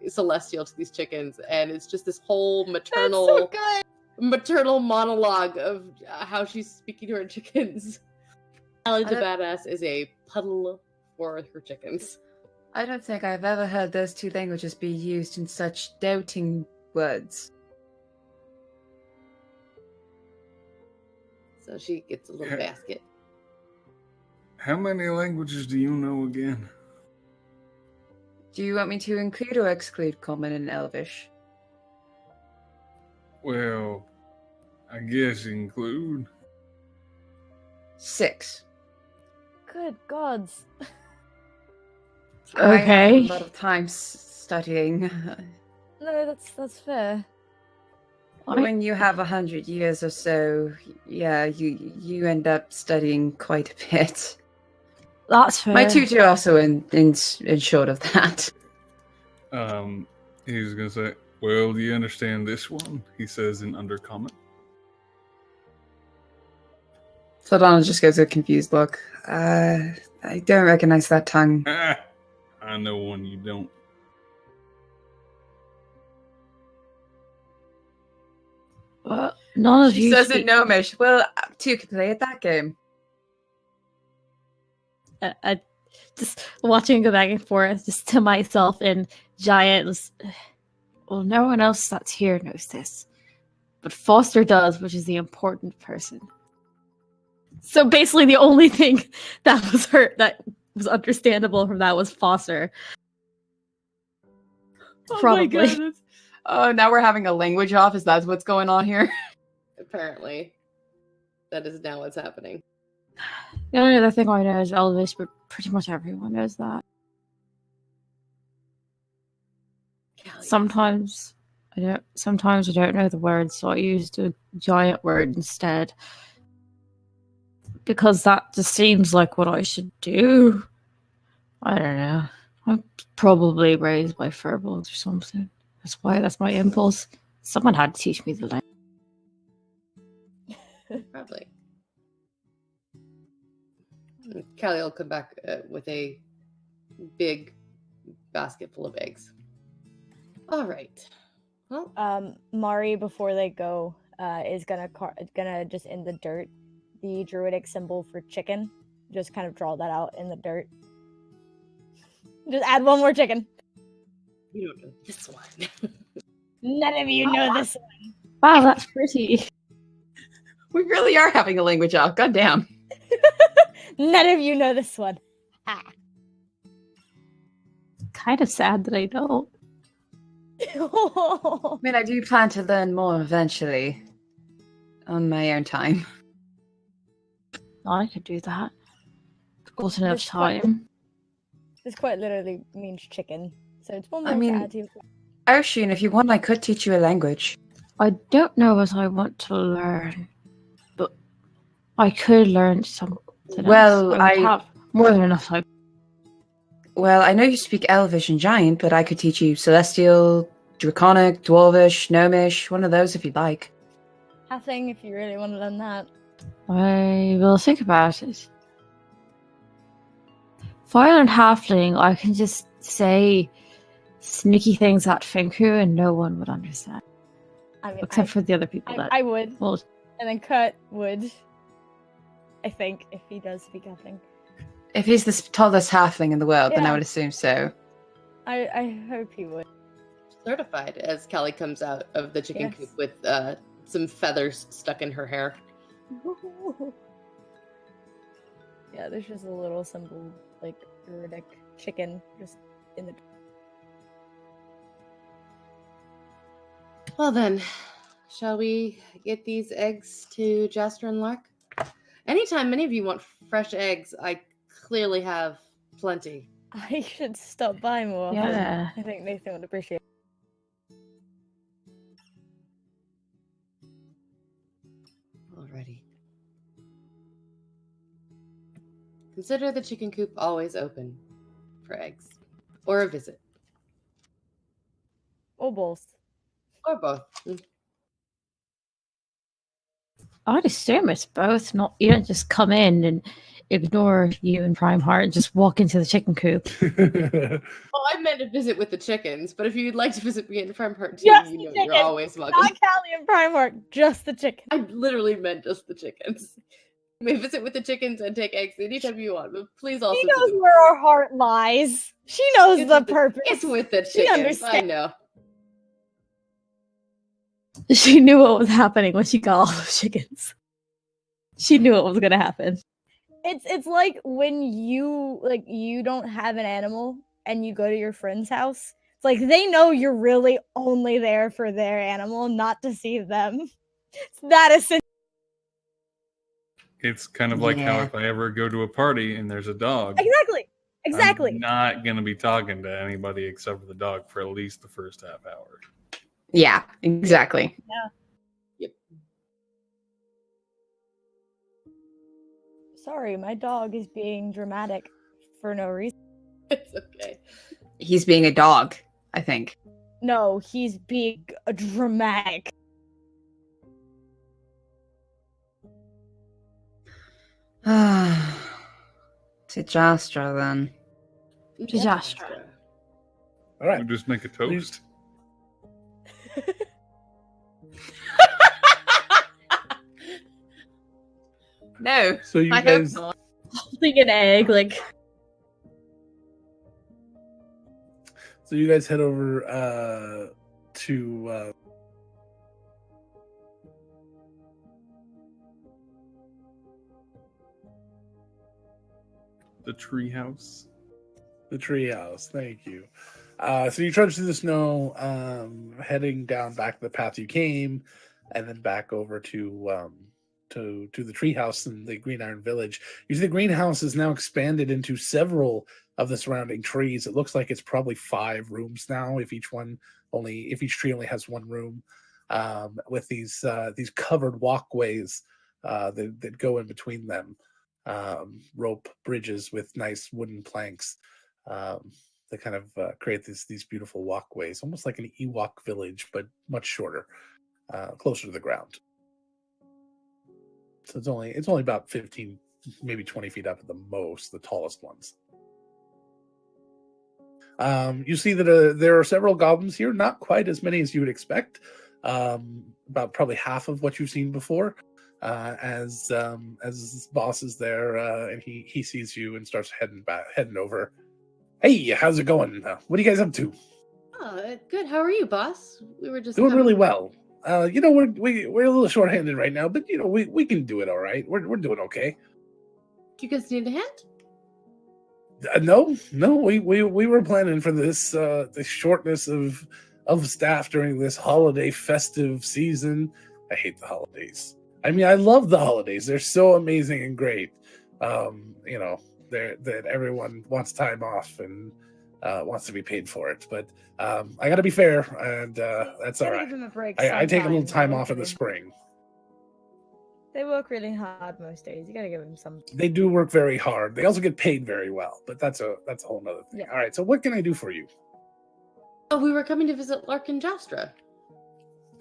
Celestial to these chickens, and it's just this whole maternal That's so good. maternal monologue of how she's speaking to her chickens. Callie the Badass is a puddle for her chickens. I don't think I've ever heard those two languages be used in such doubting words. So she gets a little basket. How many languages do you know again? Do you want me to include or exclude Common and Elvish? Well, I guess include. 6. Good gods. I have Okay. a lot of time studying. No, that's fair. When you have 100 years or so, yeah, you end up studying quite a bit. That's fair. My tutor also in short of that. He's gonna say, "Well, do you understand this one?" He says in Undercommon. Saldana just gives a confused look. I don't recognize that tongue. Ah, I know one you don't. None of She you says speak- it gnomish. Well, two can play at that game. I just watching go back and forth just to myself and Giant. Well, no one else that's here knows this, but Foster does, which is the important person. So basically, the only thing that was understandable from that was Foster. Probably. Oh, now we're having a language off. Is that what's going on here? Apparently, that is now what's happening. The only other thing I know is Elvish, but pretty much everyone knows that. Callie. Sometimes I don't know the words, so I used a giant word instead. Because that just seems like what I should do. I don't know. I'm probably raised by furbolgs or something. That's my impulse. Someone had to teach me the language. Probably. Callie will come back with a big basket full of eggs. All right. Well, Mari, before they go, is gonna just in the dirt, the druidic symbol for chicken. Just kind of draw that out in the dirt. Just add one more chicken. you don't know this one. None of you know this one. Wow, that's pretty. We really are having a language off. Goddamn. None of you know this one. Ah. Kind of sad that I don't. I mean, I do plan to learn more eventually. On my own time. I could do that. Got enough There's quite- time. This quite literally means chicken. So it's one more I mean- to add to your Ocean, if you want, I could teach you a language. I don't know what I want to learn, but I could learn something. Well, else. I would have more than enough time. Well, I know you speak Elvish and Giant, but I could teach you Celestial, Draconic, Dwarvish, Gnomish, one of those if you'd like. halfling if you really want to learn that. I will think about it. If I learn Halfling, I can just say sneaky things at Finku and no one would understand. I mean, Except for the other people that... I would. Well, And then Kurt would. I think, if he does speak halfling. If he's the tallest halfling in the world, then I Yeah. would assume so. I hope he would. Certified as Callie comes out of the chicken Yes. coop with some feathers stuck in her hair. Yeah, there's just a little symbol, like druidic chicken, just in the. Well then, shall we get these eggs to Jaster and Lark? Anytime any of you want fresh eggs, I clearly have plenty. I should stop by more. yeah. I think Nathan would appreciate it. Alrighty. Consider the chicken coop always open for eggs. Or a visit. Or both. Or both. I'd assume it's both. Not you don't just come in and ignore you and Prime Heart and just walk into the chicken coop. Well, I meant a visit with the chickens, but if you'd like to visit me in Farm Part 2, Just you the know you're chickens, always welcome. Not Callie and Primark, just the chicken. I literally meant just the chickens. You may visit with the chickens and take eggs anytime you want, but please also She knows visit- where our heart lies. She knows It's the with the- purpose. It's with the She chickens. I understands. know. She knew what was happening when she got all those chickens. She knew what was gonna happen. It's like when you don't have an animal and you go to your friend's house. It's like they know you're really only there for their animal, not to see them. It's that essential. It's kind of like how Yeah. if I ever go to a party and there's a dog, Exactly. I'm not going to be talking to anybody except for the dog for at least the first half hour. Yeah, exactly. Sorry, my dog is being dramatic for no reason. It's okay. He's being a dog, I think. No, he's being dramatic. To Jastra, then. To Jastra. All right. We'll just make a toast. No, So you I guys, hope not. Holding an egg, like so you guys head over to The treehouse. the treehouse. Thank you. So you trudge through the snow, heading down back the path you came, and then back over to the treehouse in the Green Iron Village. You see the greenhouse is now expanded into several of the surrounding trees. It looks like it's probably 5 rooms now, if each tree only has 1 room, with these covered walkways that go in between them, rope bridges with nice wooden planks. That kind of create these beautiful walkways, almost like an Ewok village, but much shorter, closer to the ground. So it's only about 15, maybe 20 feet up at the most, the tallest ones. You see that there are several goblins here, not quite as many as you would expect. About probably half of what you've seen before. As boss is there, and he sees you and starts heading over. Hey, how's it going? What are you guys up to? Oh, good. How are you, boss? We were just Doing coming- really well. We're a little short-handed right now, but we can do it all right. We're doing okay. Do you guys need a hand? No, we were planning for this the shortness of staff during this holiday festive season. I hate the holidays. I mean, I love the holidays. They're so amazing and great. That everyone wants time off and wants to be paid for it. But I got to be fair, and that's all Gotta right. give them a break I take a little sometimes. time off in the spring. They work really hard most days. You gotta give them some. They do work very hard. They also get paid very well, but that's a whole nother thing. Yeah. All right, so what can I do for you? Oh, we were coming to visit Lark and Jastra.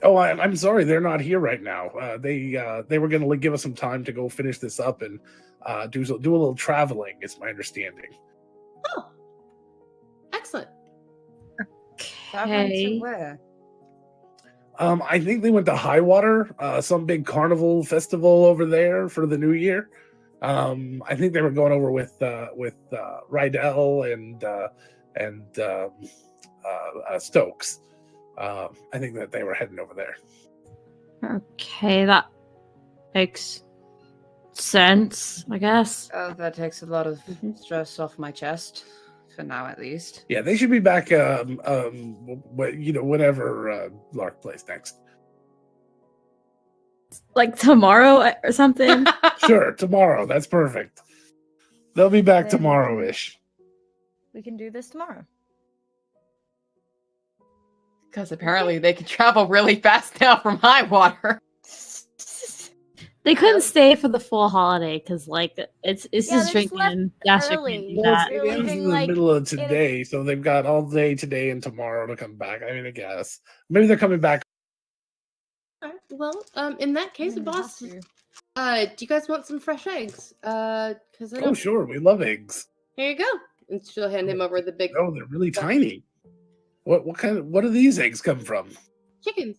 Oh, I'm sorry, they're not here right now. They were going to give us some time to go finish this up and do a little traveling. Is my understanding. Oh, excellent. Traveling to okay. where? I think they went to Highwater, some big carnival festival over there for the New Year. I think they were going over with Rydell and Stokes. I think that they were heading over there. Okay, that makes sense, I guess. Oh, that takes a lot of stress off my chest, for now at least. Yeah, they should be back. Whenever Lark plays next. Like tomorrow or something. Sure, tomorrow. That's perfect. They'll be back Then- tomorrow-ish. We can do this tomorrow. Because apparently they can travel really fast now from Highwater. They couldn't stay for the full holiday because, like, it's Yeah, just they drinking slept and Dasha can't early. do Well, that. They're it ends leaving, in the like, middle of in a- today, so they've got all day today and tomorrow to come back. I mean, I guess maybe they're coming back. All right. Well, in that case, I'm gonna boss, have to. do you guys want some fresh eggs? Because I Oh, don't. sure, we love eggs. Here you go. And she'll hand him over the big Oh, they're really tiny. What do these eggs come from? chickens.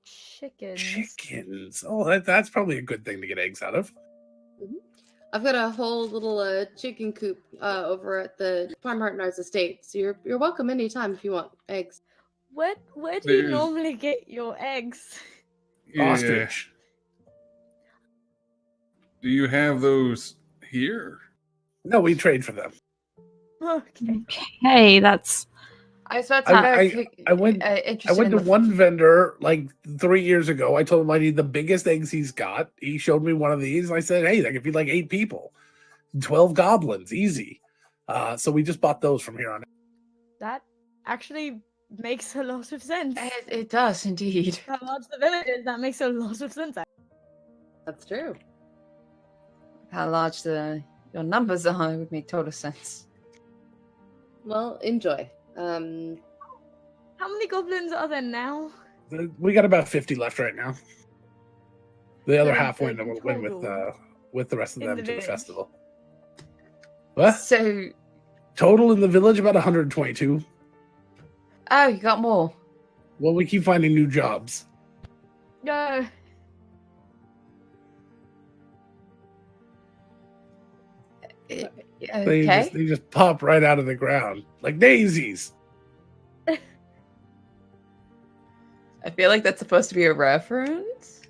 Chickens. Chickens. Oh, that's probably a good thing to get eggs out of. I've got a whole little chicken coop over at the Farm Hartnard's estate, so you're welcome anytime if you want eggs. Where do you There's- normally get your eggs? Yeah. Ostrich. Do you have those here? No, we trade for them. Okay. Okay, that's I was about to I went to one vendor like 3 years ago. I told him I need the biggest eggs he's got. He showed me one of these, and I said, "Hey, that could feed like 8 people, 12 goblins, easy." So we just bought those from here on out. That actually makes a lot of sense. It does indeed. How large the village is, that makes a lot of sense. That's true. How large your numbers are would make total sense. Well, enjoy. How many goblins are there now? We got about 50 left right now. The other So, half went in with the rest of in them the to the village. festival. What? So, Total in the village about 122. oh, you got more. Well, we keep finding new jobs. No. They Okay. they just pop right out of the ground like daisies. I feel like that's supposed to be a reference.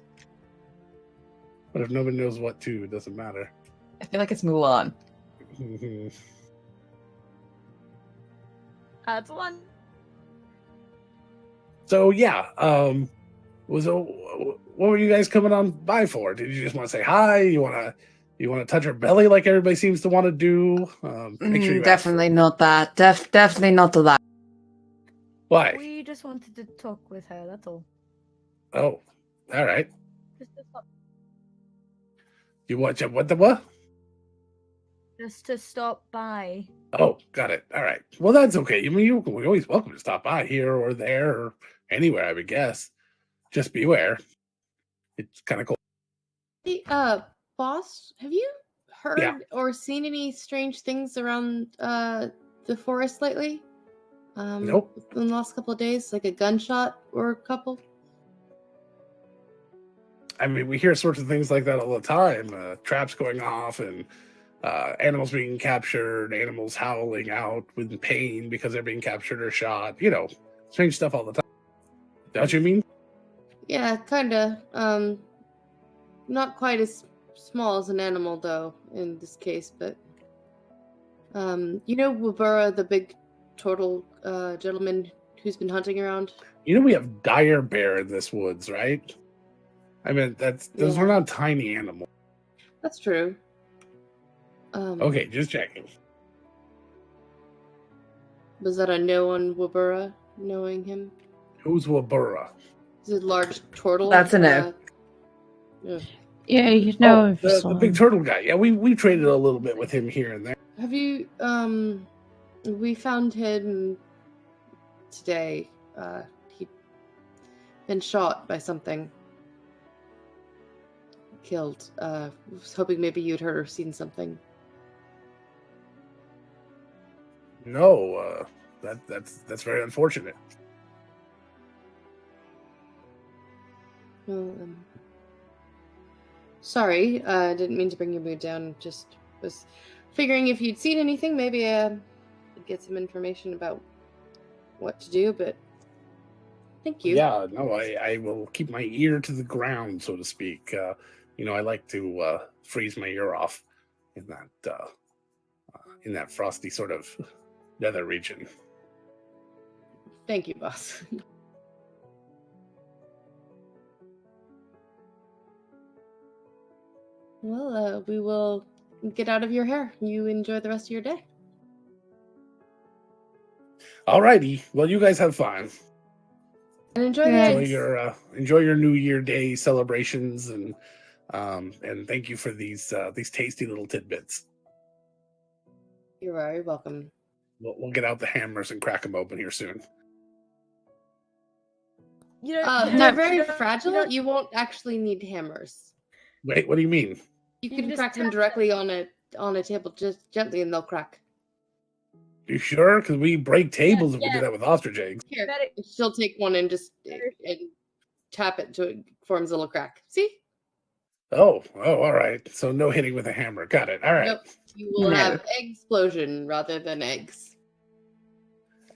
But if nobody knows what to, it doesn't matter. I feel like it's Mulan. That's one. So yeah, what were you guys coming on by for? Did you just want to say hi? You want to touch her belly like everybody seems to want to do? Make sure you Definitely not that. Definitely not that. Why? We just wanted to talk with her, that's all. Oh, all right. Just to stop, You watch what the what? just to stop by. Oh, got it. All right. Well, that's okay. I mean, you're always welcome to stop by here or there or anywhere, I would guess. Just beware. It's kind of cool. Hey, boss, have you heard or seen any strange things around the forest lately? Nope. In the last couple of days, like a gunshot or a couple. I mean, we hear sorts of things like that all the time. Traps going off and animals being captured, animals howling out with pain because they're being captured or shot. You know, strange stuff all the time. Don't you mean? Yeah, kinda. Not quite as small as an animal though in this case, but you know Wabura, the big turtle gentleman who's been hunting around? You know we have dire bear in this woods, right? I mean, those Yeah. are not tiny animals. That's true. Okay, just checking. Was that a no on Wabura knowing him? Who's Wabura? Is it a large turtle? That's a no. Yeah, you know. Oh, if you the saw big him. turtle guy. Yeah, we traded a little bit with him here and there. Have you we found him today. He'd been shot by something. Killed. Was hoping maybe you'd heard or seen something. No, that's very unfortunate. Well, sorry, I didn't mean to bring your mood down. Just was figuring if you'd seen anything, maybe I'd get some information about what to do, but thank you. Yeah, no, I will keep my ear to the ground, so to speak. You know, I like to freeze my ear off in that frosty sort of nether region. Thank you, boss. Well, we will get out of your hair. You enjoy the rest of your day. Alrighty, well, you guys have fun. And enjoy Yeah. Enjoy your New Year Day celebrations, and thank you for these tasty little tidbits. You're very welcome. We'll get out the hammers and crack them open here soon. You know, They're very fragile. You won't actually need hammers. Wait, what do you mean? You You can just crack them tap directly on a table, just gently, and they'll crack. You sure? Because we break tables if we yeah. do that with ostrich eggs. Here, Better- she'll take one and just and tap it until it forms a little crack. See? Oh, all right. So no hitting with a hammer. Got it. All right. Nope. You will No. have explosion rather than eggs.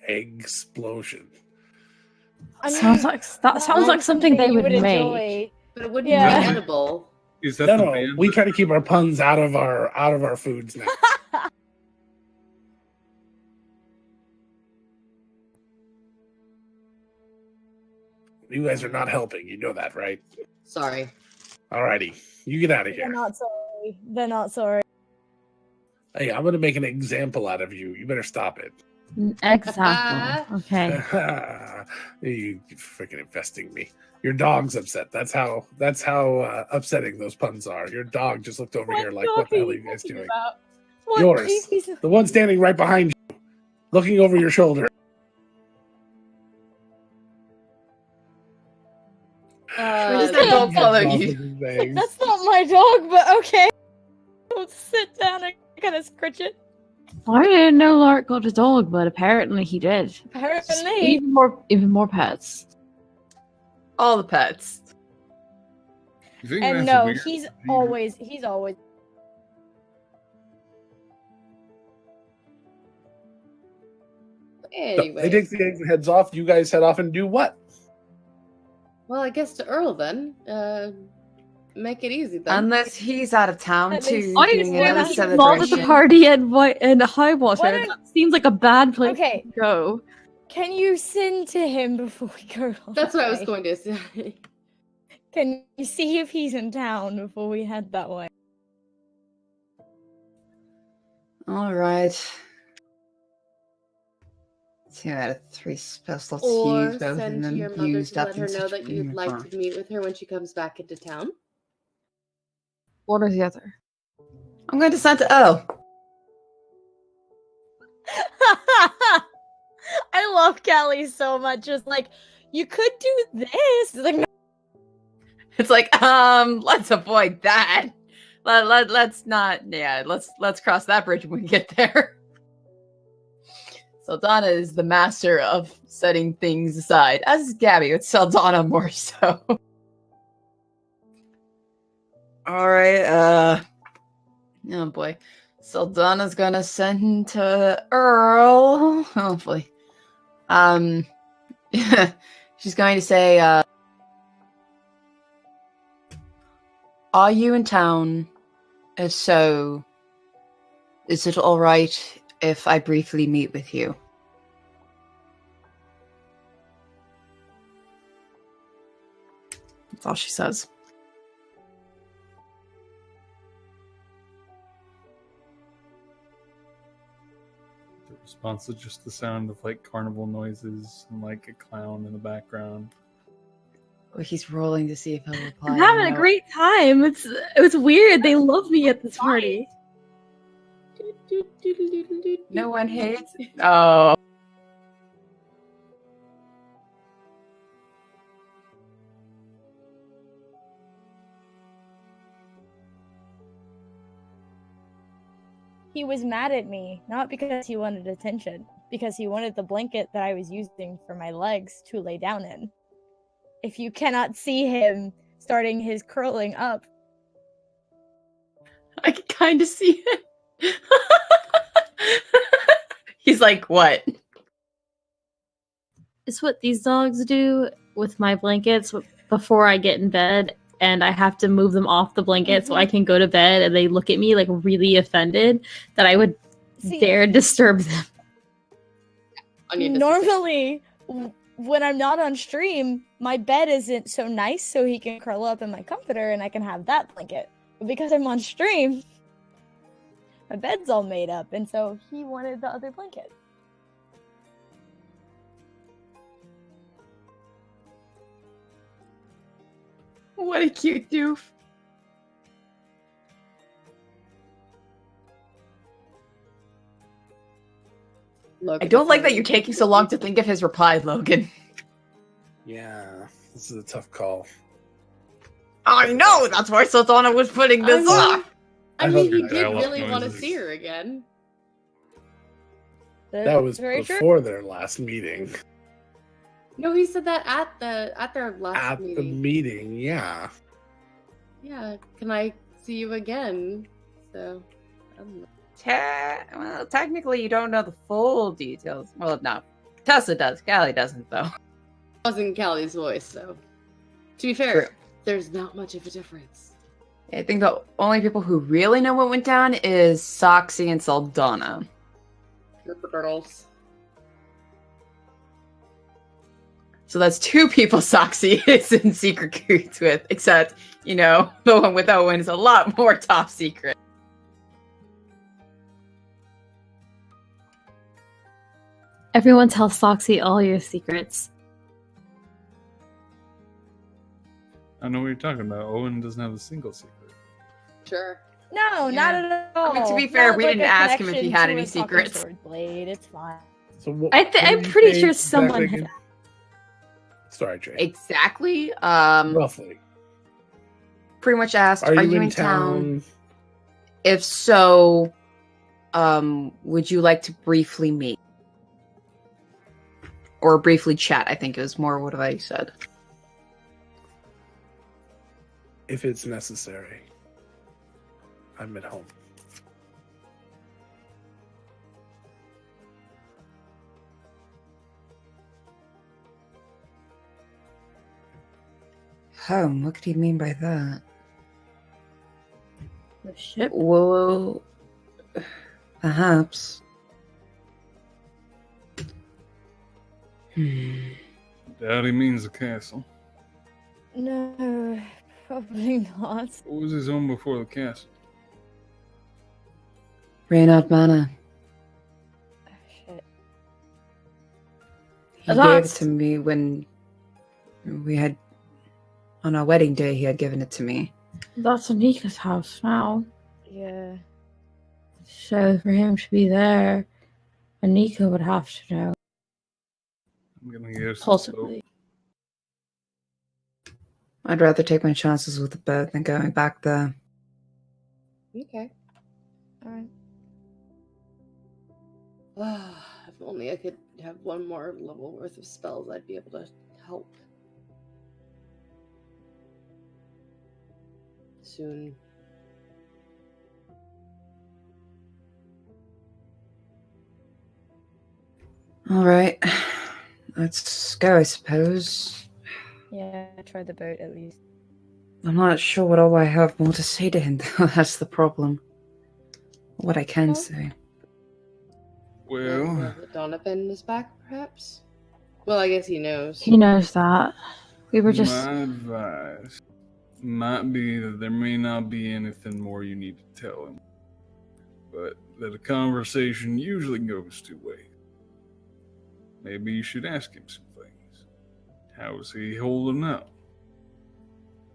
Explosion. I mean, Sounds like something they you would make. enjoy. But it wouldn't Yeah. be edible. Is that No, the no. band? We try to keep our puns out of our foods now. You guys are not helping. You know that, right? Sorry. Alrighty. You get out of They're here. not sorry. They're not sorry. Hey, I'm gonna make an example out of you. You better stop it. Example. Okay. You freaking infesting me. Your dog's upset. That's how upsetting those puns are. Your dog just looked over here like, what the hell are you guys doing? Yours. The one standing right behind you, looking over your shoulder. does that dog follow you? That's not my dog, but okay. I'll sit down and kind of scritch it. I didn't know Lark got a dog, but apparently he did. Apparently. Even more pets. All the pets. You think And that's no, weird? he's always Anyway, they take the exit heads off. You guys head off and do what? well, I guess to Earl then. Make it easy then. Unless he's out of town At too, least- I doing we're another not involved with the celebration. party and Highwater. What are- That seems like a bad place Okay. to go. Can you send to him before we go? That's what I was away? going to say. Can you see if he's in town before we head that way? All right. 2 out of 3 spell slots Or used, both of send to them your mother used to up let in her know such that you'd like form. to meet with her when she comes back into town. What are the other? I'm going to send to Earl. I love Callie so much. Just like, you could do this. It's like, no. It's like, let's avoid that. Let's not. Yeah, let's cross that bridge when we get there. Saldana is the master of setting things aside, as is Gabby, with Saldana more so. All right. Oh boy, Saldana's gonna send to Earl. Hopefully, she's going to say, "Are you in town? If so, is it all right if I briefly meet with you?" That's all she says. The response is just the sound of like carnival noises and like a clown in the background. Well, he's rolling to see if he'll reply. I'm having a No. great time. It's weird. They love me at this party. No one hates. Oh. He was mad at me, not because he wanted attention, because he wanted the blanket that I was using for my legs to lay down in. If you cannot see him starting his curling up, I can kind of see it. He's like, what? It's what these dogs do with my blankets before I get in bed, and I have to move them off the blanket so I can go to bed, and they look at me like really offended that I would see, dare disturb them. normally when I'm not on stream, my bed isn't so nice so he can curl up in my comforter and I can have that blanket. But because I'm on stream, my bed's all made up, and so he wanted the other blanket. What a cute doof. I don't like that you're taking so long to think of his reply, Logan. Yeah, this is a tough call. I know! That's why Sultana was putting this off! I I mean, hope he your did dialogue really want to noises. see her again. That was very true. before their last meeting. No, he said that at their last At the meeting. meeting, yeah. Yeah, can I see you again? So, I don't know. Well, technically, you don't know the full details. Well, no. Tessa does. Callie doesn't, though. Wasn't Callie's voice, so. To be fair, True. there's not much of a difference. I think the only people who really know what went down is Soxy and Saldana. Group of girls. So that's 2 people Soxy is in secret cahoots with, except, you know, the one with Owen is a lot more top secret. Everyone tell Soxy all your secrets. I know what you're talking about. Owen doesn't have a single secret. Sure. No, Yeah. not at all. I mean, to be fair, Not we didn't a ask him if he connection had to any a talking secrets. sword blade. It's fine. So what, I'm what do you pretty think sure someone exactly- had. Sorry, Jay. Exactly. Roughly. Pretty much asked, Are you in town? If so, would you like to briefly meet? Or briefly chat, I think is more what I said. If it's necessary. I'm at home. Home? What could he mean by that? The ship. Well, perhaps. Doubt he means the castle. No, probably not. What was his home before the castle? Reynard Manor. Oh, shit. He gave it to me when we had... On our wedding day, he had given it to me. That's Anika's house now. Yeah. So for him to be there, Anika would have to know. I'm gonna guess. Possibly. I'd rather take my chances with the boat than going back there. Okay. All right. If only I could have one more level worth of spells, I'd be able to help. Soon. All right. Let's go, I suppose. Yeah, try the boat at least. I'm not sure what all I have more to say to him, though. That's the problem. What I can say. Well, That Donovan is back, perhaps? Well, I guess he knows. He knows that. We were just. my advice might be that there may not be anything more you need to tell him, but that a conversation usually goes two ways. Maybe you should ask him some things. How is he holding up?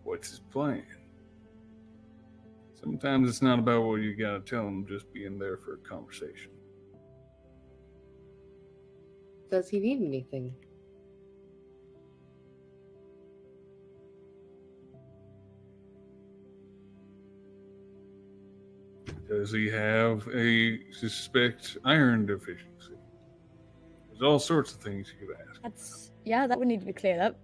What's his plan? Sometimes it's not about what you gotta tell him, just being there for a conversation. Does he need anything? Does he have a suspect iron deficiency? There's all sorts of things you could ask. That would need to be cleared up.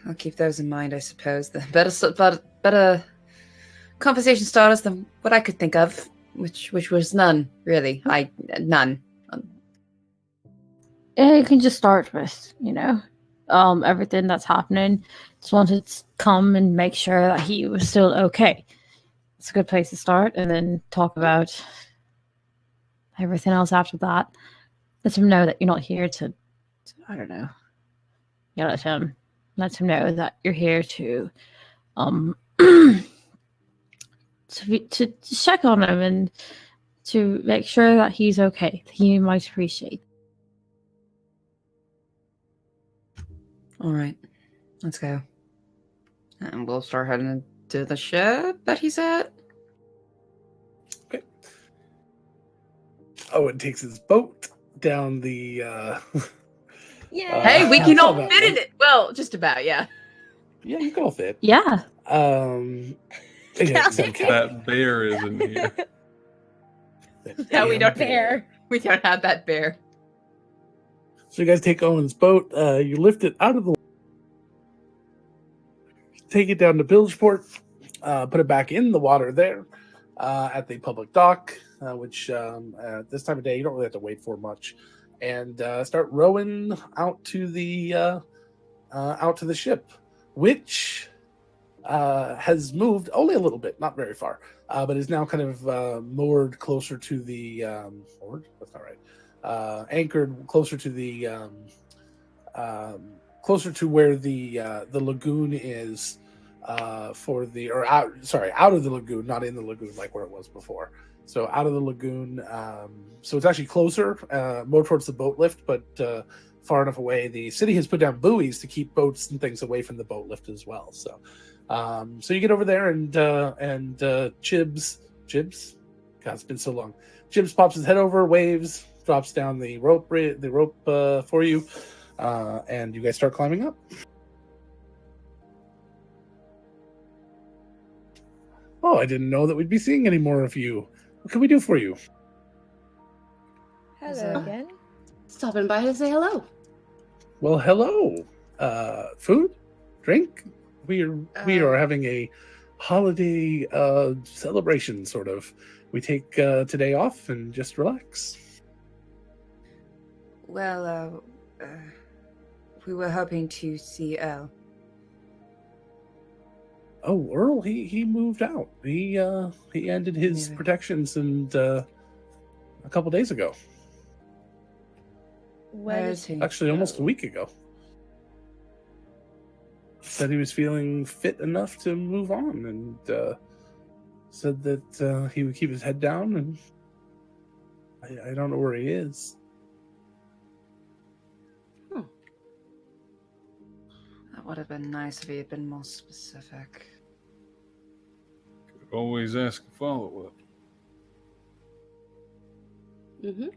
I'll keep those in mind, I suppose. The better conversation starters than what I could think of, which was none, really. None. Yeah, you can just start with, everything that's happening. Just wanted to come and make sure that he was still okay. It's a good place to start, and then talk about everything else after that. Let him know that you're not here to I don't know. Yeah, let him know that you're here to to check on him and to make sure that he's okay. He might appreciate. All right, let's go. And we'll start heading to the ship that he's at. Okay. Owen takes his boat down the. Yeah. Hey, we I can saw all that fit in one. it. Well, just about, yeah. Yeah, you can all fit. Yeah. Again, except Cal. That bear isn't here. No, we don't. Bear. We don't have that bear. So you guys take Owen's boat. You lift it out of the. Take it down to Bilgeport. Put it back in the water there at the public dock, which at this time of day you don't really have to wait for much, and start rowing out to the ship, which has moved only a little bit, not very far, but is now kind of moored closer to the moored. That's not right. Anchored closer to the closer to where the lagoon is out of the lagoon, not in the lagoon like where it was before. So out of the lagoon, so it's actually closer, more towards the boat lift, but far enough away. The city has put down buoys to keep boats and things away from the boat lift as well. So, so you get over there and Chibs, God, it's been so long. Chibs pops his head over, waves, drops down the rope for you, and you guys start climbing up. Oh, I didn't know that we'd be seeing any more of you. What can we do for you? Hello again. Stopping by to say hello. Well, hello. Food? Drink? We are having a holiday celebration, sort of. we take today off and just relax. Well, we were hoping to see Earl. Oh, Earl, he moved out. He ended his Yeah. protections and a couple days ago. Where is he? Actually, almost a week ago. Said he was feeling fit enough to move on, and said that he would keep his head down. And I don't know where he is. That would have been nice if he had been more specific. Could always ask a follow-up. Mm-hmm.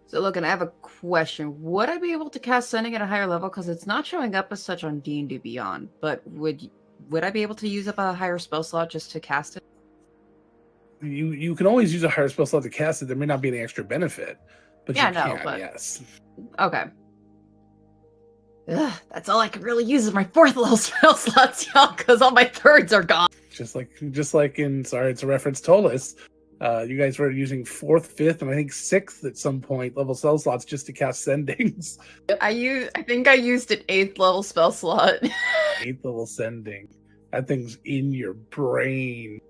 So, look, and I have a question. Would I be able to cast Sending at a higher level? Because it's not showing up as such on D&D Beyond. But would I be able to use up a higher spell slot just to cast it? You can always use a higher spell slot to cast it. There may not be any extra benefit, but Yeah, you no, can, but- yes. Okay. Ugh, that's all I could really use is my 4th level spell slots, y'all, because all my 3rds are gone. Just like in, sorry, it's a reference to Tolis. You guys were using 4th, 5th, and I think 6th at some point level spell slots just to cast sendings. I think I used an 8th level spell slot. 8th level sending. That thing's in your brain.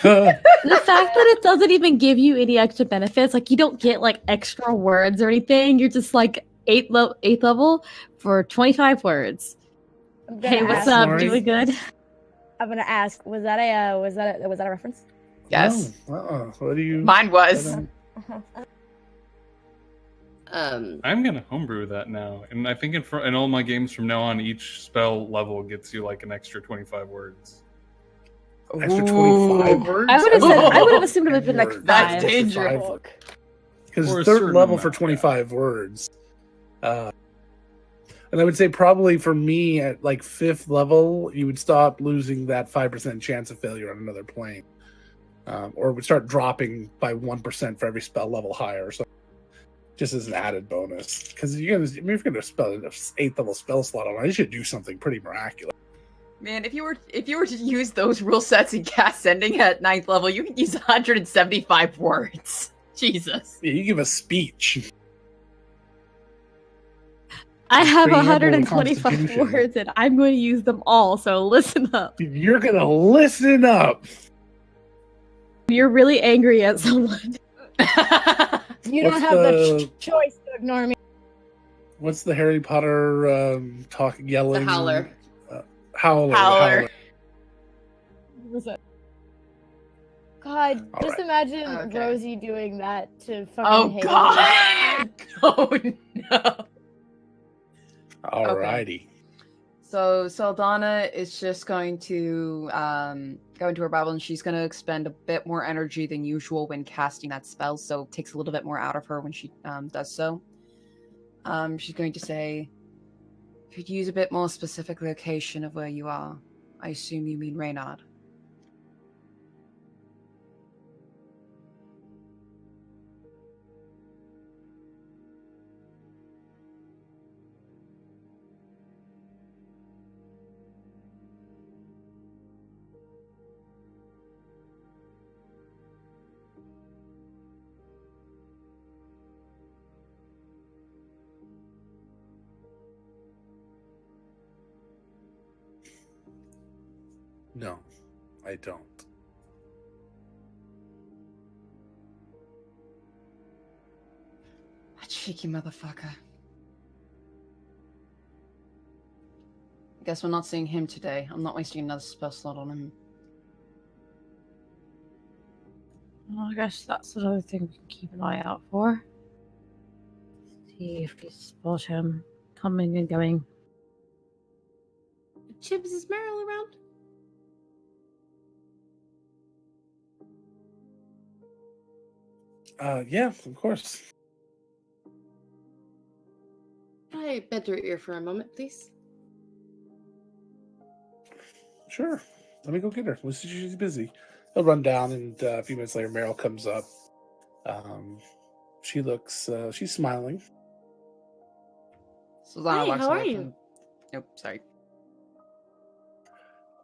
The fact that it doesn't even give you any extra benefits, like you don't get like extra words or anything. You're just like 8th level for 25 words. I'm gonna Hey, what's ask- up? Sorry. Doing good? I'm gonna ask. Was that a reference? Yes. No, what do you? Mine I was. don't- I'm gonna homebrew that now, and I think in all my games from now on, each spell level gets you like an extra 25 words. Extra 25 words? I would have said. I would have assumed it would have been like Words. That's 5. dangerous. Because Or a 3rd certain level amount, for yeah. 25 words. And I would say probably for me at like 5th level, you would stop losing that 5% chance of failure on another plane. Or it would start dropping by 1% for every spell level higher. So just as an added bonus. Because if you're going to spell an 8th level spell slot on it, you should do something pretty miraculous. Man, if you were to use those rule sets and cast Sending at 9th level, you could use 175 words. Jesus. Yeah, you give a speech. I have Preamble 125 Constitution. words, and I'm going to use them all. So listen up. You're going to listen up. You're really angry at someone. You don't What's have the the- choice to ignore me. What's the Harry Potter yelling? The Howler. Howler. Howler. What was it? God, All just right. imagine Okay. Rosie doing that to fucking Oh Haley. god. Oh no. Alrighty. So Saldana is just going to go into her Bible, and she's going to expend a bit more energy than usual when casting that spell, so it takes a little bit more out of her when she does so. She's going to say, if you'd use a bit more specific location of where you are, I assume you mean Reynard. No, I don't. That cheeky motherfucker. Guess we're not seeing him today. I'm not wasting another spell slot on him. Well, I guess that's another thing we can keep an eye out for. See if we spot him coming and going. Chips, is Meryl around? Yeah, of course. Can I bend her ear for a moment, please? Sure. Let me go get her. She's busy. He'll run down, and a few minutes later, Meryl comes up. She looks. She's smiling. Saldana Hi, walks how away are you? from- Nope, sorry.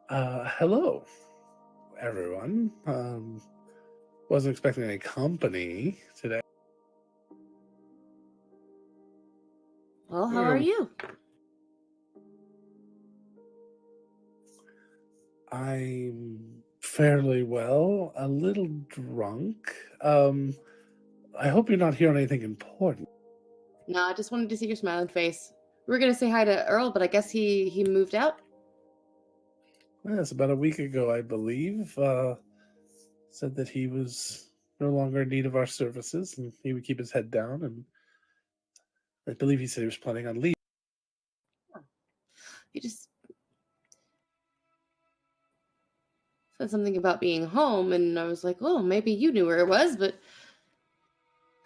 Hello. everyone. Wasn't expecting any company today. Well, how are you? I'm fairly well, a little drunk. I hope you're not here on anything important. No, I just wanted to see your smiling face. We were gonna say hi to Earl, but I guess he moved out. Yes, about a week ago, I believe. Said that he was no longer in need of our services and he would keep his head down. And I believe he said he was planning on leaving. He just said something about being home, and I was like, "Oh, maybe you knew where it was," but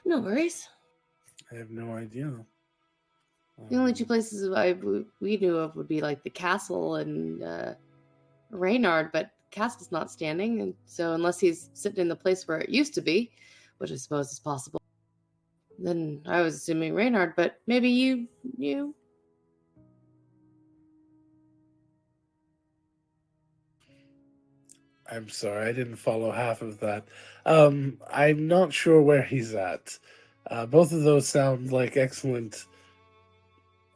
no worries. I have no idea. The only two places we knew of would be like the castle and Reynard, but castle's not standing, and so unless he's sitting in the place where it used to be, which I suppose is possible, then I was assuming Reynard, but maybe you. I'm sorry, I didn't follow half of that. I'm not sure where he's at. Both of those sound like excellent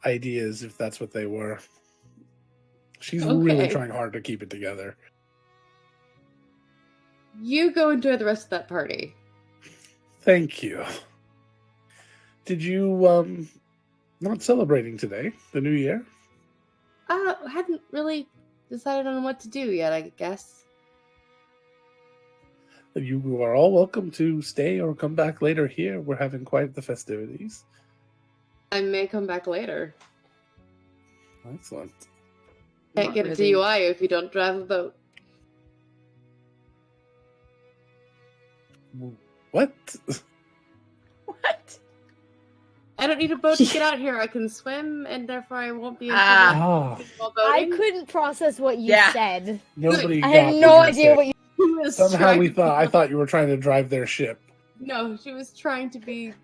ideas, if that's what they were. She's really Okay. trying hard to keep it together. You go enjoy the rest of that party. Thank you. Did you, not celebrating today, the new year? I hadn't really decided on what to do yet, I guess. You are all welcome to stay or come back later here. We're having quite the festivities. I may come back later. Excellent. Can't Not get a really. DUI if you don't drive a boat. What? What? I don't need a boat to get out here. I can swim, and therefore I won't be in Ah, trouble while I boating. couldn't process what you Yeah. said. nobody I got had what no you were idea saying. what you. She was Somehow trying I thought you were trying to drive their ship. No, she was trying to be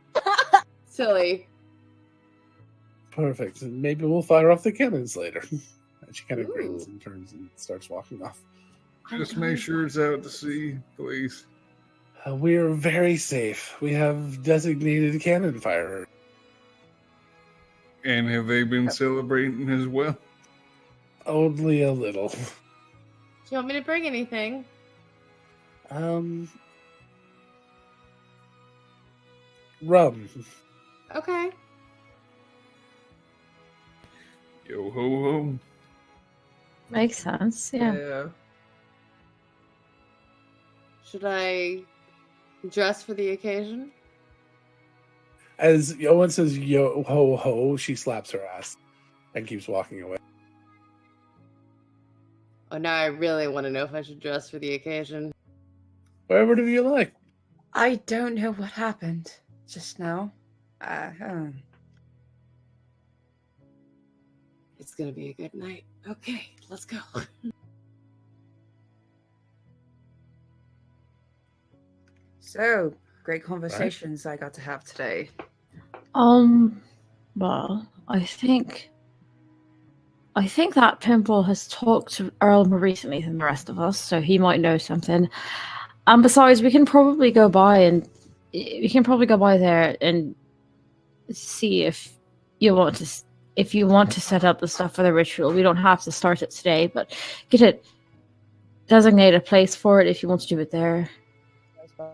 silly. Perfect. And maybe we'll fire off the cannons later. And she kind of grins Ooh. and turns and starts walking off. Just make sure it's out to sea, please. We're very safe. We have designated cannon fire. And have they been celebrating as well? Only a little. Do you want me to bring anything? Rum. Okay. Yo ho ho. Makes sense. Yeah. Should I dress for the occasion? As Owen says yo ho ho, she slaps her ass and keeps walking away. Oh, now I really want to know if I should dress for the occasion. Whatever do you like. I don't know what happened just now. It's gonna be a good night. Okay, let's go. So, great conversations I got to have today. Well, I think that Pimple has talked to Earl more recently than the rest of us, so he might know something. And besides, we can probably go by there and see if you want to set up the stuff for the ritual. We don't have to start it today, but designate a place for it if you want to do it there.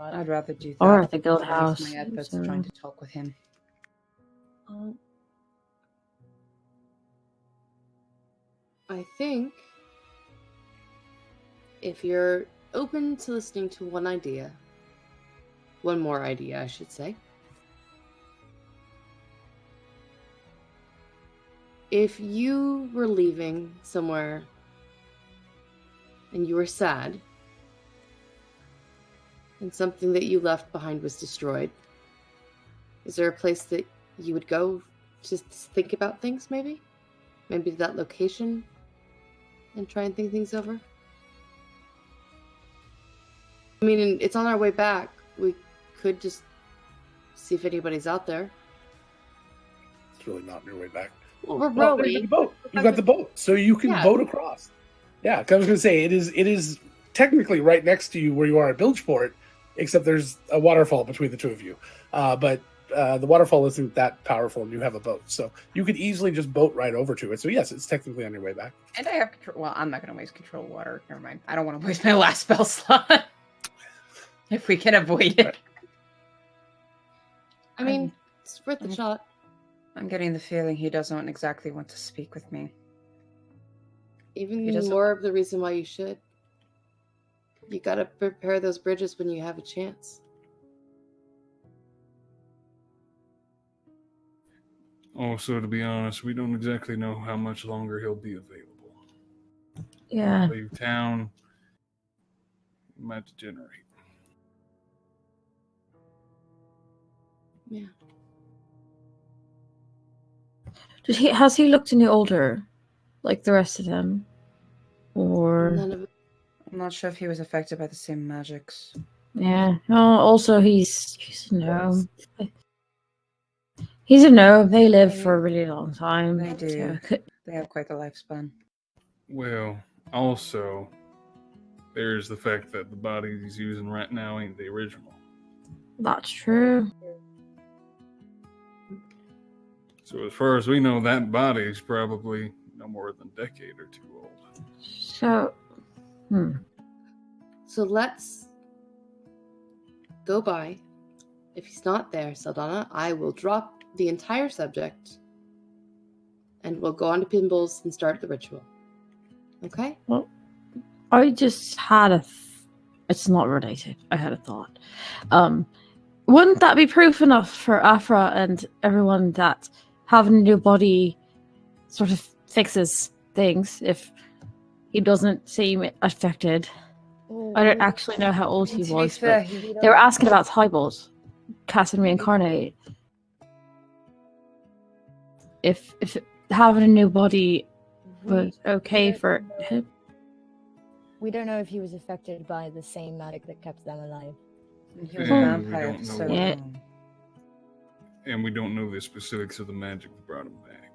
I'd rather do that. Or at the guild than house, waste my efforts so- trying to talk with him. I think if you're open to listening to one more idea, I should say. If you were leaving somewhere and you were sad, and something that you left behind was destroyed, is there a place that you would go to think about things, maybe? Maybe to that location and try and think things over? I mean, it's on our way back. We could just see if anybody's out there. It's really not on your way back. Well, we're Well, there's rowing. the boat. You got the boat, so you can Yeah. boat across. Yeah, 'cause I was gonna say it is technically right next to you where you are at Bilgeport, except there's a waterfall between the two of you. But the waterfall isn't that powerful, and you have a boat, so you could easily just boat right over to it. So yes, it's technically on your way back. And I have control. Well, I'm not going to waste control of water. Never mind. I don't want to waste my last spell slot. If we can avoid it. Right. I mean, it's worth a shot. I'm getting the feeling he doesn't exactly want to speak with me. Even He doesn't- more of the reason why you should. You gotta prepare those bridges when you have a chance. Also, to be honest, we don't exactly know how much longer he'll be available. Yeah. Leave town, he might degenerate. Yeah. Has he looked any older, like the rest of them, or None of it. I'm not sure if he was affected by the same magics. yeah? Oh, also he's a gnome. He's a gnome. They live for a really long time. They do. So- They have quite the lifespan. Well, also, there's the fact that the body he's using right now ain't the original. That's true. So as far as we know, that body's probably no more than a decade or two old. So, So let's go by. If he's not there, Saldana, I will drop the entire subject and we'll go on to Pimbles and start the ritual. Okay? well, I just had it's not related. I had a thought. Wouldn't that be proof enough for Afra and everyone that having a new body sort of fixes things if he doesn't seem affected? I don't actually know how old he To be was, fair, but he- they were asking about Tybalt, cast and reincarnate. If having a new body was okay for him. We don't know if he was affected by the same magic that kept them alive. he was a Hmm. vampire We for don't so know. Yeah. long. And we don't know the specifics of the magic that brought him back.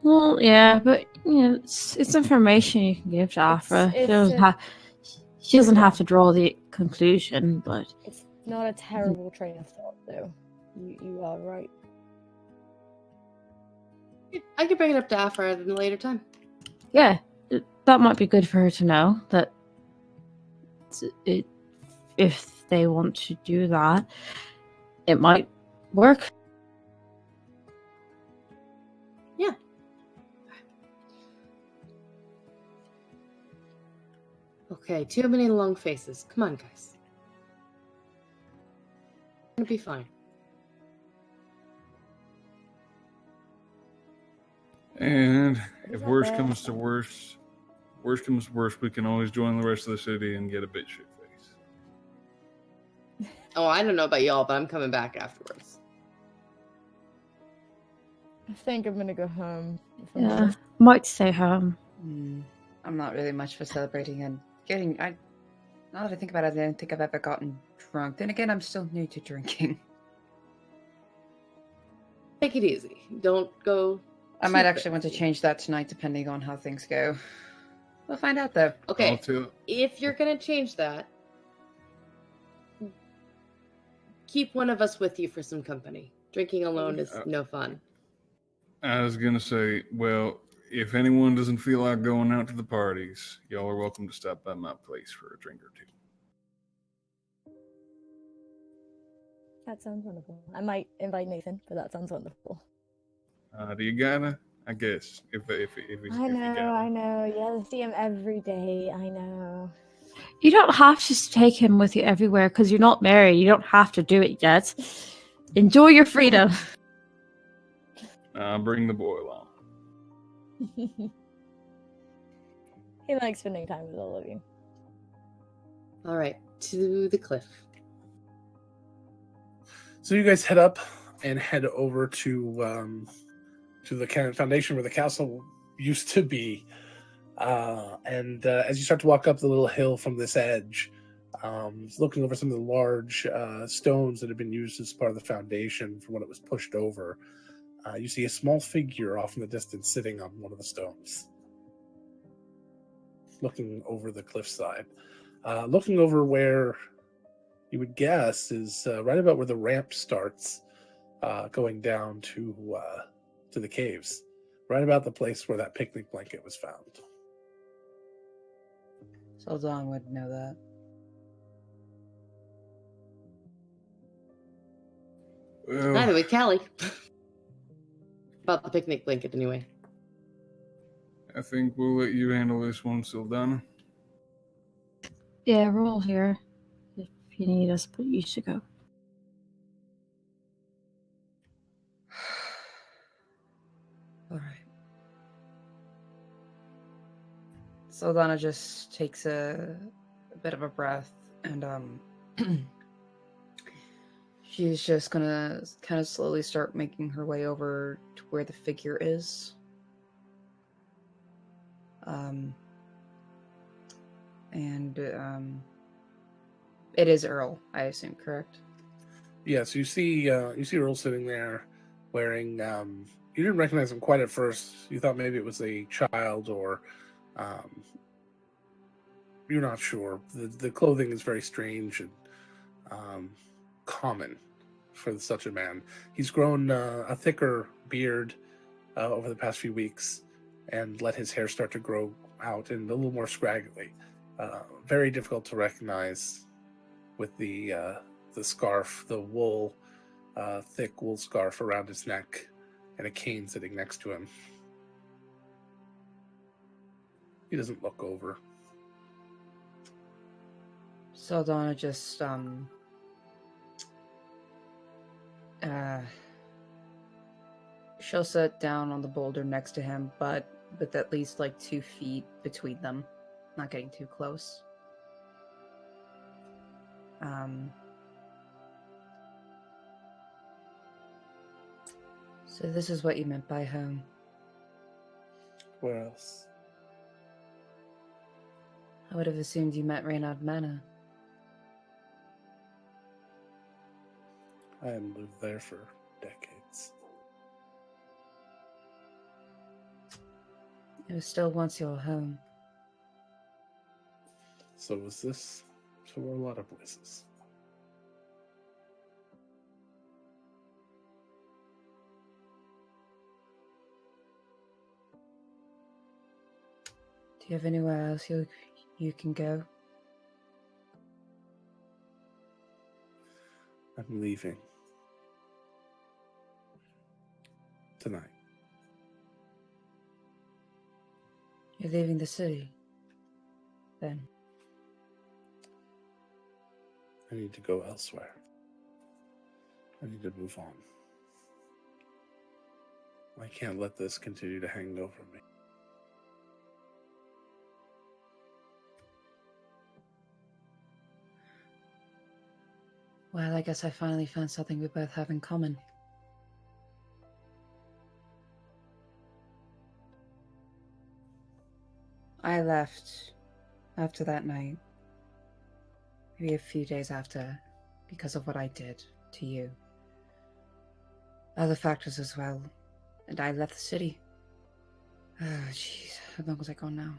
Well, yeah, but it's information you can give to Afra. She doesn't have to draw the conclusion, but It's not a terrible train of thought, though. You are right. I could bring it up to Afra at a later time. yeah, that might be good for her to know that if they want to do that, it might work. Yeah. Okay, too many long faces. Come on, guys. It's gonna be fine. And Is if that worse bad? comes to worse, we can always join the rest of the city and get a bit shit faced. Oh, I don't know about y'all, but I'm coming back afterwards. I think I'm gonna go home. if I'm Yeah, honest. might stay home. I'm not really much for celebrating and getting. Now that I think about it, I don't think I've ever gotten drunk. Then again, I'm still new to drinking. Take it easy. Don't go. I too might actually want to crazy. change that tonight, depending on how things go. We'll find out, though. Okay, I'll tell, if you're gonna change that, keep one of us with you for some company. Drinking alone is no fun. I was gonna say, well, if anyone doesn't feel like going out to the parties, y'all are welcome to stop by my place for a drink or two. That sounds wonderful. I might invite Nathan, but that sounds wonderful. Do you gotta? I guess if I you know, gotta. I know. You have to see him every day. I know. You don't have to take him with you everywhere because you're not married. You don't have to do it yet. Enjoy your freedom. Bring the boy along. He likes spending time with all of you. All right, to the cliff. So you guys head up and head over to the Cannon Foundation where the castle used to be. And as you start to walk up the little hill from this edge, looking over some of the large stones that have been used as part of the foundation from when it was pushed over, you see a small figure off in the distance sitting on one of the stones, looking over the cliffside. Looking over where you would guess is right about where the ramp starts, going down to the caves, right about the place where that picnic blanket was found. Saldana would know that. Well, Neither with Callie. About the picnic blanket, anyway. I think we'll let you handle this one, Sildana. Yeah, we're all here. If you need us, but you should go. All right. Saldana just takes a bit of a breath and she's just gonna kind of slowly start making her way over to where the figure is. It is Earl, I assume, correct? Yes, you see Earl sitting there wearing. You didn't recognize him quite at first. You thought maybe it was a child, or you're not sure. The clothing is very strange and common for such a man. He's grown a thicker beard over the past few weeks, and let his hair start to grow out and a little more scraggly. Very difficult to recognize with the scarf, the wool, thick wool scarf around his neck, and a cane sitting next to him. He doesn't look over. Saldana just she'll sit down on the boulder next to him, but with at least like 2 feet between them, not getting too close. So this is what you meant by home. Where else? I would have assumed you meant Reynard Manor. I hadn't lived there for decades. It was still once your home. So was this. So were a lot of places. Do you have anywhere else you can go? I'm leaving. Tonight. You're leaving the city, then? I need to go elsewhere. I need to move on. I can't let this continue to hang over me. Well, I guess I finally found something we both have in common. I left after that night, maybe a few days after, because of what I did to you. Other factors as well, and I left the city. Jeez, how long was I gone now?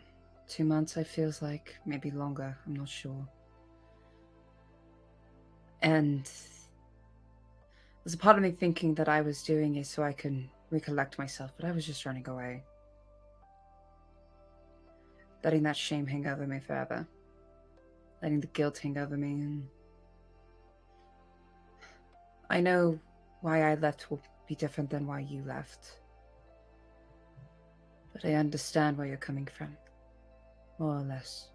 2 months, it feels like. Maybe longer, I'm not sure. And there's a part of me thinking that I was doing it so I can recollect myself, but I was just running away. Letting that shame hang over me forever. Letting the guilt hang over me. And I know why I left will be different than why you left. But I understand where you're coming from. More or less.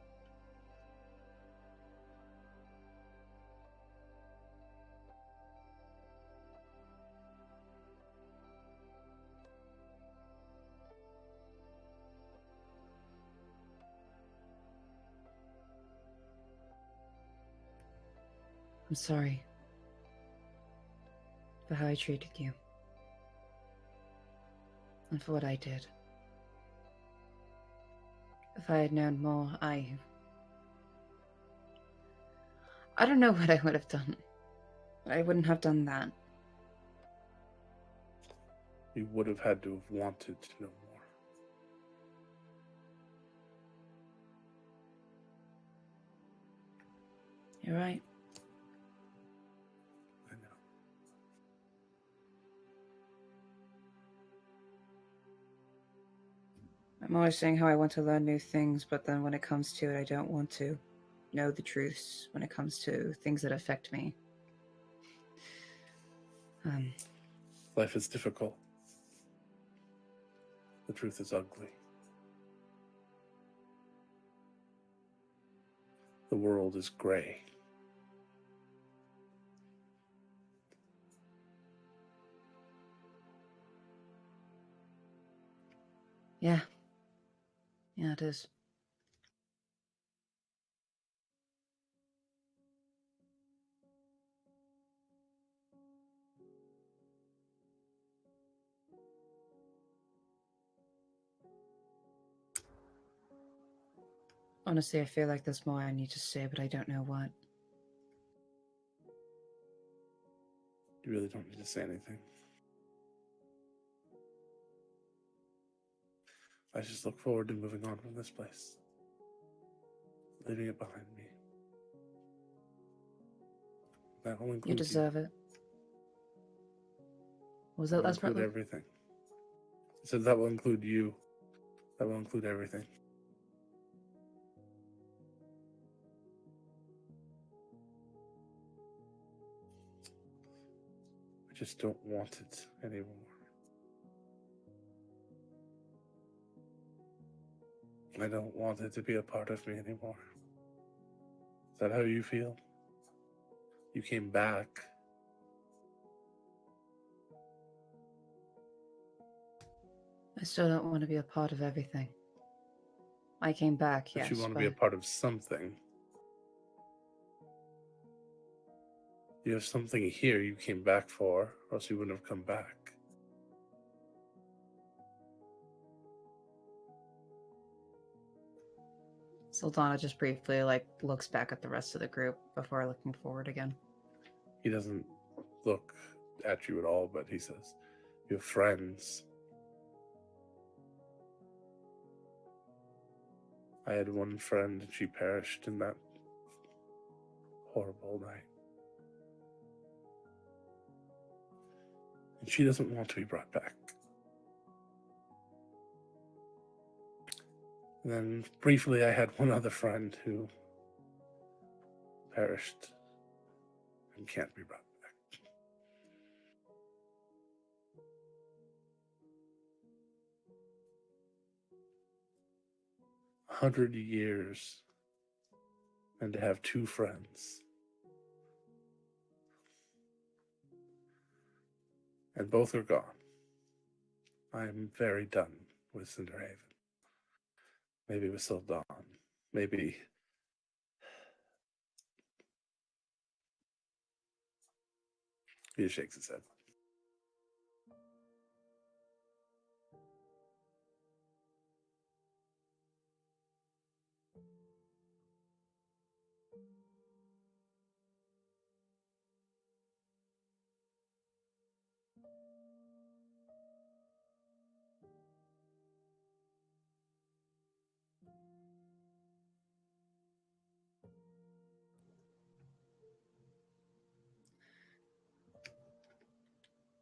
I'm sorry for how I treated you. And for what I did. If I had known more, I don't know what I would have done. But I wouldn't have done that. You would have had to have wanted to know more. You're right. I know. I'm always saying how I want to learn new things, but then when it comes to it, I don't want to know the truths when it comes to things that affect me. Life is difficult. The truth is ugly. The world is gray. Yeah. Yeah, it is. Honestly, I feel like there's more I need to say, but I don't know what. You really don't need to say anything. I just look forward to moving on from this place. Leaving it behind me. That will include You deserve it. What was that That will last part? include Luke? everything. I said that will include you. That will include everything. I just don't want it anymore. I don't want it to be a part of me anymore. Is that how you feel? You came back. I still don't want to be a part of everything. I came back, But yes, you want to but be a part of something. You have something here you came back for, or else you wouldn't have come back. Sultana just briefly looks back at the rest of the group before looking forward again. He doesn't look at you at all, but he says, you have friends. I had one friend and she perished in that horrible night. And she doesn't want to be brought back. And then briefly I had one other friend who perished and can't be brought back. $100 and to have two friends. And both are gone. I am very done with Cinderhaven. Maybe with Sildon. Maybe. He just shakes his head.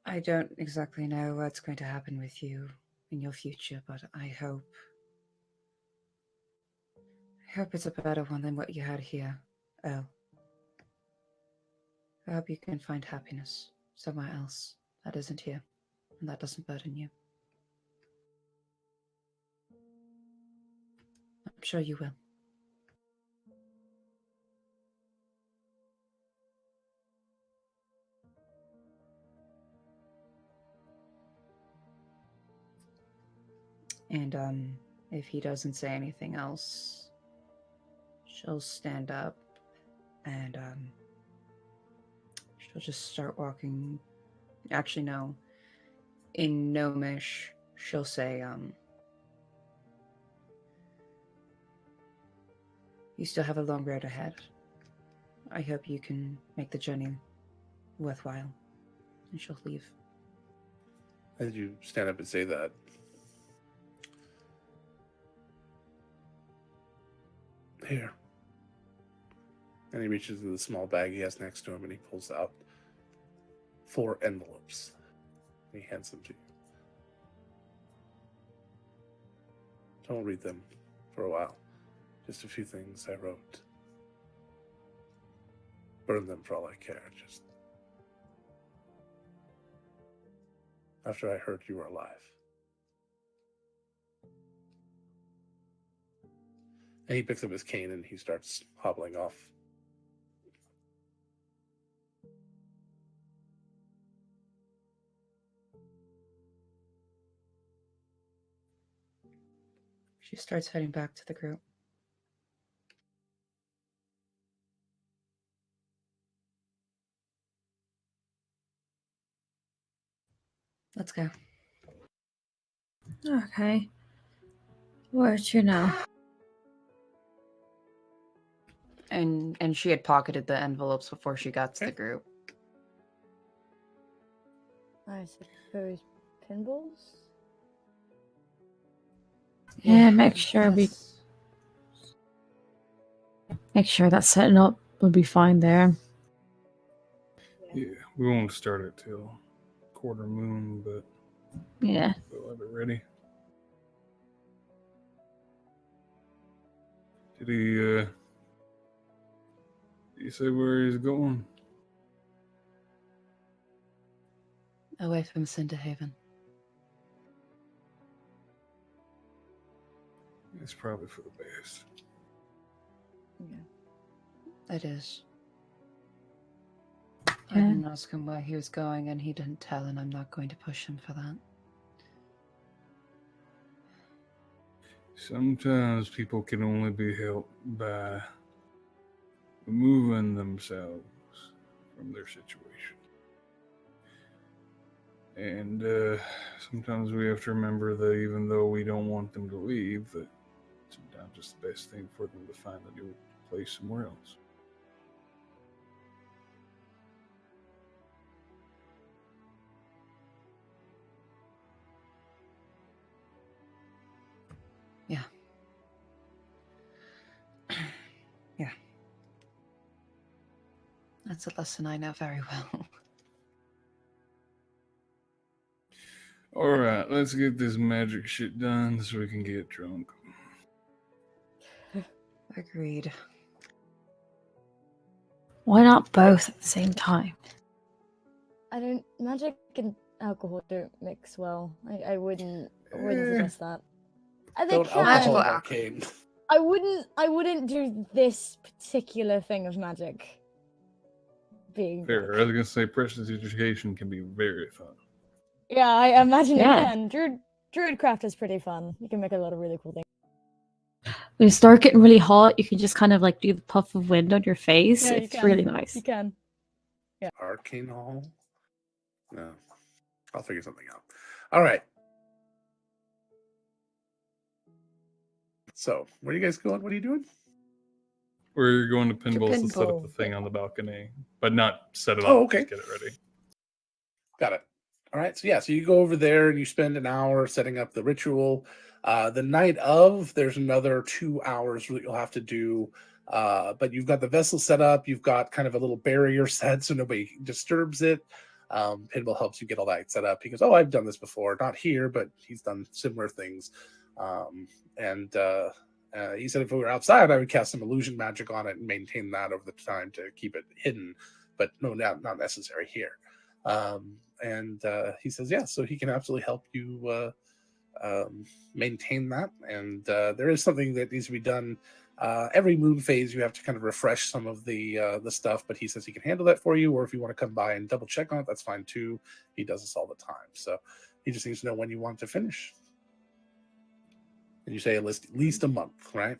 I don't exactly know what's going to happen with you in your future, but I hope it's a better one than what you had here, Elle. I hope you can find happiness somewhere else that isn't here, and that doesn't burden you. I'm sure you will. And if he doesn't say anything else, she'll stand up and she'll just start walking. Actually, no. In Gnomish, she'll say, you still have a long road ahead. I hope you can make the journey worthwhile. And she'll leave. As you stand up and say that, here. And he reaches into the small bag he has next to him and he pulls out 4 envelopes. And he hands them to you. Don't read them for a while. Just a few things I wrote. Burn them for all I care. Just after I heard you were alive. And he picks up his cane and he starts hobbling off. She starts heading back to the group. Let's go. Okay. Where to now? And she had pocketed the envelopes before she got to the group. I suppose pinballs? Yeah, make sure that setting up will be fine there. Yeah, we won't start it till quarter moon, but Yeah. we'll have it ready. Did he say where he's going? Away from Cinder Haven. It's probably for the best. Yeah. It is. I Yeah. didn't ask him where he was going, and he didn't tell, and I'm not going to push him for that. Sometimes people can only be helped by removing themselves from their situation. And sometimes we have to remember that even though we don't want them to leave, that sometimes it's the best thing for them to find a new place somewhere else. Yeah. Yeah. That's a lesson I know very well. Alright, let's get this magic shit done so we can get drunk. Agreed. Why not both at the same time? Magic and alcohol don't mix well. I wouldn't suggest that. They Don't can. alcohol arcane. I wouldn't do this particular thing of magic. Being Fair. I was gonna say prestidigitation can be very fun. Yeah, I imagine Yeah. you can. Druidcraft is pretty fun. You can make a lot of really cool things. When you start getting really hot, you can just kind of like do the puff of wind on your face. Yeah, you It's can. really nice. You can. Arcane Hall? No. I'll figure something out. All right. So, where are you guys going? What are you doing? We're going to pinballs to set up pinball. the thing on the balcony, but not set it up. Oh, okay. Just get it ready. Got it. All right. So, yeah, so you go over there and you spend an hour setting up the ritual. The night of, there's another 2 hours that you'll have to do. But you've got the vessel set up. You've got kind of a little barrier set so nobody disturbs it. Pinball helps you get all that set up. He goes, oh, I've done this before. Not here, but he's done similar things. He said if we were outside, I would cast some illusion magic on it and maintain that over the time to keep it hidden. But no, not necessary here. He says, yeah, so he can absolutely help you maintain that. And there is something that needs to be done. Every moon phase, you have to kind of refresh some of the stuff, but he says he can handle that for you. Or if you want to come by and double check on it, that's fine too. He does this all the time. So he just needs to know when you want to finish. And you say at least a month, right?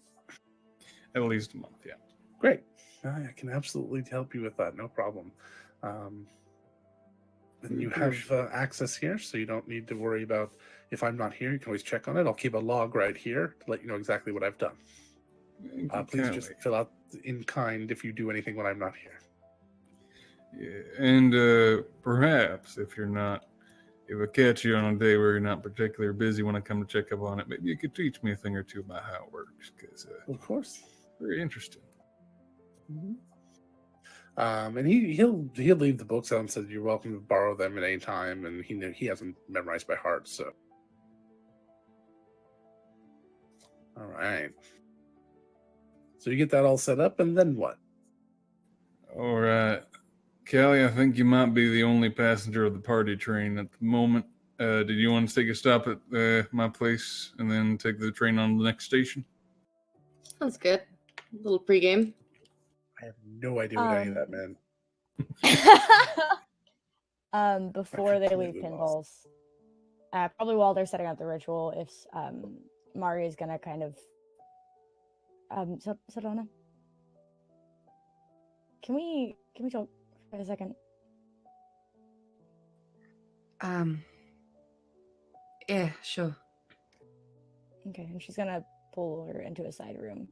At least a month, yeah. Great. I can absolutely help you with that. No problem. And you have access here, so you don't need to worry about if I'm not here. You can always check on it. I'll keep a log right here to let you know exactly what I've done. Please just fill out in kind if you do anything when I'm not here. Yeah, and perhaps if I catch you on a day where you're not particularly busy when I come to check up on it, maybe you could teach me a thing or two about how it works, because Of course. very interesting. Mm-hmm. And he'll leave the books out and says you're welcome to borrow them at any time, and he hasn't memorized by heart, so. All right. So you get that all set up, and then what? All right. Callie, I think you might be the only passenger of the party train at the moment. Did you want to take a stop at my place and then take the train on to the next station? Sounds good. A little pregame. I have no idea what any of that meant. Before they leave completely pinballs, probably while they're setting up the ritual, if Mari is gonna kind of Sedona, can we talk for a second? Yeah, sure. Okay, and she's gonna pull her into a side room.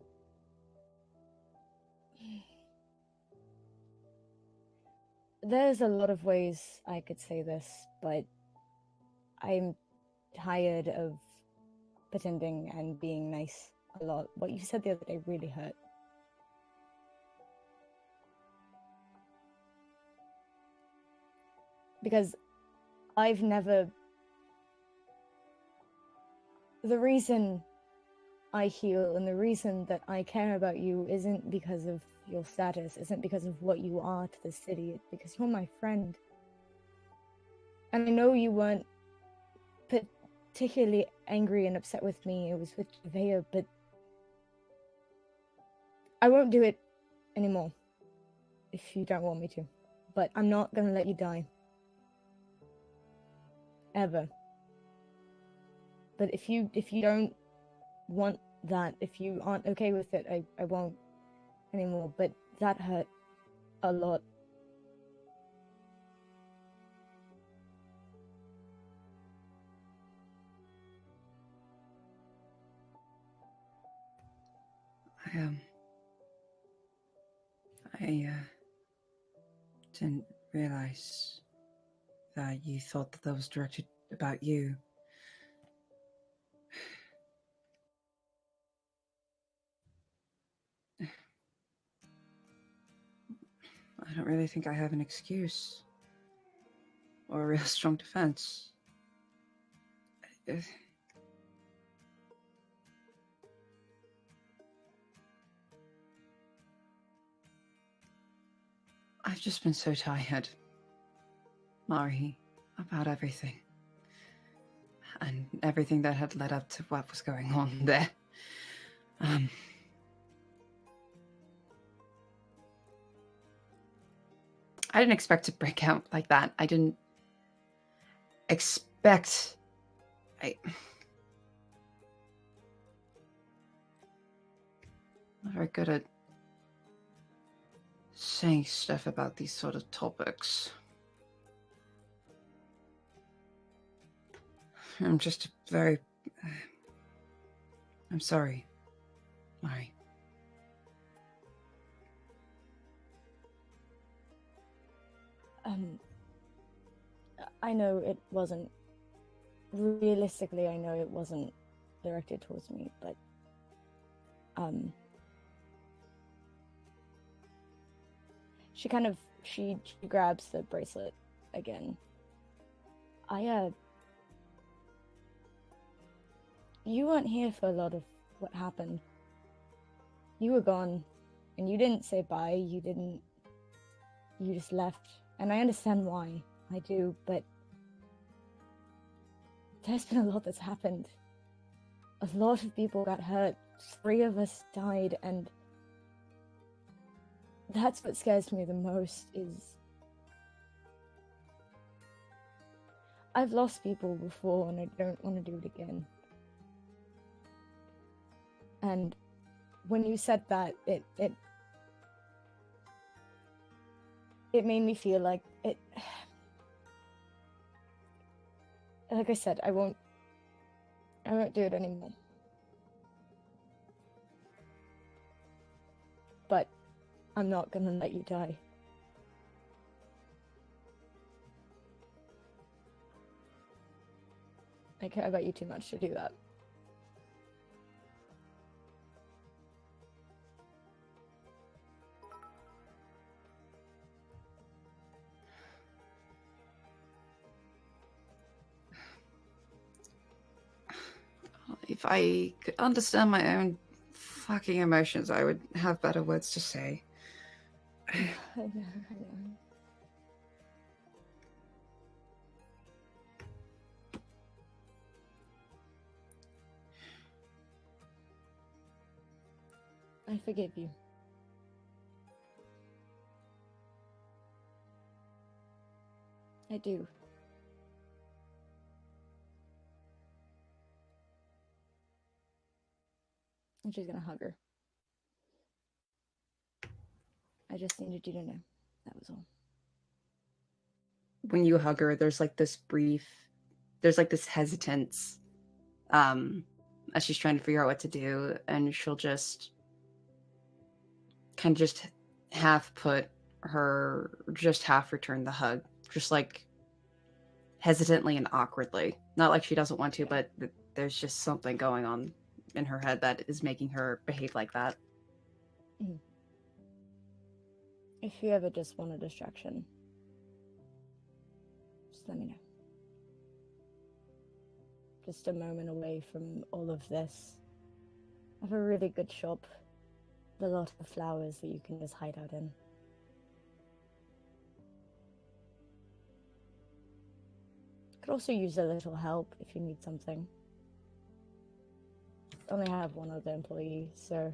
There's a lot of ways I could say this, but I'm tired of pretending and being nice a lot. What you said the other day really hurt. Because I've never... The reason I heal and the reason that I care about you isn't because of your status, isn't because of what you are to the city, it's because you're my friend. And I know you weren't particularly angry and upset with me, it was with Javea, but I won't do it anymore if you don't want me to. But I'm not gonna let you die. Ever. But if you don't want that, if you aren't okay with it, I won't anymore. But that hurt a lot. I didn't realize that you thought that was directed about you. I don't really think I have an excuse or a real strong defense. I've just been so tired, Mari, about everything. And everything that had led up to what was going on there. I didn't expect to break out like that. I didn't expect... I'm not very good at saying stuff about these sort of topics. I'm just very... I'm sorry, Mari. I know it wasn't... Realistically, I know it wasn't directed towards me, but... She grabs the bracelet again. You weren't here for a lot of what happened. You were gone, and you didn't say bye, you just left. And I understand why, I do, but there's been a lot that's happened. A lot of people got hurt, 3 of us died, and that's what scares me the most, is I've lost people before and I don't want to do it again. And when you said that, it made me feel like it... Like I said, I won't do it anymore. But I'm not gonna let you die. I care about you too much to do that. If I could understand my own fucking emotions, I would have better words to say. I know. I forgive you. I do. And she's gonna hug her. I just needed you to know. That was all. When you hug her, there's like this hesitance, as she's trying to figure out what to do, and she'll just kind of just half return the hug, just like hesitantly and awkwardly. Not like she doesn't want to, but there's just something going on in her head that is making her behave like that. If you ever just want a distraction, just let me know. Just a moment away from all of this. I have a really good shop with a lot of flowers that you can just hide out in. Could also use a little help if you need something. Only have one other employee, so.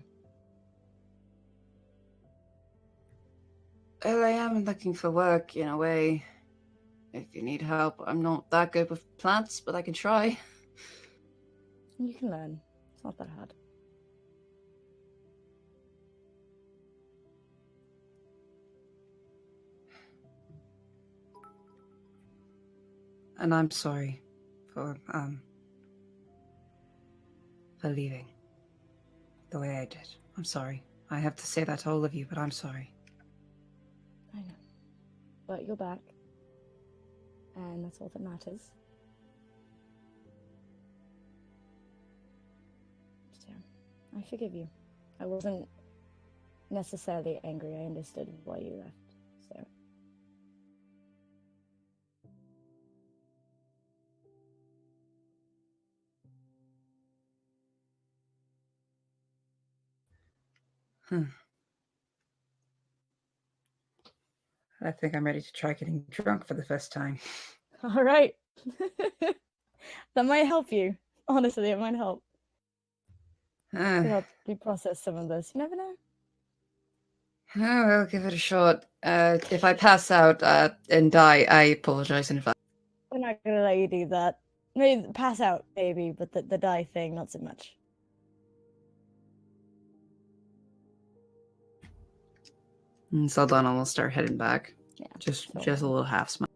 Well, I am looking for work in a way. If you need help, I'm not that good with plants, but I can try. You can learn. It's not that hard. And I'm sorry for leaving the way I did. I'm sorry. I have to say that to all of you, but I'm sorry. I know. But you're back. And that's all that matters. So, I forgive you. I wasn't necessarily angry. I understood why you left. So. I think I'm ready to try getting drunk for the first time. All right. That might help you. Honestly, it might help. To help you process some of this. You never know. I'll give it a shot. If I pass out and die, I apologize in advance. We're not gonna let you do that. Maybe pass out, maybe, but the die thing, not so much. And Saldana will start heading back. Yeah. Just a little half smile.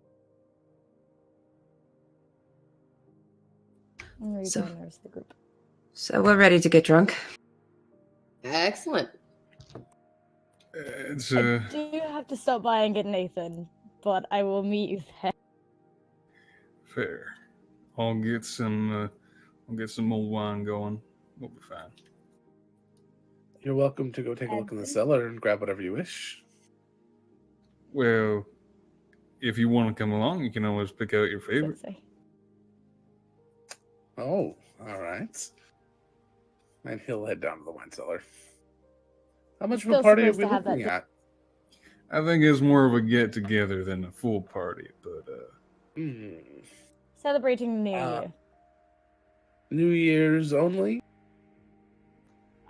So we're ready to get drunk. Excellent. It's I do have to stop by and get Nathan, but I will meet you there. fair. I'll get some old wine going. We'll be fine. You're welcome to go take a look in the cellar and grab whatever you wish. Well, if you want to come along, you can always pick out your favorite. Oh, all right. And he'll head down to the wine cellar. How much of a party are we looking at? I think it's more of a get together than a full party, but Celebrating the New Year. New Year's only?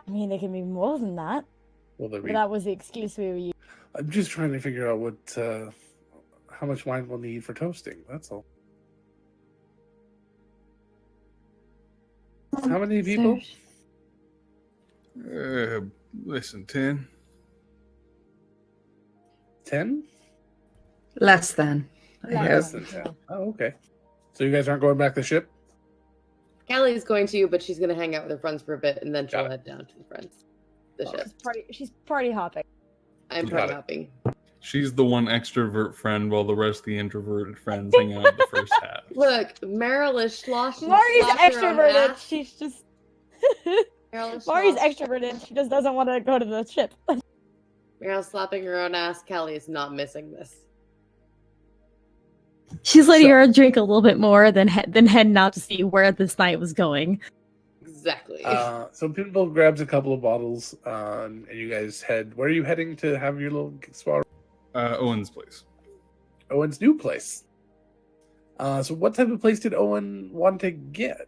I mean, it can be more than that. Well, but that was the excuse we were using. I'm just trying to figure out how much wine we'll need for toasting. That's all. How many people? Listen, 10. 10? Less than. Less than 10. Oh, okay. So you guys aren't going back to the ship? Callie's going to, but she's going to hang out with her friends for a bit, and then she'll head down to the ship. She's party hopping. I'm party hopping. She's the one extrovert friend, while the rest of the introverted friends hang out the first half. Look, Meryl is sloshing. Mari's extroverted. She's just. Mari's extroverted. She just doesn't want to go to the ship. Meryl's slapping her own ass. Callie is not missing this. She's letting her drink a little bit more than heading out to see where this night was going. Exactly. So Pinball grabs a couple of bottles, and you guys head. Where are you heading to have your little spa? Owen's place. Owen's new place. So what type of place did Owen want to get?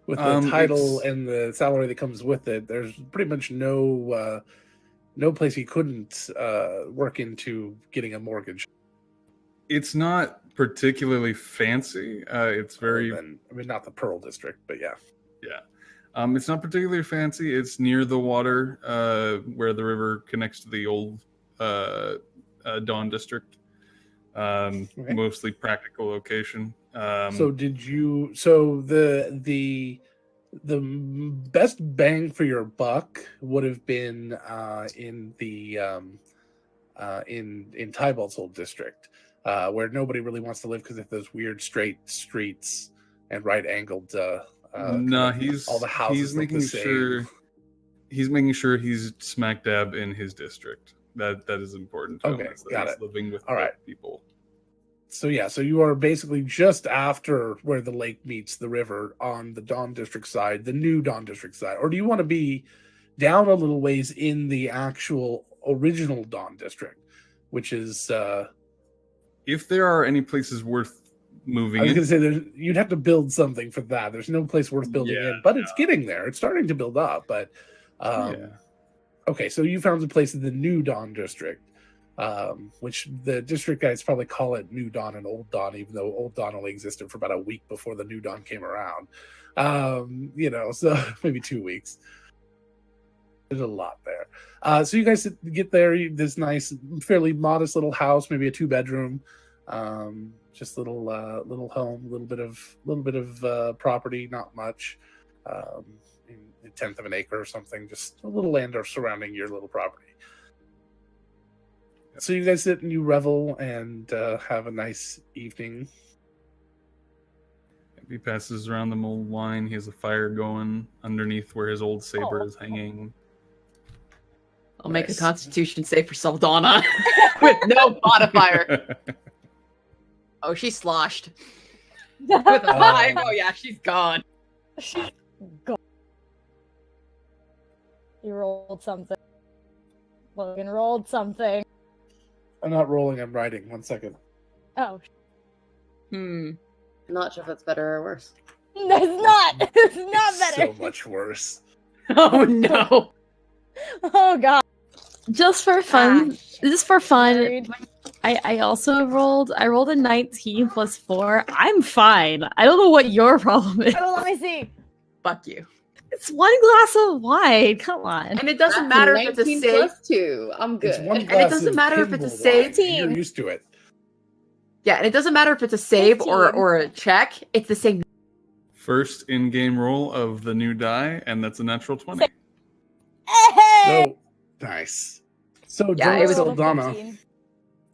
With the title and the salary that comes with it, there's pretty much no place he couldn't work into getting a mortgage. It's not particularly fancy. It's very... not the Pearl District, but yeah. Yeah. It's not particularly fancy. It's near the water where the river connects to the old Dawn District. Okay. Mostly practical location. So the best bang for your buck would have been in the in Tybalt's old district, where nobody really wants to live because of those weird straight streets and right angled. No, he's all the houses. He's making sure he's smack dab in his district. That is important to him. Got it. Living with people. So you are basically just after where the lake meets the river on the Dawn District side, the new Dawn District side, or do you want to be down a little ways in the actual original Dawn District, which is if there are any places worth moving. I was going to say you'd have to build something for that. There's no place worth building in, but it's getting there. It's starting to build up, but okay, so you found a place in the new Dawn District. Which the district guys probably call it New Dawn and Old Dawn, even though Old Dawn only existed for about a week before the New Dawn came around. So maybe 2 weeks. There's a lot there. So you guys get there, this nice, fairly modest little house, maybe a 2-bedroom, just little home, little bit of property, not much, a tenth of an acre or something, just a little land surrounding your little property. So you guys sit and you revel and have a nice evening. He passes around the mulled wine. He has a fire going underneath where his old saber is hanging. I'll make a Constitution save for Saldana with no modifier. Oh, she's sloshed. With a 5. Oh yeah, she's gone. She's gone. You rolled something. Logan rolled something. I'm not rolling, I'm writing. 1 second. Oh. Not sure if it's better or worse. It's not! It's not better! So much worse. Oh no! Oh god. Just for fun. I also rolled a 19 plus 4. I'm fine. I don't know what your problem is. Oh, let me see. Fuck you. It's 1 glass of wine. Come on. And it doesn't matter if it's a save. Plus 2. I'm good. And it doesn't matter if it's a save. You're used to it. Yeah, and it doesn't matter if it's a save 15. or a check. It's the same. First in-game roll of the new die, and that's a natural 20. So nice. So Yeah, it was Saldana.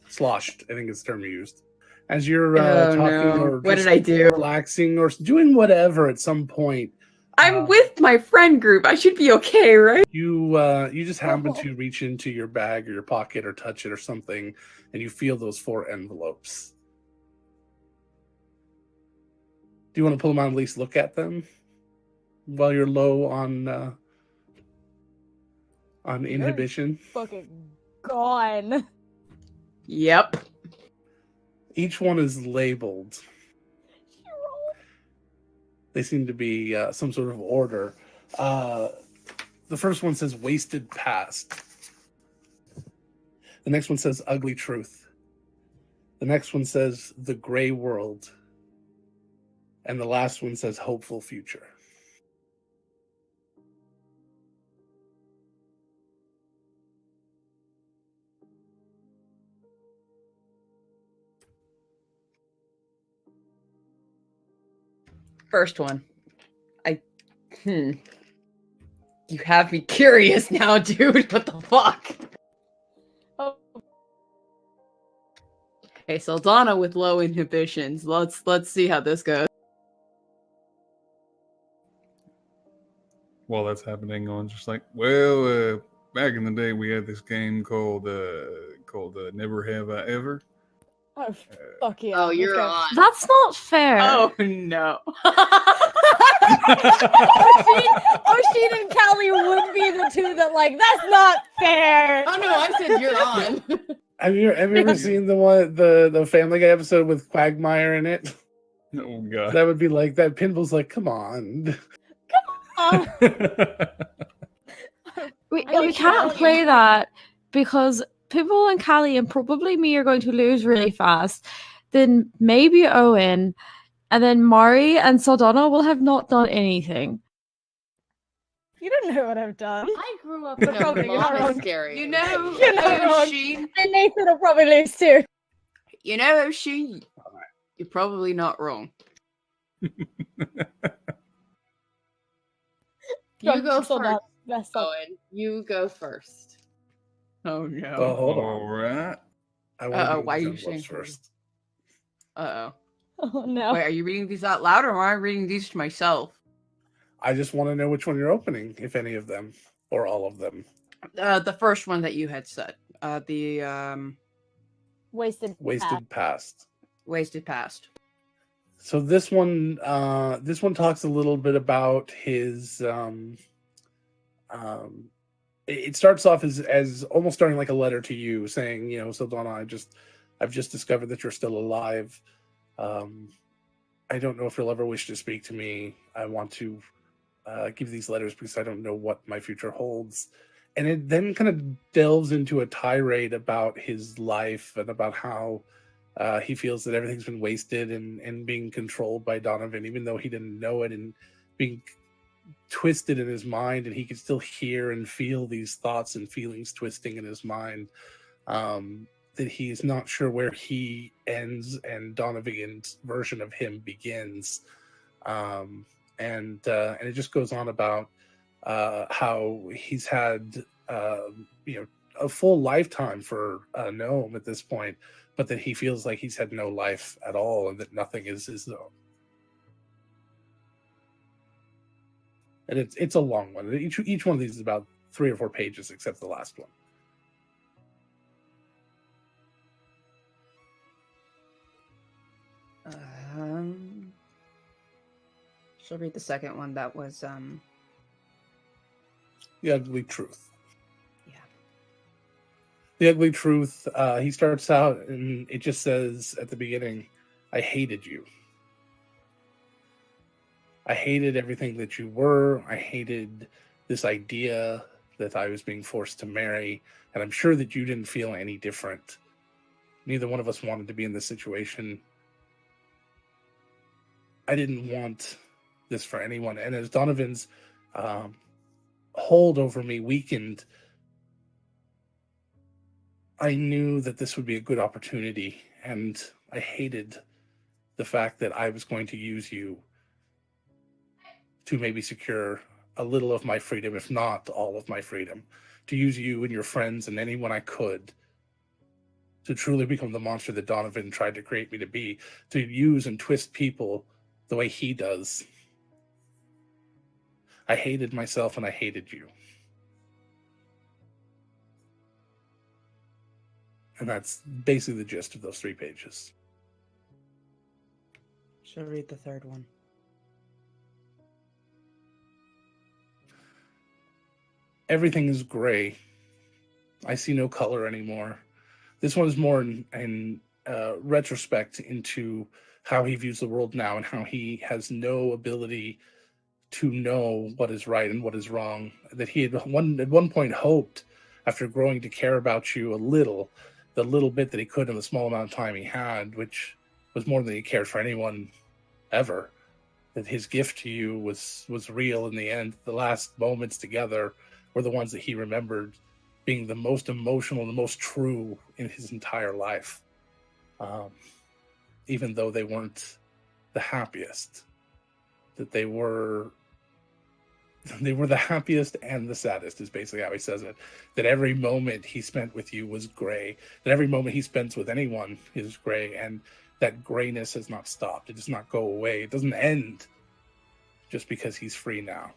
Sloshed, I think is the term you used. As you're talking or what did I do? Relaxing or doing whatever at some point. I'm with my friend group. I should be okay, right? You just happen to reach into your bag or your pocket or touch it or something, and you feel those 4 envelopes. Do you want to pull them out and at least look at them while you're low on inhibition? Fucking gone. Yep. Each one is labeled. They seem to be some sort of order. The first one says wasted past. The next one says ugly truth. The next one says the gray world. And the last one says hopeful future. First one. You have me curious now, dude. What the fuck? Oh. Okay, Saldana with low inhibitions. Let's see how this goes. While that's happening, Owen's just like, well, back in the day, we had this game called Never Have I Ever. Oh, fuck yeah. Oh, you're on. That's not fair. Oh no. Oshin and Callie would be the two that like that's not fair. Oh no, I said you're on. Have you ever seen the Family Guy episode with Quagmire in it? Oh god. That would be like that. Pinball's like, come on. We like can't Callie. play that because people and Callie and probably me are going to lose really fast. Then maybe Owen, and then Mari and Saldana will have not done anything. You don't know what I've done. I grew up But in a probably you're not wrong. monastery. You know, You're not wrong. Oshin. And Nathan will probably lose too. You know, Oshin. You're probably not wrong. You go Saldana, first, best of- Owen. You go first. Oh no. Oh, hold on. All right. I want Uh-oh, to why are you do saying first? Uh Oh oh. no. Wait, are you reading these out loud or am I reading these to myself? I just want to know which one you're opening, if any of them, or all of them. The first one that you had said. The Wasted. Wasted Past. Wasted Past. So this one talks a little bit about his it starts off as almost starting like a letter to you, saying, you know, Saldana, I've just discovered that you're still alive. I don't know if you'll ever wish to speak to me. I want to give these letters because I don't know what my future holds. And it then kind of delves into a tirade about his life and about how he feels that everything's been wasted and being controlled by Donovan, even though he didn't know it, and being twisted in his mind, and he could still hear and feel these thoughts and feelings twisting in his mind. That he's not sure where he ends and Donovan's version of him begins. And it just goes on about how he's had a full lifetime for Noam at this point, but that he feels like he's had no life at all and that nothing is his own. And it's a long one. Each one of these is about 3 or 4 pages, except the last one. She'll read the second one. That was The Ugly Truth. Yeah. The Ugly Truth. He starts out and it just says at the beginning, I hated you. I hated everything that you were. I hated this idea that I was being forced to marry. And I'm sure that you didn't feel any different. Neither one of us wanted to be in this situation. I didn't want this for anyone. And as Donovan's hold over me weakened, I knew that this would be a good opportunity. And I hated the fact that I was going to use you to maybe secure a little of my freedom, if not all of my freedom, to use you and your friends and anyone I could to truly become the monster that Donovan tried to create me to be, to use and twist people the way he does. I hated myself and I hated you. And that's basically the gist of those 3 pages. she'll read the third one. Everything is gray. I see no color anymore. This one is more in retrospect into how he views the world now and how he has no ability to know what is right and what is wrong. That he had at one point hoped, after growing to care about you a little, the little bit that he could in the small amount of time he had, which was more than he cared for anyone ever, that his gift to you was real in the end. The last moments together were the ones that he remembered being the most emotional, the most true in his entire life. Even though they weren't the happiest, that they were the happiest and the saddest, is basically how he says it. That every moment he spent with you was gray. That every moment he spends with anyone is gray, and that grayness has not stopped. It does not go away. It doesn't end just because he's free now.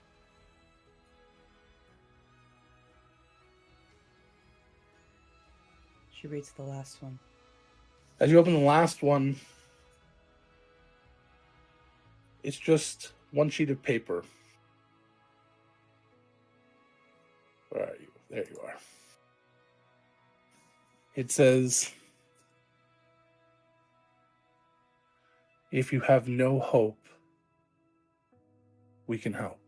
She reads the last one. As you open the last one, it's just one sheet of paper. Where are you? There you are. It says, if you have no hope, we can help.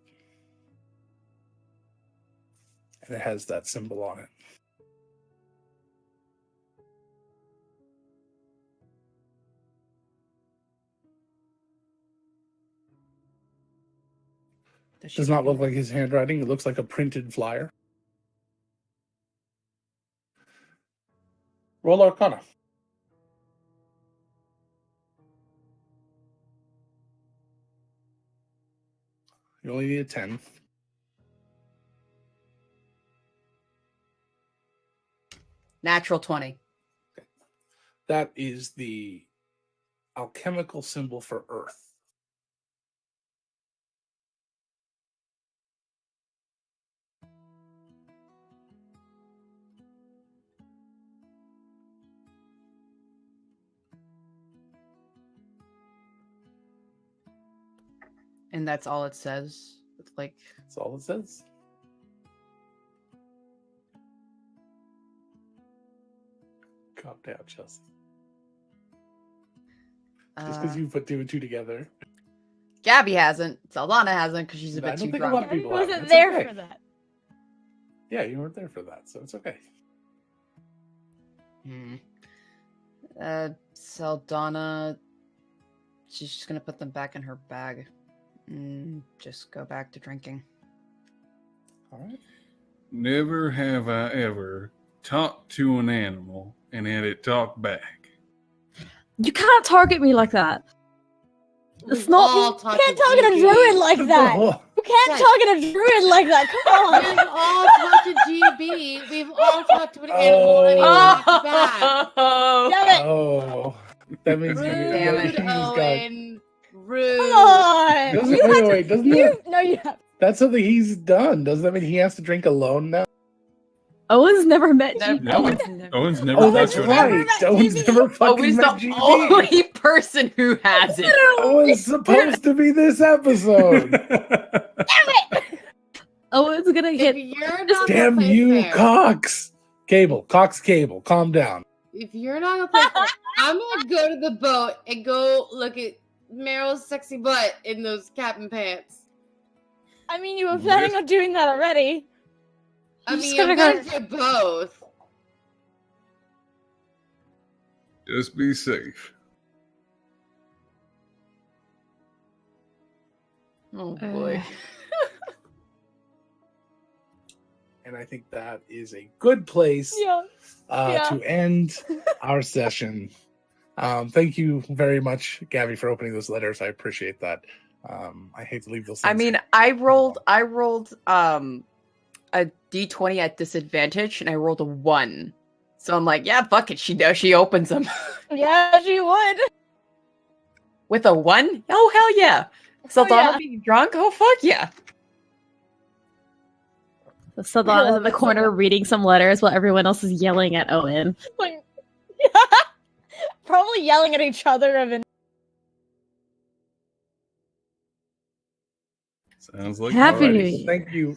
And it has that symbol on it. Does not look like his handwriting. It looks like a printed flyer. Roll Arcana. You only need a 10. Natural 20. That is the alchemical symbol for Earth. And that's all it says. It's like That's all it says. Calm down, Chelsea. Just because you put 2 and 2 together. Gabby hasn't. Saldana hasn't because she's a I bit don't too think a lot drunk. of I people wasn't It's there okay. for that. Yeah, you weren't there for that, so it's okay. Saldana, she's just gonna put them back in her bag. Just go back to drinking. All right. Never have I ever talked to an animal and had it talk back. You can't target me like that. It's not. all You talked can't to talk at a GB. druid like that. You can't Guys. talk at a druid like that. Come We've on. all talked to GB. We've all talked to an animal and he talks back. Damn it. Oh, that means Rude, Damn it. he's got. Owen. Rude. Come on. Doesn't, You had to- wait, doesn't you, that, no, you have. that's something he's done? Doesn't that mean he has to drink alone now? Owen's never met No, you. Owen's never Oh, talked that's to an right. animal. Owen's never fucking Owen's met the GB. only person who has it. Owen's supposed to be this episode. Owen's gonna If hit. you're not Damn gonna play you, fair, Cox. Cox Cable, calm down. if you're not gonna play fair, I'm gonna go to the boat and go look at Meryl's sexy butt in those cap and pants. I mean, you were planning on doing that already. I I'm mean, just I'm gonna gonna do both. Just be safe. Oh boy. And I think that is a good place Yeah. Yeah. to end our session. Thank you very much, Gabby, for opening those letters. I appreciate that. I hate to leave those. I things mean, here. I rolled a d20 at disadvantage and I rolled a 1. So I'm like, yeah, fuck it. She does. She opens them Yeah, she would. with a 1. Oh hell yeah! Saldana yeah. being drunk. Oh fuck yeah! Saldana's in the corner reading some letters while everyone else is yelling at Owen. Like, probably yelling at each other. Sounds like Happy New alrighty. Year.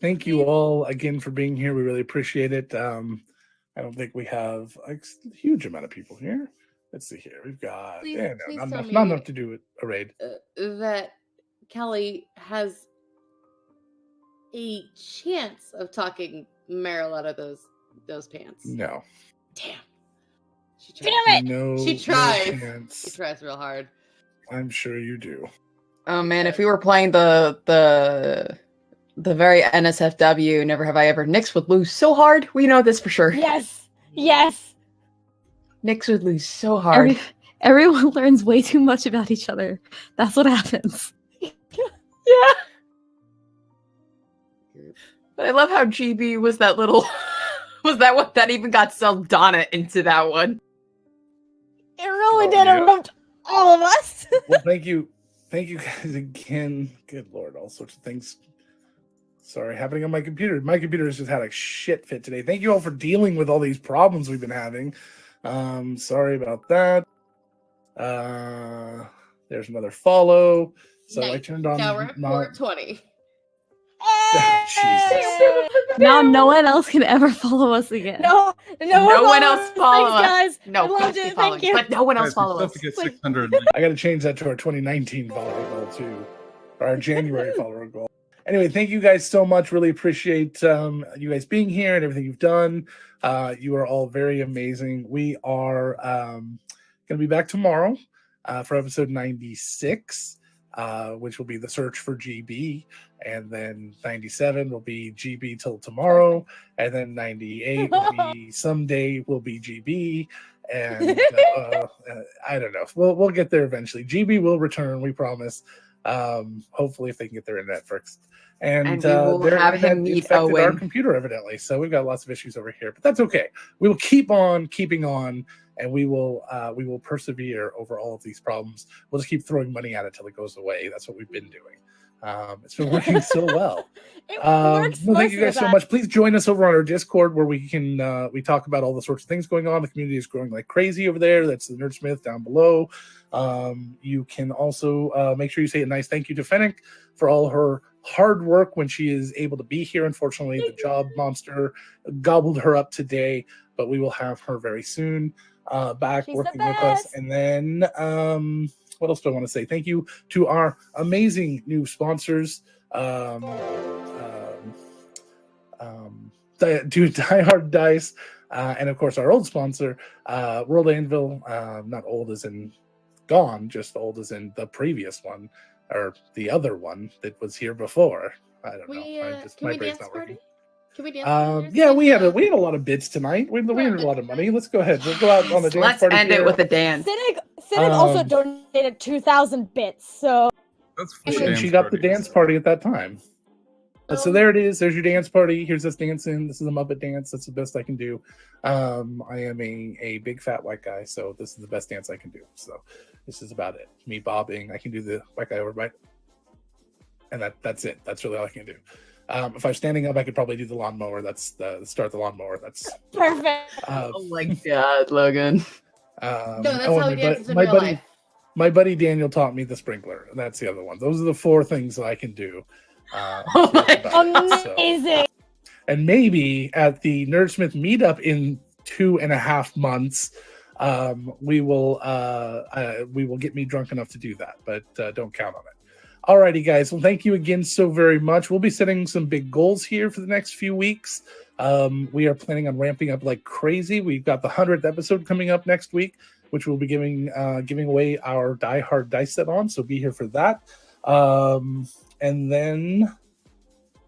Thank you all again for being here. We really appreciate it. I don't think we have a huge amount of people here. Let's see here. We've got Please- yeah, please no, tell not me- enough to do a raid. That Kelly has a chance of talking Meryl out of those pants. No. Damn. She tries. Damn it! No. She tries. No chance. She tries real hard. I'm sure you do. Oh man, if we were playing the very NSFW, never have I ever, Nyx would lose so hard. We know this for sure. Yes. Yes. Nyx would lose so hard. Everyone learns way too much about each other. That's what happens. Yeah. But I love how GB was that little. Was that what that even got Saldana into that one? It really Oh, did. yeah. It roped all of us. Well, thank you guys again. Good Lord, all sorts of things. Sorry, happening on my computer. My computer has just had a shit fit today. Thank you all for dealing with all these problems we've been having. Sorry about that. There's another follow. So I turned on Now we're at my 420. Jesus. Now no one else can ever follow us again. No one else follow us. Guys. No, I loved please it. keep following, Thank you. but no one else Guys, we follow still us. have to get Please. 600. I got to change that to our 2019 follower goal too, or our January follower goal. Anyway, thank you guys so much. Really appreciate you guys being here and everything you've done. You are all very amazing. We are going to be back tomorrow for episode 96, which will be the search for GB. And then 97 will be GB till tomorrow. And then 98 will be someday will be GB. And I don't know. We'll get there eventually. GB will return, we promise. Hopefully, if they can get their internet fixed. And we will their have him internet meet infected our Owen. computer, evidently. So we've got lots of issues over here, but that's okay. We will keep on keeping on, and we will persevere over all of these problems. We'll just keep throwing money at it till it goes away. That's what we've been doing. It's been working so well. It Well, works thank you most guys of so the much. Please join us over on our Discord where we can we talk about all the sorts of things going on. The community is growing like crazy over there. That's the Nerdsmith down below. You can also make sure you say a nice thank you to Fennec for all her hard work when she is able to be here. Unfortunately, the job monster gobbled her up today, but we will have her very soon back She's the working with us. best. And then what else do I want to say? Thank you to our amazing new sponsors. To Die Hard Dice, and of course our old sponsor, World Anvil. Not old as in gone, just old as in the previous one or the other one that was here before. I don't know. Can My we brain's dance not party? working. Can we dance? Yeah, we had a lot of bits tonight. We had a lot of money. Let's go ahead. We'll go out on the dance Let's party. end here. it with a dance. Cynic also donated 2,000 bits, so That's for And dance she got the parties. dance party at that time. So there it is. There's your dance party. Here's us dancing. This is a Muppet dance. That's the best I can do. I am a big fat white guy, so this is the best dance I can do. So this is about it. Me bobbing. I can do the white guy over bite, and that's it. That's really all I can do. If I'm standing up, I could probably do the lawnmower. That's start the lawnmower. That's perfect. Oh my god, Logan. No, that's how he dances in real life. My buddy Daniel taught me the sprinkler. That's the other one. Those are the 4 things that I can do. Oh my Amazing. And maybe at the Nerdsmith meetup in 2.5 months, we will get me drunk enough to do that, but don't count on it. Alrighty, guys. Well, thank you again so very much. We'll be setting some big goals here for the next few weeks. We are planning on ramping up like crazy. We've got the 100th episode coming up next week, which we'll be giving away our Die Hard dice set on. So be here for that. And then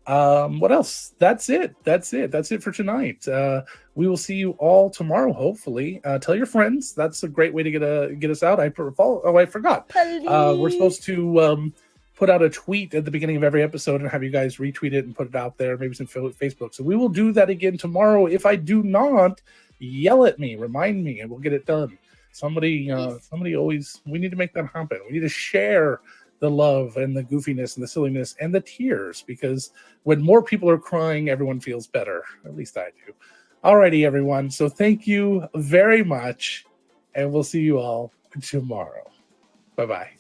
what else? That's it. That's it for tonight. We will see you all tomorrow, hopefully. Tell your friends. That's a great way to get us out. I forgot. We're supposed to put out a tweet at the beginning of every episode and have you guys retweet it and put it out there, maybe some Facebook. So we will do that again tomorrow. If I do not, yell at me, remind me, and we'll get it done. Somebody always, we need to make that happen. We need to share the love and the goofiness and the silliness and the tears, because when more people are crying, everyone feels better. At least I do. Alrighty, everyone. So thank you very much, and we'll see you all tomorrow. Bye-bye.